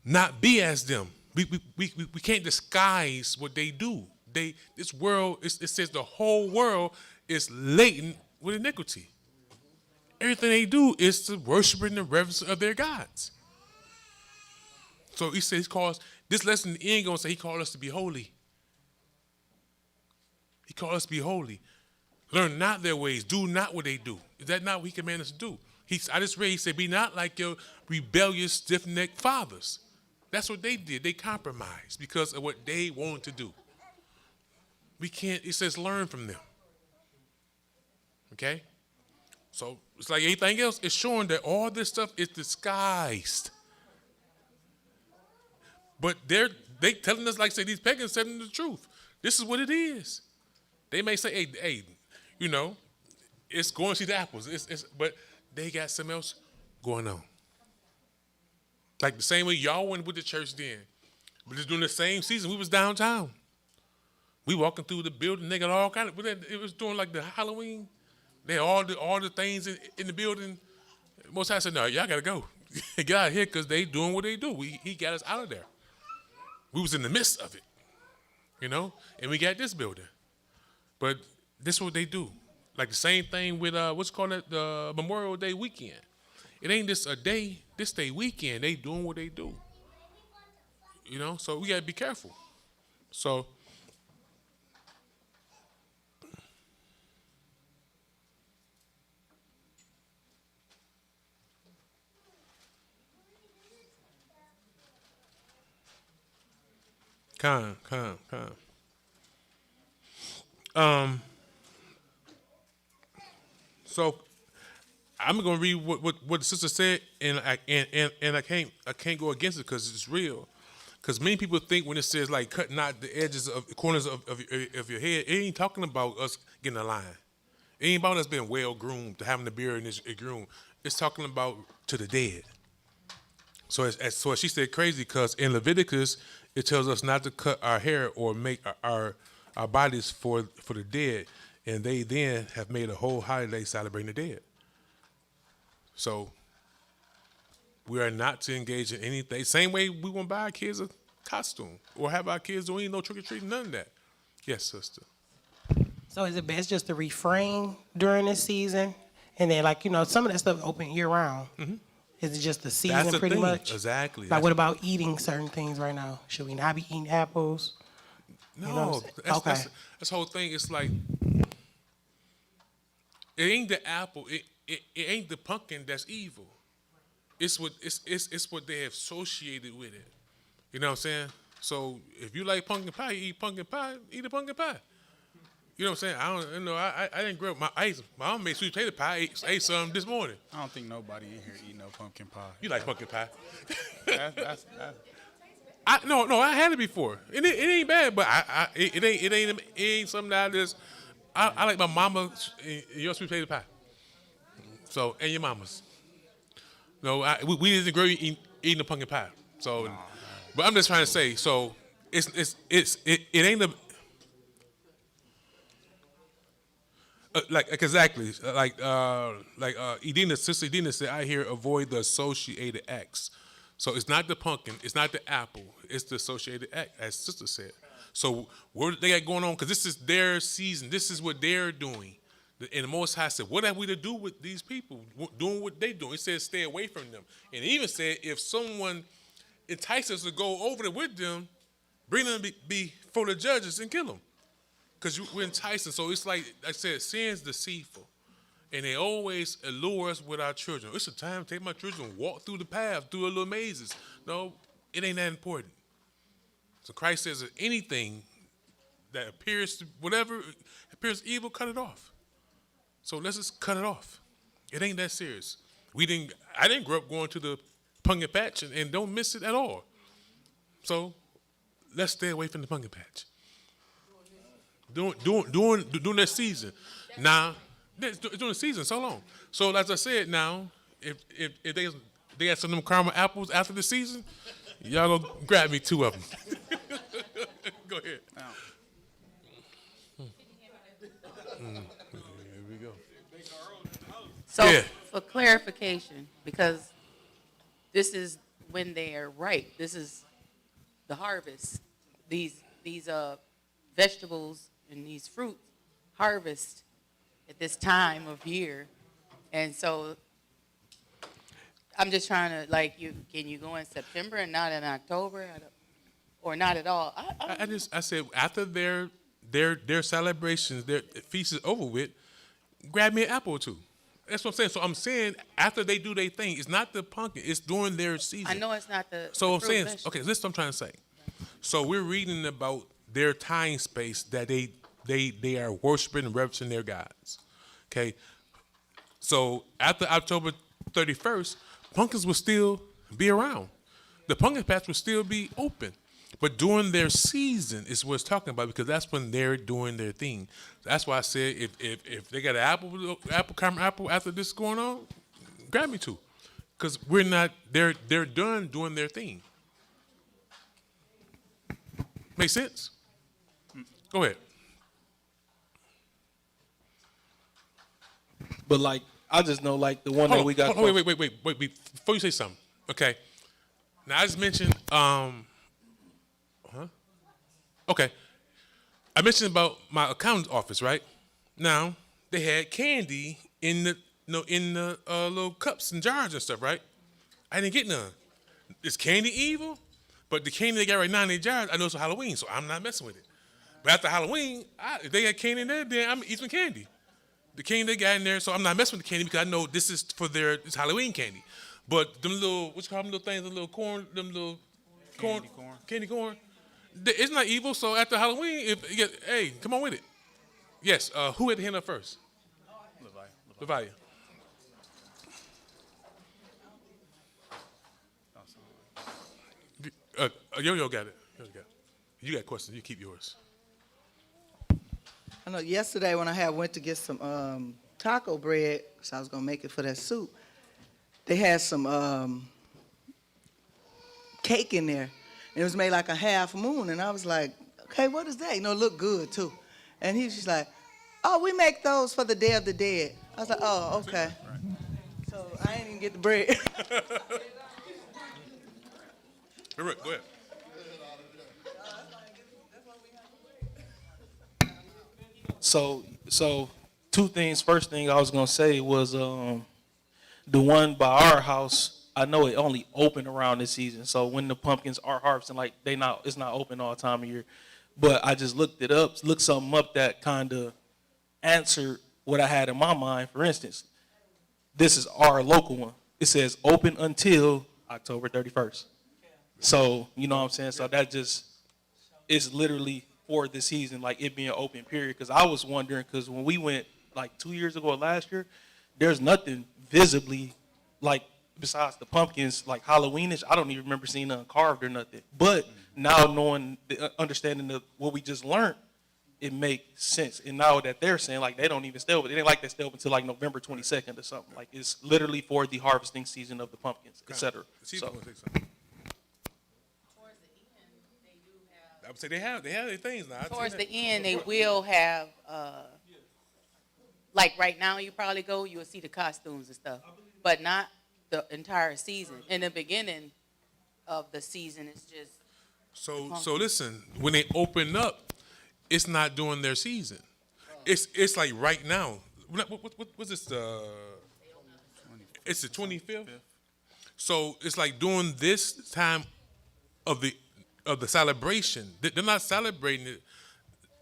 not be as them. We can't disguise what they do. This world it says the whole world is laden with iniquity. Everything they do is to worship in the reverence of their gods. So he says he calls this lesson he ain't gonna say he called us to be holy. He called us to be holy. Learn not their ways. Do not what they do. Is that not what he commanded us to do? I just read, he said, be not like your rebellious, stiff-necked fathers. That's what they did. They compromised because of what they wanted to do. We can't, it says learn from them. Okay? So it's like anything else, it's showing that all this stuff is disguised. But they telling us, like say these pagans telling the truth. This is what it is. They may say, hey, you know, it's going to see the apples. But they got something else going on. Like the same way y'all went with the church then. But just during the same season, we was downtown. We walking through the building, they got all kind of, it was doing like the Halloween. They had all the things in the building. Most High said, no, y'all got to go. Get out of here because they doing what they do. He got us out of there. We was in the midst of it, you know, and we got this building. But this is what they do. Like the same thing with, what's called it, the Memorial Day weekend. It ain't just a day, this day weekend. They doing what they do. You know, so we got to be careful. So, Con. So I'm gonna read what the sister said, and I can't go against it because it's real. Because many people think when it says like cutting out the edges of the corners of your head, it ain't talking about us getting a line. It ain't about us being well groomed, to having the beard and it's groomed. It's talking about to the dead. So as she said, crazy because in Leviticus it tells us not to cut our hair or make our bodies for the dead, and they then have made a whole holiday celebrating the dead. So we are not to engage in anything. Same way we won't buy our kids a costume or have our kids doing no trick or treating, none of that. Yes, sister. So is it best just to refrain during this season, and then some of that stuff open year round? Mm-hmm. Is it just the season That's the pretty thing. much? Exactly. Like what about eating certain things right now? Should we not be eating apples? No, that's the whole thing. It's like it ain't the apple. It ain't the pumpkin that's evil. It's what they have associated with it. You know what I'm saying? So if you like pumpkin pie, you eat pumpkin pie. Eat a pumpkin pie. You know what I'm saying? I didn't grow up. My mom made sweet potato pie. I ate some this morning. I don't think nobody in here eat no pumpkin pie. You like pumpkin pie? That's No, I had it before. It ain't bad, but it ain't something that I like my mama's your sweet potato pie. So and your mama's. No, we didn't grow eating the pumpkin pie. So, but I'm just trying to say. So it ain't the like exactly like Edina, Sister Edina said. I hear avoid the associated acts. So it's not the pumpkin, it's not the apple, it's the associated act, as Sister said. So what they got going on? Because this is their season. This is what they're doing. And the Most High said, what have we to do with these people doing what they do? It says stay away from them. And it even said if someone entices us to go over there with them, bring them before the judges and kill them. Because we're enticing. So it's like I said, sin's deceitful. And they always allure us with our children. It's a time to take my children and walk through the path, through the little mazes. No, it ain't that important. So Christ says that anything that appears evil, cut it off. So let's just cut it off. It ain't that serious. I didn't grow up going to the pumpkin patch and don't miss it at all. So let's stay away from the pumpkin patch. During that season. Now, it's during the season so long. So as I said, now if they got some of them caramel apples after the season, y'all go grab me 2 of them. Go ahead. Here we go. So Yeah. for clarification, because this is when they are ripe. This is the harvest. These vegetables and these fruits harvest at this time of year, and so I'm just trying to can you go in September and not in October, or not at all? I said after their celebrations, their feast is over with, grab me an apple or 2. That's what I'm saying. So I'm saying after they do their thing, it's not the pumpkin, it's during their season. I know it's not the. So the I'm saying, vegetable. okay, this is what I'm trying to say. So we're reading about their time space that they are worshiping and reverencing their gods. Okay. So after October 31st, pumpkins will still be around. The pumpkin patch will still be open. But during their season is what it's talking about, because that's when they're doing their thing. That's why I said if they got an caramel apple after this going on, grab me 2. Because they're done doing their thing. Make sense? Go ahead. But I just know the one that we got. Wait. Before you say something, okay. Now I just mentioned Okay. I mentioned about my accountant's office, right? Now they had candy in the little cups and jars and stuff, right? I didn't get none. Is candy evil? But the candy they got right now in their jars, I know it's for Halloween, so I'm not messing with it. But after Halloween, if they got candy in there, then I'm eating some candy. The candy they got in there, so I'm not messing with the candy because I know this is for it's Halloween candy. But them little, what you call them little things, the little corn, them little candy corn. It's not evil. So after Halloween, hey, come on with it. Yes. Who had the hand up first? Levi. Yo-Yo got it. Yo-Yo got it. You got questions. You keep yours. I know yesterday when I had went to get some taco bread, because I was going to make it for that soup, they had some cake in there. And it was made like a half moon. And I was like, okay, what is that? You know, it looked good, too. And he was just like, oh, we make those for the Day of the Dead. I was like, oh, okay. So I didn't even get the bread. Rick, go ahead. So two things. First thing I was gonna say was the one by our house. I know it only open around this season. So when the pumpkins are harvesting, like it's not open all time of year. But I just looked something up that kind of answered what I had in my mind. For instance, this is our local one. It says open until October 31st. So you know what I'm saying. So that just is literally for the season, like it being open, period. Because I was wondering, because when we went like 2 years ago or last year, there's nothing visibly like besides the pumpkins, like Halloweenish. I don't even remember seeing nothing carved or nothing. But now knowing, understanding what we just learned, it makes sense. And now that they're saying like they don't even stay open, it ain't like they stay open until like November 22nd or something. Like it's literally for the harvesting season of the pumpkins, etc. So. I would say they have their things now. Towards the end, they will have, like right now, you probably go, you'll see the costumes and stuff, but not the entire season. In the beginning of the season, it's just. So listen, when they open up, it's not during their season. It's like right now. What's this? It's the 25th. So it's like during this time of the celebration. They're not celebrating it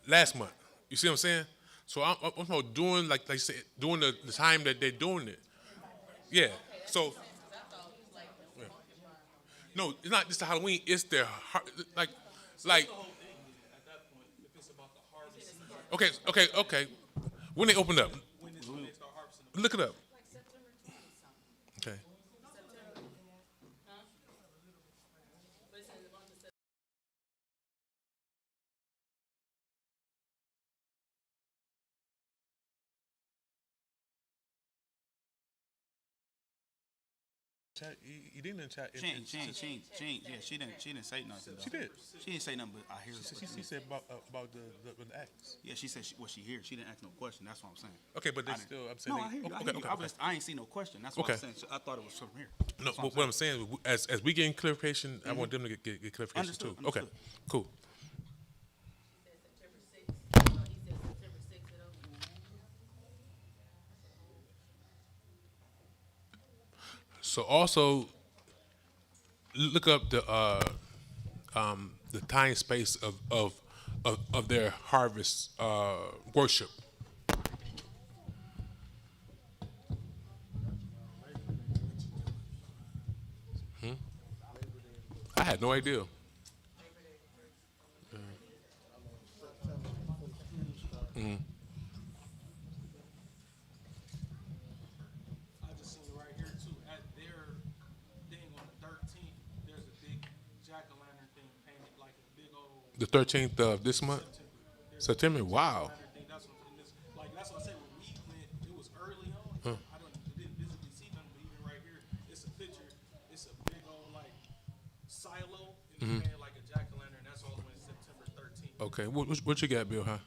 last month. You see what I'm saying? So I'm talking about doing like you said, during the time that they're doing it. Yeah. So yeah. No, it's not just the Halloween. It's their like. Okay. When they open up, look it up. Okay. He didn't in chat. She ain't. Yeah, she didn't say nothing. Though. She did. She didn't say nothing, but I hear. She said about the acts. Yeah, she said what she hears. She didn't ask no question. That's what I'm saying. Okay, but they still. I'm saying. No, I hear you. Okay. I ain't seen no question. That's what I'm saying. So I thought it was from here. No, what I'm saying, as we get clarification, I want them to get clarification too. Okay, cool. So also look up the time space of their harvest worship. I had no idea. Mm. I just seen it right here too. At their thing on the 13th, there's a big jack-o'-lantern thing painted like a big old. The 13th of this month, September. Wow. That's what I said. When we went, it was early on. I didn't visibly see them, but even right here, it's a picture. It's a big old like silo, and it's like a jack-o'-lantern. That's all the way September 13th. Okay, what you got, Bill? Huh?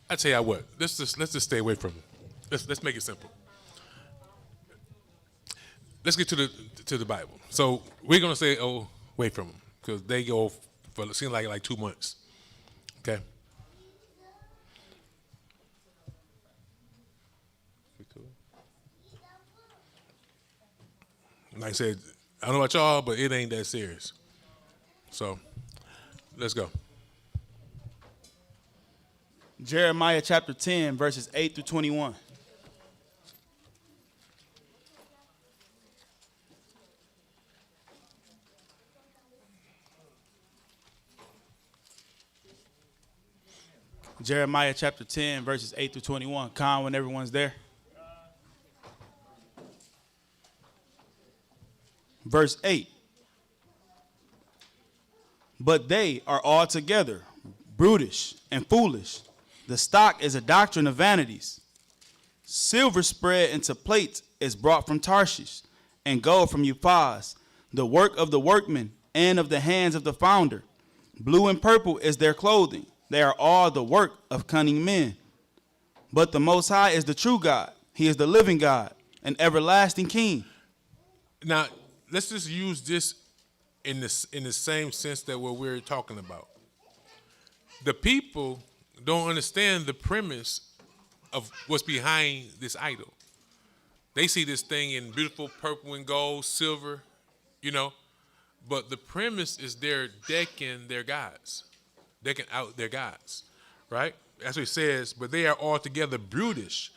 I tell you what, let's just stay away from it. Let's make it simple. Let's get to the Bible. So we're gonna say away from them because they go for it seems like 2 months. Okay. Like I said, I don't know about y'all, but it ain't that serious. So let's go. Jeremiah chapter 10, verses 8 through 21. Jeremiah chapter 10, verses 8 through 21. Con, when everyone's there. Verse 8. But they are altogether brutish and foolish. The stock is a doctrine of vanities. Silver spread into plates is brought from Tarshish, and gold from Uphaz, the work of the workman and of the hands of the founder. Blue and purple is their clothing. They are all the work of cunning men. But the Most High is the true God. He is the living God, an everlasting King. Now, let's just use this in the same sense that what we're talking about. The people don't understand the premise of what's behind this idol. They see this thing in beautiful purple and gold, silver, but the premise is they're decking their gods. Decking out their gods, right? That's what it says, but they are altogether brutish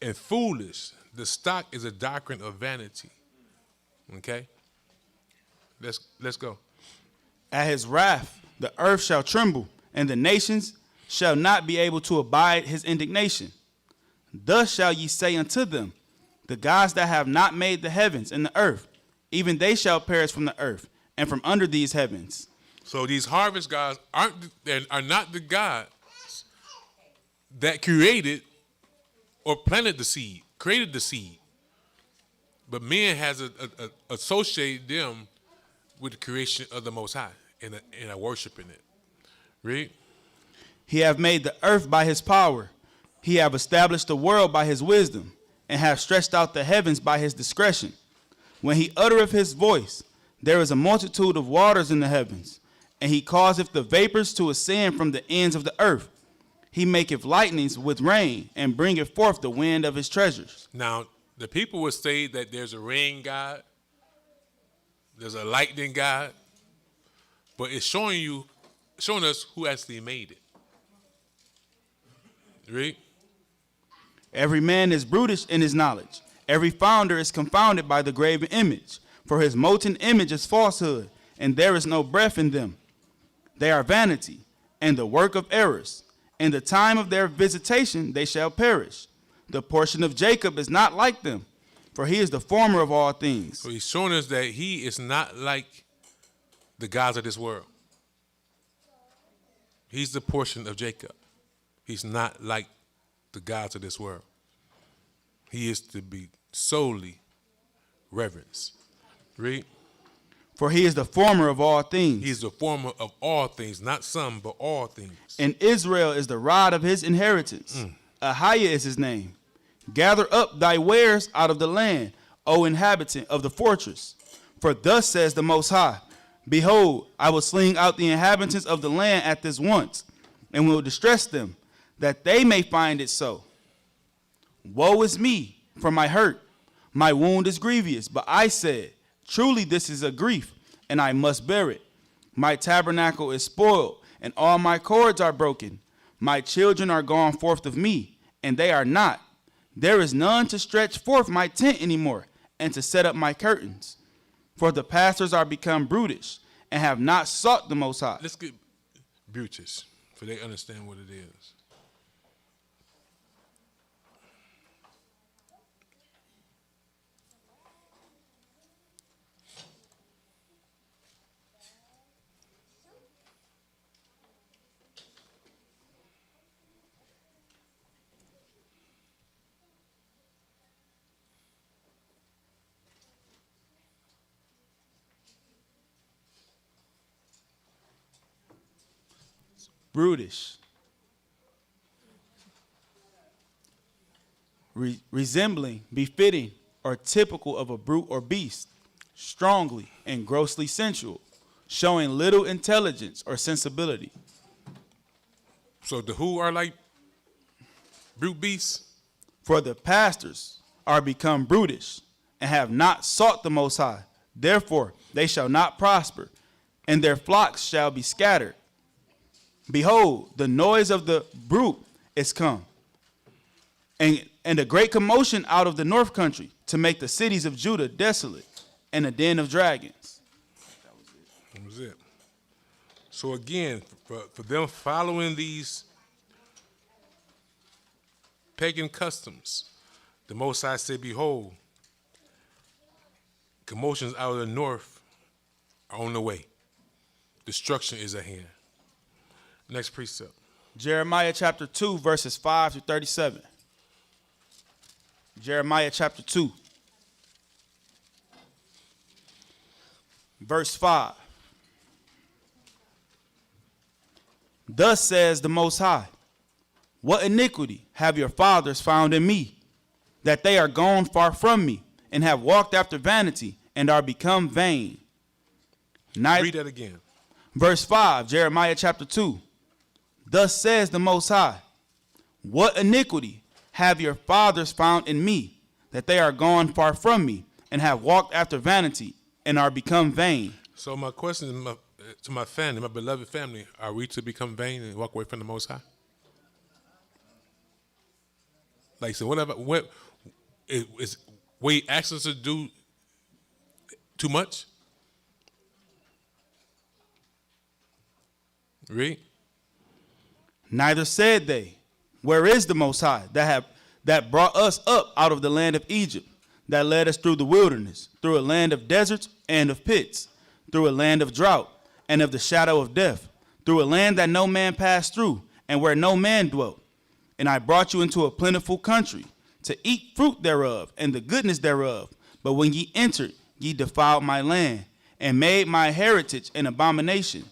and foolish. The stock is a doctrine of vanity. Okay? Let's go. At his wrath, the earth shall tremble, and the nations shall not be able to abide his indignation. Thus shall ye say unto them, the gods that have not made the heavens and the earth, even they shall perish from the earth and from under these heavens. So these harvest gods are not the gods that created or planted the seed, created the seed. But man has associated them with the creation of the Most High and are worshiping it. Read. He have made the earth by his power. He have established the world by his wisdom, and have stretched out the heavens by his discretion. When he uttereth his voice, there is a multitude of waters in the heavens, and he causeth the vapors to ascend from the ends of the earth. He maketh lightnings with rain, and bringeth forth the wind of his treasures. Now, the people would say that there's a rain god, there's a lightning god, but it's showing us who actually made it. Read. Every man is brutish in his knowledge. Every founder is confounded by the graven image. For his molten image is falsehood, and there is no breath in them. They are vanity, and the work of errors. In the time of their visitation they shall perish. The portion of Jacob is not like them, for he is the former of all things. So he's showing us that he is not like the gods of this world. He's the portion of Jacob. He's not like the gods of this world. He is to be solely reverenced. Read. For he is the former of all things. He is the former of all things, not some, but all things. And Israel is the rod of his inheritance. Ahayah is his name. Gather up thy wares out of the land, O inhabitant of the fortress. For thus says the Most High, behold, I will sling out the inhabitants of the land at this once, and will distress them, that they may find it so. Woe is me for my hurt. My wound is grievous, but I said, truly this is a grief, and I must bear it. My tabernacle is spoiled, and all my cords are broken. My children are gone forth of me, and they are not. There is none to stretch forth my tent anymore, and to set up my curtains. For the pastors are become brutish, and have not sought the Most High. Let's get brutish, for they understand what it is. Brutish. Resembling, befitting, or typical of a brute or beast, strongly and grossly sensual, showing little intelligence or sensibility. So the who are like brute beasts? For the pastors are become brutish, and have not sought the Most High. Therefore they shall not prosper, and their flocks shall be scattered. Behold, the noise of the bruit is come, and a great commotion out of the north country, to make the cities of Judah desolate, and a den of dragons. That was it. So again, for them following these pagan customs, the Most High said, behold, commotions out of the north are on the way. Destruction is at hand. Next precept. Jeremiah chapter 2, verses 5 through 37. Jeremiah chapter 2, verse 5. Thus says the Most High, what iniquity have your fathers found in me, that they are gone far from me, and have walked after vanity, and are become vain? Read that again. Verse 5, Jeremiah chapter 2. Thus says the Most High, what iniquity have your fathers found in me, that they are gone far from me, and have walked after vanity, and are become vain? So my question is to my family, my beloved family, are we to become vain and walk away from the Most High? Like, so what is what he asks us to do too much? Read. Neither said they, where is the Most High that brought us up out of the land of Egypt, that led us through the wilderness, through a land of deserts and of pits, through a land of drought and of the shadow of death, through a land that no man passed through, and where no man dwelt. And I brought you into a plentiful country, to eat fruit thereof, and the goodness thereof. But when ye entered, ye defiled my land, and made my heritage an abomination.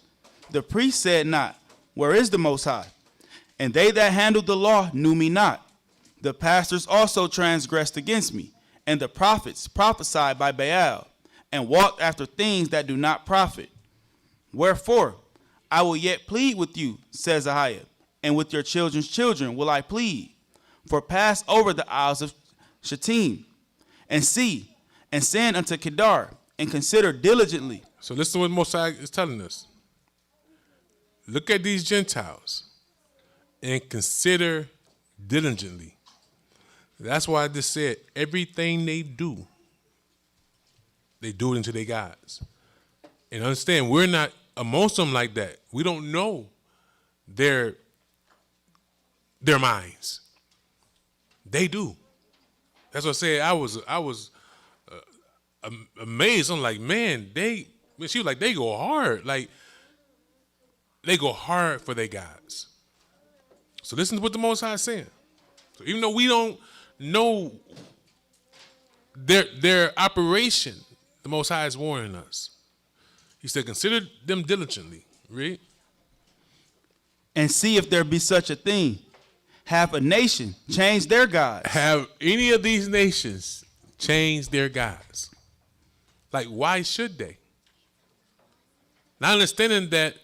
The priest said not, where is the Most High? And they that handled the law knew me not. The pastors also transgressed against me, and the prophets prophesied by Baal, and walked after things that do not profit. Wherefore, I will yet plead with you, says Ahayah, and with your children's children will I plead. For pass over the isles of Shittim, and see, and send unto Kedar, and consider diligently. So listen to what Mosiah is telling us. Look at these Gentiles and consider diligently. That's why I just said everything they do it into their gods. And understand, we're not amongst them like that. We don't know their minds. They do. That's what I said. I was amazed. I'm like, man, she was like, they go hard. Like, they go hard for their gods. So listen to what the Most High is saying. So even though we don't know their operation, the Most High is warning us. He said, consider them diligently. Read. And see if there be such a thing. Have a nation change their gods? Have any of these nations changed their gods? Like, why should they? Not understanding that,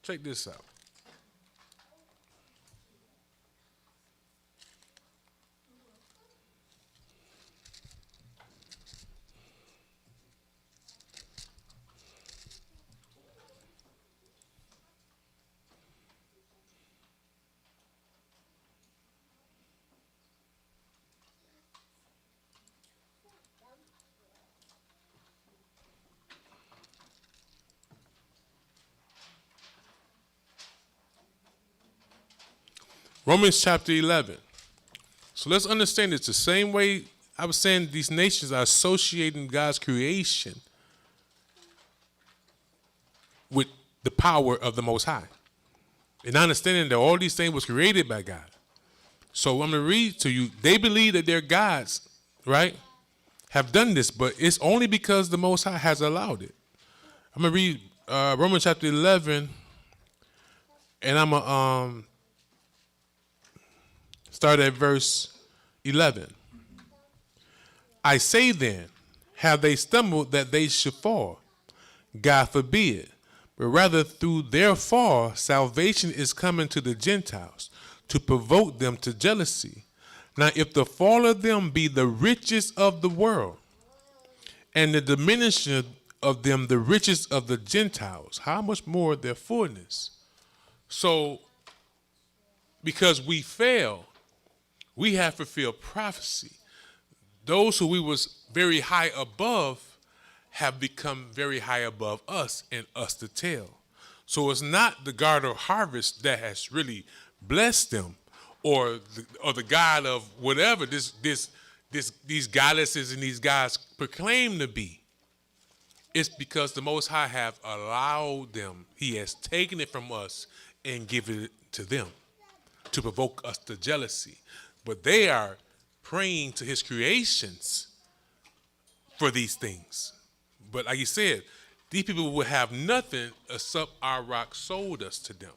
check this out. Romans chapter 11. So let's understand it's the same way I was saying these nations are associating God's creation with the power of the Most High. And understanding that all these things was created by God. So I'm going to read to you. They believe that their gods, right, have done this, but it's only because the Most High has allowed it. I'm going to read Romans chapter 11, and I'm going to start at verse 11. I say then, have they stumbled that they should fall? God forbid. But rather through their fall, salvation is coming to the Gentiles to provoke them to jealousy. Now, if the fall of them be the riches of the world, and the diminishing of them the riches of the Gentiles, how much more their fullness? So, because we fail, we have fulfilled prophecy. Those who we was very high above have become very high above us and us to tell. So it's not the God of harvest that has really blessed them, or the God of whatever these goddesses and these gods proclaim to be. It's because the Most High have allowed them. He has taken it from us and given it to them to provoke us to jealousy. But they are praying to his creations for these things. But like you said, these people will have nothing except our rock sold us to them.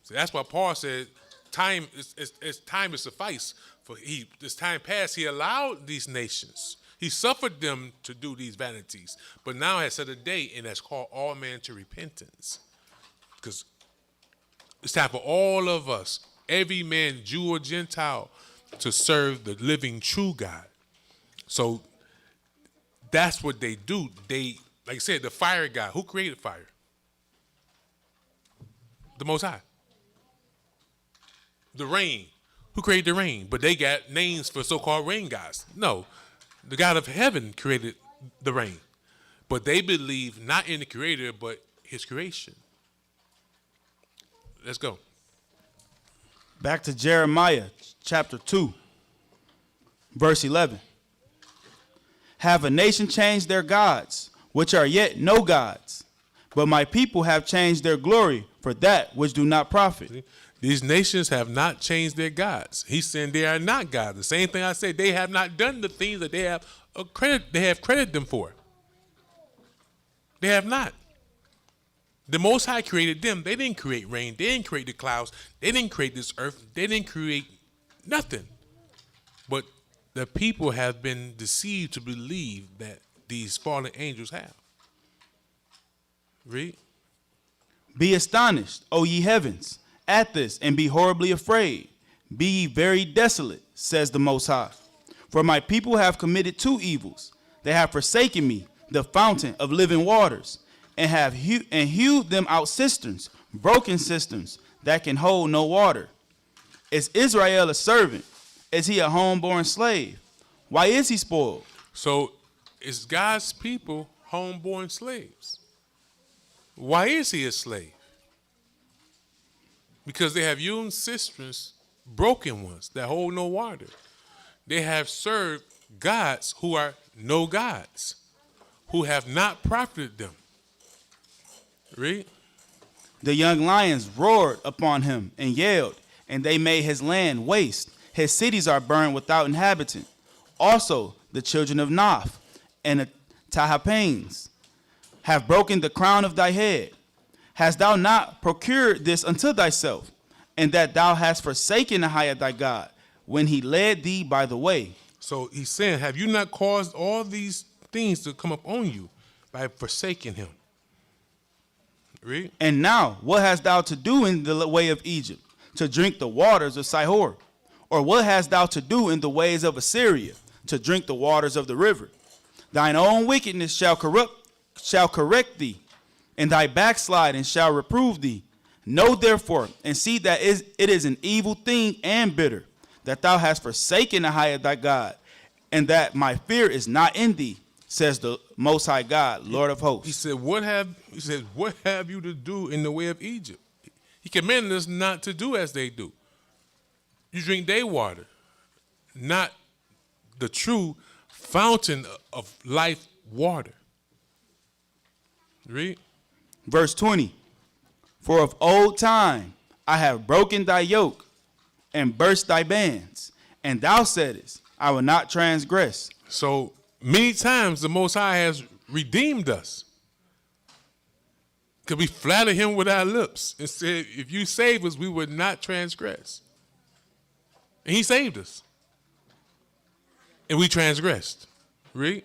So that's why Paul said, time is time to suffice. For this time past, he allowed these nations. He suffered them to do these vanities, but now has set a day and has called all men to repentance. Because it's time for all of us, every man, Jew or Gentile, to serve the living true God. So that's what they do. They, like I said, the fire God. Who created fire? The Most High. The rain. Who created the rain? But they got names for so-called rain gods. No, the God of heaven created the rain. But they believe not in the creator, but his creation. Let's go. Back to Jeremiah chapter 2, verse 11. Have a nation changed their gods, which are yet no gods? But my people have changed their glory for that which do not profit. These nations have not changed their gods. He's saying they are not gods. The same thing I said, they have not done the things that they have credited them for. They have not. The Most High created them. They didn't create rain. They didn't create the clouds. They didn't create this earth. They didn't create nothing. But the people have been deceived to believe that these fallen angels have. Read. Be astonished, O ye heavens, at this, and be horribly afraid. Be ye very desolate, says the Most High. For my people have committed two evils. They have forsaken me, the fountain of living waters, and have hewed them out cisterns, broken cisterns, that can hold no water. Is Israel a servant? Is he a homeborn slave? Why is he spoiled? So is God's people homeborn slaves? Why is he a slave? Because they have hewn cisterns, broken ones, that hold no water. They have served gods who are no gods, who have not profited them. Read. The young lions roared upon him and yelled, and they made his land waste. His cities are burned without inhabitant. Also, the children of Naph and the Tahapanes have broken the crown of thy head. Hast thou not procured this unto thyself, and that thou hast forsaken Ahayah thy God, when he led thee by the way? So he's saying, have you not caused all these things to come upon you by forsaking him? Read. And now, what hast thou to do in the way of Egypt, to drink the waters of Sihor? Or what hast thou to do in the ways of Assyria, to drink the waters of the river? Thine own wickedness shall correct thee, and thy backsliding shall reprove thee. Know therefore, and see that it is an evil thing and bitter, that thou hast forsaken Ahayah thy God, and that my fear is not in thee, says the Most High God, Lord of hosts. He said, what have you to do in the way of Egypt? He commanded us not to do as they do. You drink their water, not the true fountain of life water. Read. Verse 20. For of old time I have broken thy yoke and burst thy bands, and thou saidest, I will not transgress. So many times the Most High has redeemed us. Because we flatter him with our lips and said, if you save us, we would not transgress. And he saved us. And we transgressed. Read.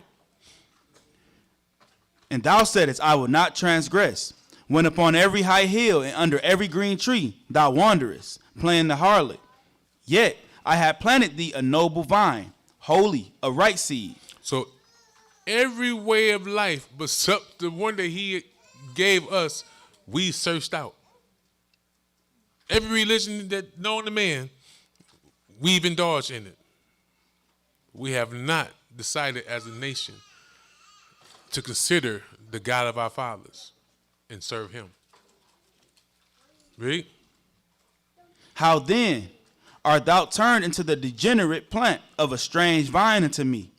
And thou saidest, I will not transgress. When upon every high hill and under every green tree thou wanderest, playing the harlot. Yet I have planted thee a noble vine, holy, a right seed. So Every way of life, but the one that he gave us, we searched out. Every religion that known to man, we've indulged in it. We have not decided as a nation to consider the God of our fathers and serve him. Read. How then art thou turned into the degenerate plant of a strange vine unto me?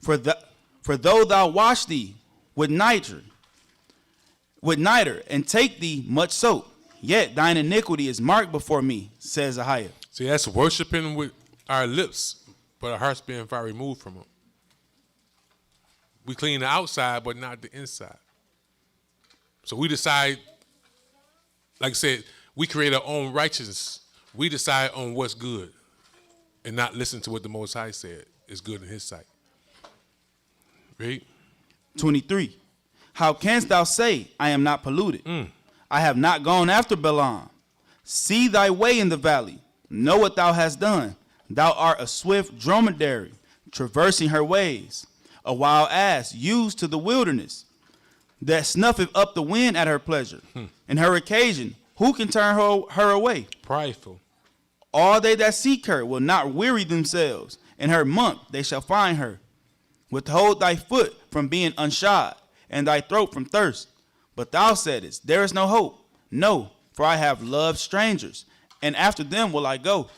For though thou wash thee with niter, and take thee much soap, yet thine iniquity is marked before me, says Ahayah. See, that's worshiping with our lips, but our hearts being far removed from him. We clean the outside, but not the inside. So we decide, like I said, we create our own righteousness. We decide on what's good and not listen to what the Most High said is good in his sight. Read. 23. How canst thou say, I am not polluted? I have not gone after Balaam. See thy way in the valley. Know what thou hast done. Thou art a swift dromedary, traversing her ways. A wild ass used to the wilderness, that snuffeth up the wind at her pleasure. And her occasion, who can turn her away? Prideful. All they that seek her will not weary themselves. In her month they shall find her. Withhold thy foot from being unshod, and thy throat from thirst. But thou saidest, there is no hope. No, for I have loved strangers, and after them will I go.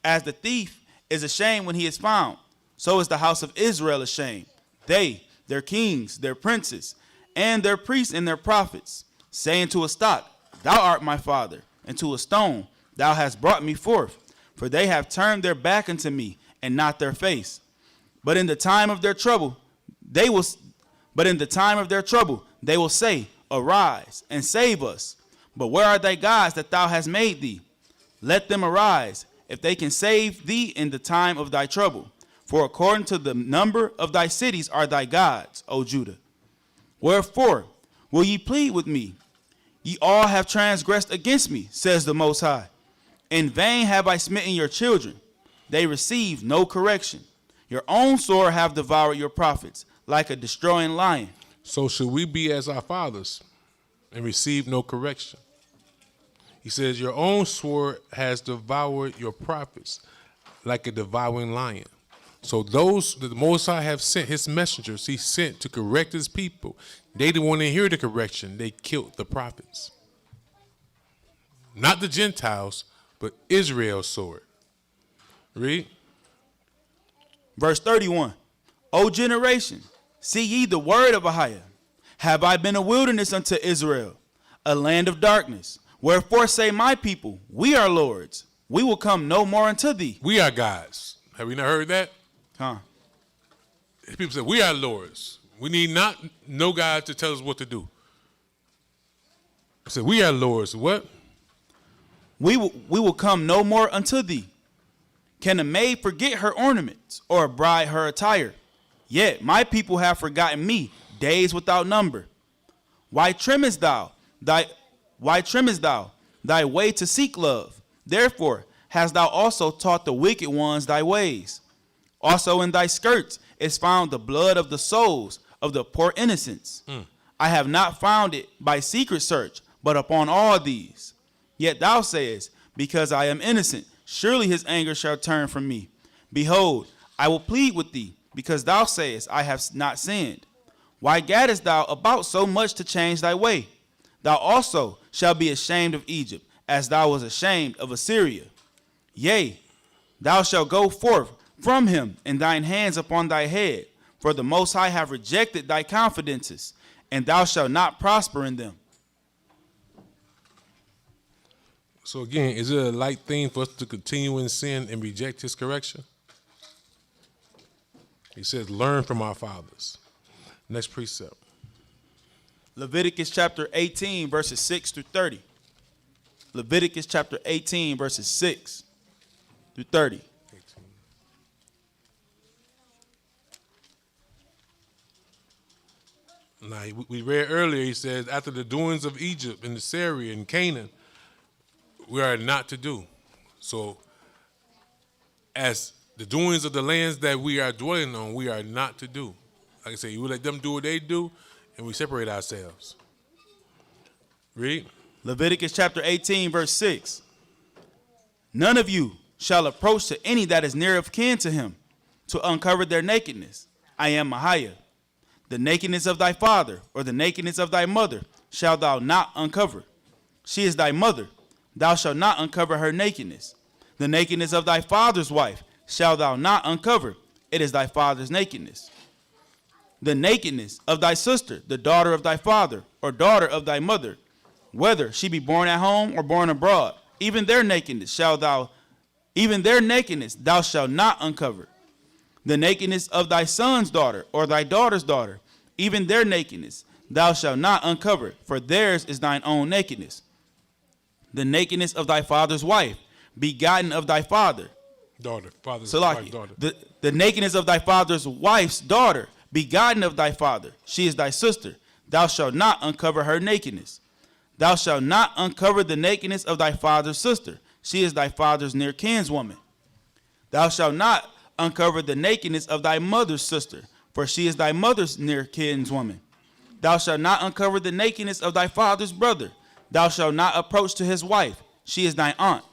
As the thief is ashamed when he is found, so is the house of Israel ashamed. They, their kings, their princes, and their priests and their prophets, saying to a stock, thou art my father, and to a stone, thou hast brought me forth. For they have turned their back unto me, and not their face. But in the time of their trouble, they will say, arise and save us. But where are thy gods that thou hast made thee? Let them arise, if they can save thee in the time of thy trouble. For according to the number of thy cities are thy gods, O Judah. Wherefore will ye plead with me? Ye all have transgressed against me, says the Most High. In vain have I smitten your children. They receive no correction. Your own sword have devoured your prophets, like a destroying lion. So should we be as our fathers and receive no correction? He says, your own sword has devoured your prophets, like a devouring lion. So those that the Most High have sent, his messengers, he sent to correct his people. They didn't want to hear the correction. They killed the prophets. Not the Gentiles, but Israel's sword. Read. Verse 31. O generation, see ye the word of Ahayah. Have I been a wilderness unto Israel, a land of darkness? Wherefore say my people, we are lords. We will come no more unto thee. We are gods. Have we not heard that? Huh? People say, we are lords. We need not no God to tell us what to do. I said, we are lords. What? We will come no more unto thee. Can a maid forget her ornaments, or a bride her attire? Yet my people have forgotten me, days without number. Why trimmest thou thy way to seek love? Therefore hast thou also taught the wicked ones thy ways. Also in thy skirts is found the blood of the souls of the poor innocents. I have not found it by secret search, but upon all these. Yet thou sayest, because I am innocent, surely his anger shall turn from me. Behold, I will plead with thee, because thou sayest, I have not sinned. Why gaddest thou about so much to change thy way? Thou also shalt be ashamed of Egypt, as thou was ashamed of Assyria. Yea, thou shalt go forth from him, and thine hands upon thy head, for the Most High have rejected thy confidences, and thou shalt not prosper in them. So again, is it a light thing for us to continue in sin and reject his correction? He says, learn from our fathers. Next precept. Leviticus chapter 18, verses 6 through 30. Leviticus chapter 18, verses 6 through 30. Now, we read earlier, he says, after the doings of Egypt and Assyria and Canaan, we are not to do. So, as the doings of the lands that we are dwelling on, we are not to do. Like I say, we let them do what they do, and we separate ourselves. Read. Leviticus chapter 18, verse 6. None of you shall approach to any that is near of kin to him to uncover their nakedness. I am Ahayah. The nakedness of thy father or the nakedness of thy mother shalt thou not uncover. She is thy mother. Thou shalt not uncover her nakedness. The nakedness of thy father's wife shalt thou not uncover. It is thy father's nakedness. The nakedness of thy sister, the daughter of thy father or daughter of thy mother, whether she be born at home or born abroad, even their nakedness thou shalt not uncover. The nakedness of thy son's daughter or thy daughter's daughter, even their nakedness thou shalt not uncover, for theirs is thine own nakedness. The nakedness of thy father's wife, begotten of thy father. Daughter. Father's Salaki. daughter. The nakedness of thy father's wife's daughter, begotten of thy father. She is thy sister. Thou shalt not uncover her nakedness. Thou shalt not uncover the nakedness of thy father's sister. She is thy father's near kinswoman. Thou shalt not uncover the nakedness of thy mother's sister, for she is thy mother's near kinswoman. Thou shalt not uncover the nakedness of thy father's brother. Thou shalt not approach to his wife. She is thine aunt.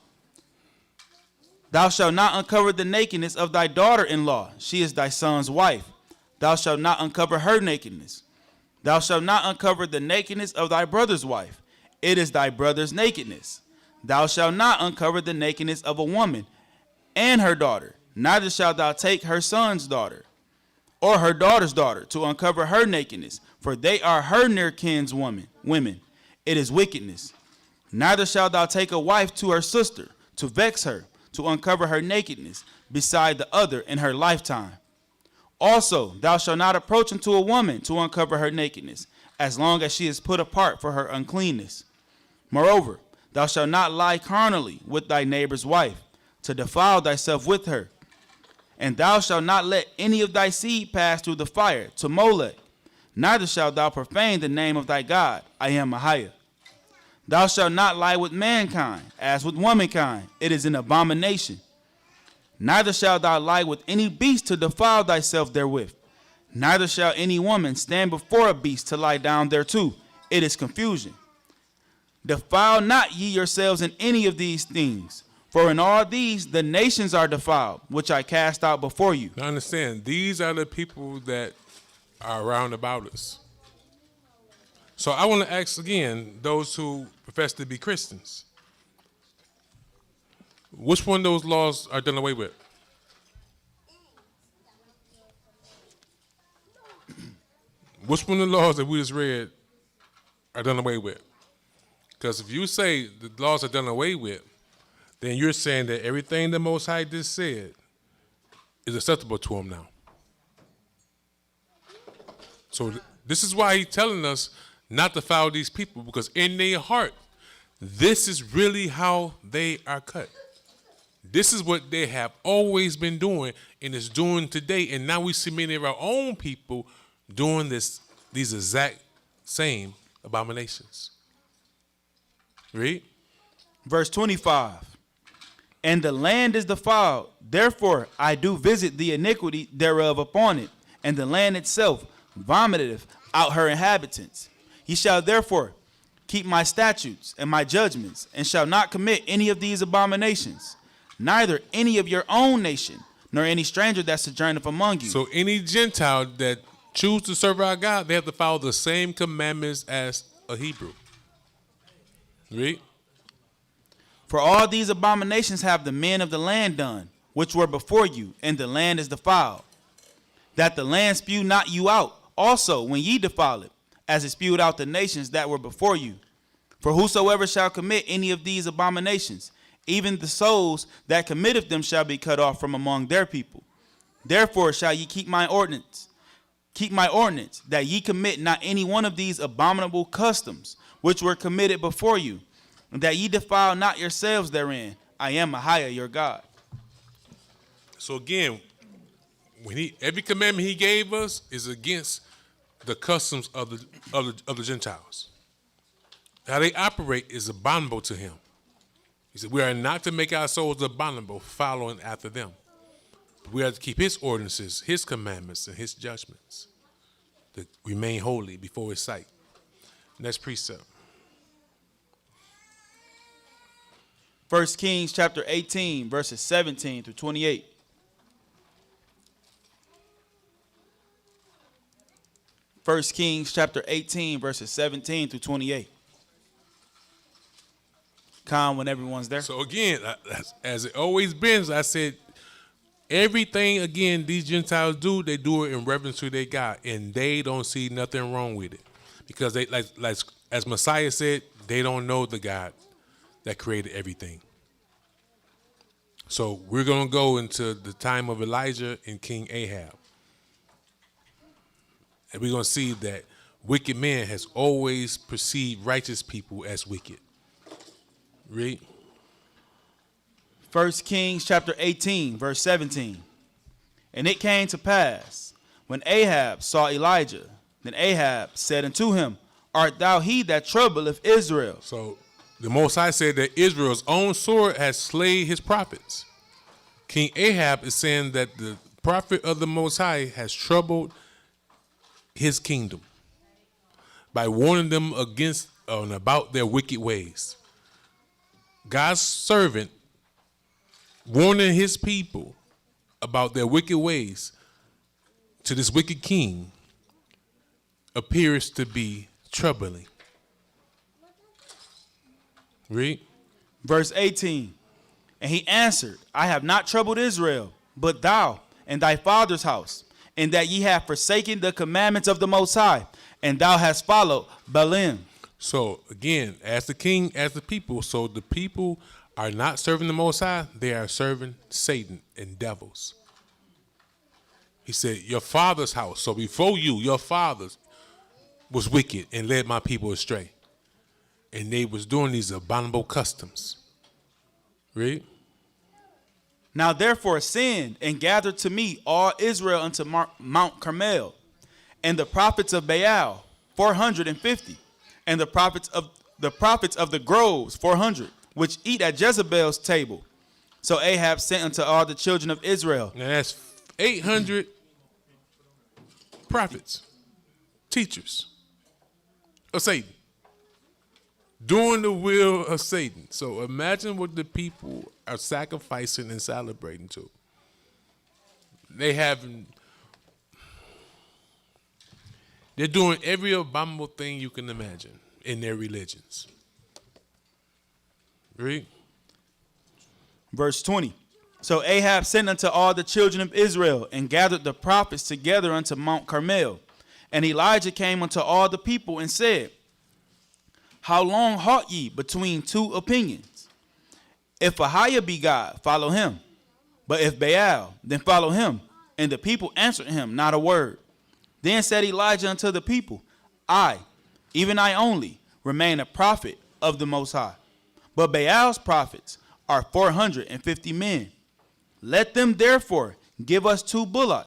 Thou shalt not uncover the nakedness of thy daughter-in-law. She is thy son's wife. Thou shalt not uncover her nakedness. Thou shalt not uncover the nakedness of thy brother's wife. It is thy brother's nakedness. Thou shalt not uncover the nakedness of a woman and her daughter. Neither shalt thou take her son's daughter or her daughter's daughter to uncover her nakedness, for they are her near kinswomen. It is wickedness. Neither shalt thou take a wife to her sister to vex her, to uncover her nakedness, beside the other in her lifetime. Also, thou shalt not approach unto a woman to uncover her nakedness, as long as she is put apart for her uncleanness. Moreover, thou shalt not lie carnally with thy neighbor's wife, to defile thyself with her. And thou shalt not let any of thy seed pass through the fire to Molech. Neither shalt thou profane the name of thy God. I am Ahayah. Thou shalt not lie with mankind, as with womankind. It is an abomination. Neither shalt thou lie with any beast to defile thyself therewith. Neither shall any woman stand before a beast to lie down thereto. It is confusion. Defile not ye yourselves in any of these things, for in all these the nations are defiled, which I cast out before you. Now understand, these are the people that are around about us. So I want to ask again, those who profess to be Christians, which one of those laws are done away with? Which one of the laws that we just read are done away with? Because if you say the laws are done away with, then you're saying that everything the Most High just said is acceptable to him now. So this is why he's telling us not to follow these people, because in their heart, this is really how they are cut. This is what they have always been doing and is doing today. And now we see many of our own people doing these exact same abominations. Read. Verse 25. And the land is defiled, therefore I do visit the iniquity thereof upon it, and the land itself vomiteth out her inhabitants. Ye shall therefore keep my statutes and my judgments, and shall not commit any of these abominations, neither any of your own nation, nor any stranger that sojourneth among you. So any Gentile that choose to serve our God, they have to follow the same commandments as a Hebrew. Read. For all these abominations have the men of the land done, which were before you, and the land is defiled. That the land spew not you out, also when ye defile it, as it spewed out the nations that were before you. For whosoever shall commit any of these abominations, even the souls that committeth them shall be cut off from among their people. Therefore shall ye keep my ordinance, that ye commit not any one of these abominable customs, which were committed before you, and that ye defile not yourselves therein. I am Ahayah, your God. So again, every commandment he gave us is against the customs of the Gentiles. How they operate is abominable to him. He said, we are not to make our souls abominable following after them. We are to keep his ordinances, his commandments, and his judgments. to remain holy before his sight. Next precept. 1 Kings chapter 18, verses 17 through 28. First Kings chapter 18, verses 17 through 28. Con, when everyone's there. So again, as it always been, I said, everything, again, these Gentiles do, they do it in reverence to their God, and they don't see nothing wrong with it. Because they, like as Messiah said, they don't know the God that created everything. So we're going to go into the time of Elijah and King Ahab. And we're going to see that wicked man has always perceived righteous people as wicked. Read. 1 Kings chapter 18, verse 17. And it came to pass, when Ahab saw Elijah, then Ahab said unto him, Art thou he that troubleth Israel? So the Most High said that Israel's own sword has slain his prophets. King Ahab is saying that the prophet of the Most High has troubled his kingdom by warning them against and about their wicked ways. God's servant warning his people about their wicked ways to this wicked king appears to be troubling. Read. Verse 18. And he answered, I have not troubled Israel, but thou and thy father's house, and that ye have forsaken the commandments of the Most High, and thou hast followed Baalim. So again, as the king, as the people, so the people are not serving the Most High, they are serving Satan and devils. He said, your father's house. So before you, your fathers was wicked and led my people astray. And they was doing these abominable customs. Read. Now therefore ascend and gather to me all Israel unto Mount Carmel, and the prophets of Baal 450, and the prophets of the groves 400, which eat at Jezebel's table. So Ahab sent unto all the children of Israel. Now that's 800 prophets, teachers of Satan, doing the will of Satan. So imagine what the people are sacrificing and celebrating to. They're doing every abominable thing you can imagine in their religions. Read. Verse 20. So Ahab sent unto all the children of Israel, and gathered the prophets together unto Mount Carmel. And Elijah came unto all the people and said, How long halt ye between two opinions? If Ahayah be God, follow him. But if Baal, then follow him. And the people answered him not a word. Then said Elijah unto the people, I, even I only, remain a prophet of the Most High. But Baal's prophets are 450 men. Let them therefore give us 2 bullocks